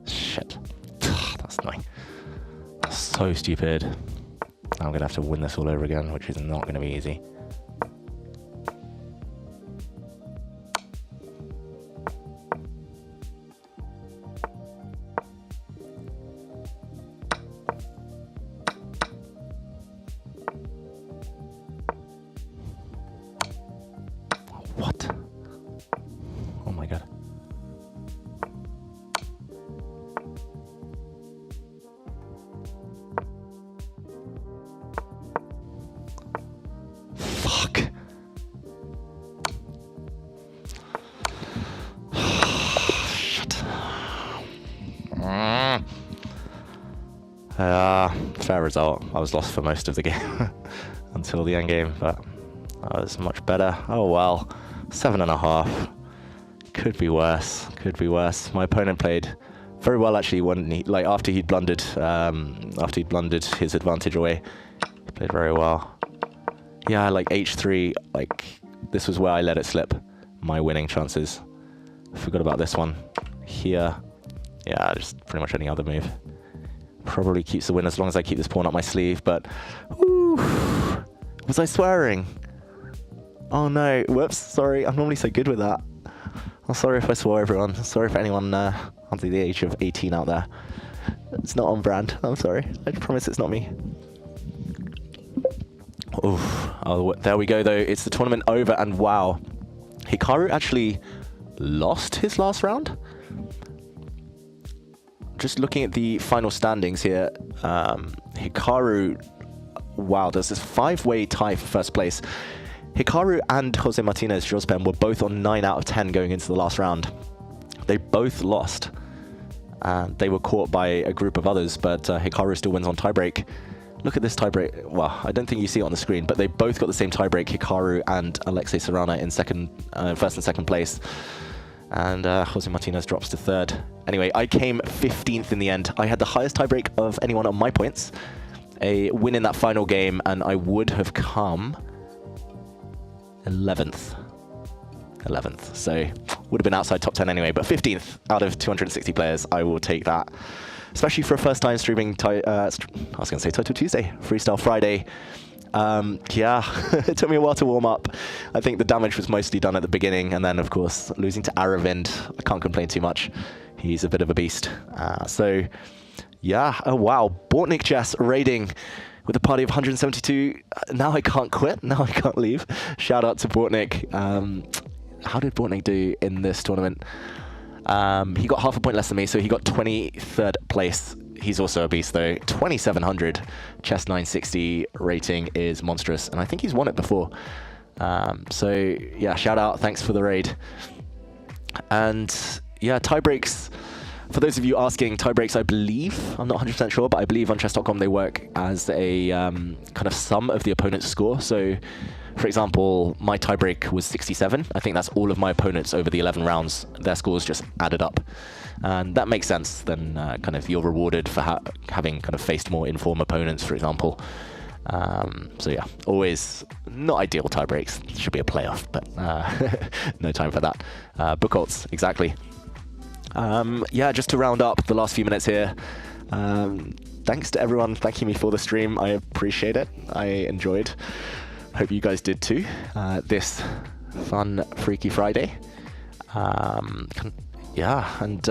Shit. That's annoying. That's so stupid. I'm going to have to win this all over again, which is not going to be easy. What? Oh my god. Fair result. I was lost for most of the game until the end game, but that was much better. Oh well, 7.5. Could be worse. Could be worse. My opponent played very well actually when he, like, after he'd blundered his advantage away. He played very well. Yeah, like H3, like this was where I let it slip. My winning chances. Forgot about this one. Here, yeah, just pretty much any other move. Probably keeps the win as long as I keep this pawn up my sleeve, but ooh, was I swearing? Oh no, whoops, sorry, I'm normally so good with that. I'm sorry if I swore, everyone. Sorry for anyone under the age of 18 out there. It's not on brand, I'm sorry. I promise it's not me. Oof. Oh, there we go though, it's the tournament over, and wow. Hikaru actually lost his last round. Just looking at the final standings here, Hikaru, wow, there's this 5-way tie for first place. Hikaru and Jose Martinez Jospen were both on 9 out of 10 going into the last round. They both lost. They were caught by a group of others, but Hikaru still wins on tiebreak. Look at this tiebreak. Well, I don't think you see it on the screen, but they both got the same tiebreak, Hikaru and Alexei Serrana in first and second place. And Jose Martinez drops to third. Anyway, I came 15th in the end. I had the highest tiebreak of anyone on my points. A win in that final game, and I would have come 11th. 11th. So would have been outside top 10 anyway, but 15th out of 260 players. I will take that. Especially for a first time streaming, I was going to say Title Tuesday, Freestyle Friday. Yeah, it took me a while to warm up. I think the damage was mostly done at the beginning, and then of course losing to Aravind, I can't complain too much. He's a bit of a beast. So yeah, oh wow, Bortnik Chess raiding with a party of 172. Now I can't quit, now I can't leave. Shout out to Bortnik. How did Bortnik do in this tournament? He got half a point less than me, so he got 23rd place. He's also a beast though. 2700 chess 960 rating is monstrous, and I think he's won it before. So yeah, shout out, thanks for the raid. And yeah, tie breaks. For those of you asking, tie breaks, I believe, I'm not 100% sure, but I believe on chess.com they work as a kind of sum of the opponent's score. So for example, my tiebreak was 67. I think that's all of my opponents over the 11 rounds. Their scores just added up. And that makes sense. Then kind of you're rewarded for having kind of faced more informed opponents, for example. So yeah, always not ideal tiebreaks. Should be a playoff, but no time for that. Book alts, exactly. Yeah, just to round up the last few minutes here. Thanks to everyone thanking me for the stream. I appreciate it. I enjoyed. Hope you guys did too. This fun Freaky Friday. Yeah, and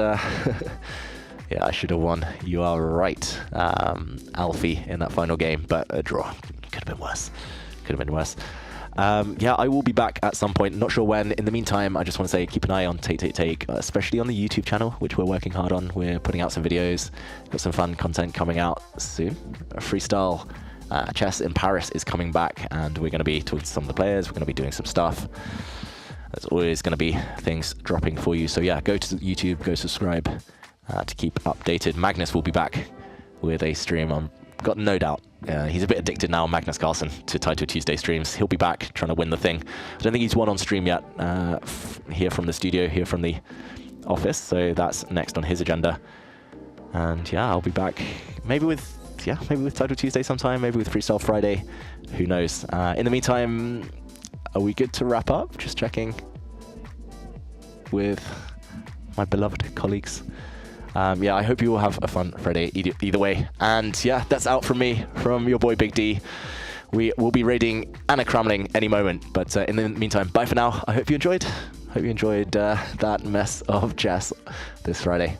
yeah, I should have won. You are right, Alfie, in that final game, but a draw. Could have been worse. Could have been worse. Yeah, I will be back at some point. Not sure when. In the meantime, I just want to say keep an eye on Take, especially on the YouTube channel, which we're working hard on. We're putting out some videos. Got some fun content coming out soon. Freestyle Chess in Paris is coming back, and we're going to be talking to some of the players. We're going to be doing some stuff. There's always going to be things dropping for you. So yeah, go to YouTube, go subscribe to keep updated. Magnus will be back with a stream. I've got no doubt. He's a bit addicted now, Magnus Carlsen, to Title Tuesday streams. He'll be back trying to win the thing. I don't think he's won on stream yet, here from the studio, here from the office. So that's next on his agenda. And yeah, I'll be back maybe with Title Tuesday sometime, maybe with Freestyle Friday. Who knows? In the meantime, are we good to wrap up? Just checking with my beloved colleagues. Yeah, I hope you all have a fun Friday either way. And yeah, that's out from me, from your boy Big D. We will be raiding Anna Kramling any moment. But in the meantime, bye for now. I hope you enjoyed. That mess of chess this Friday.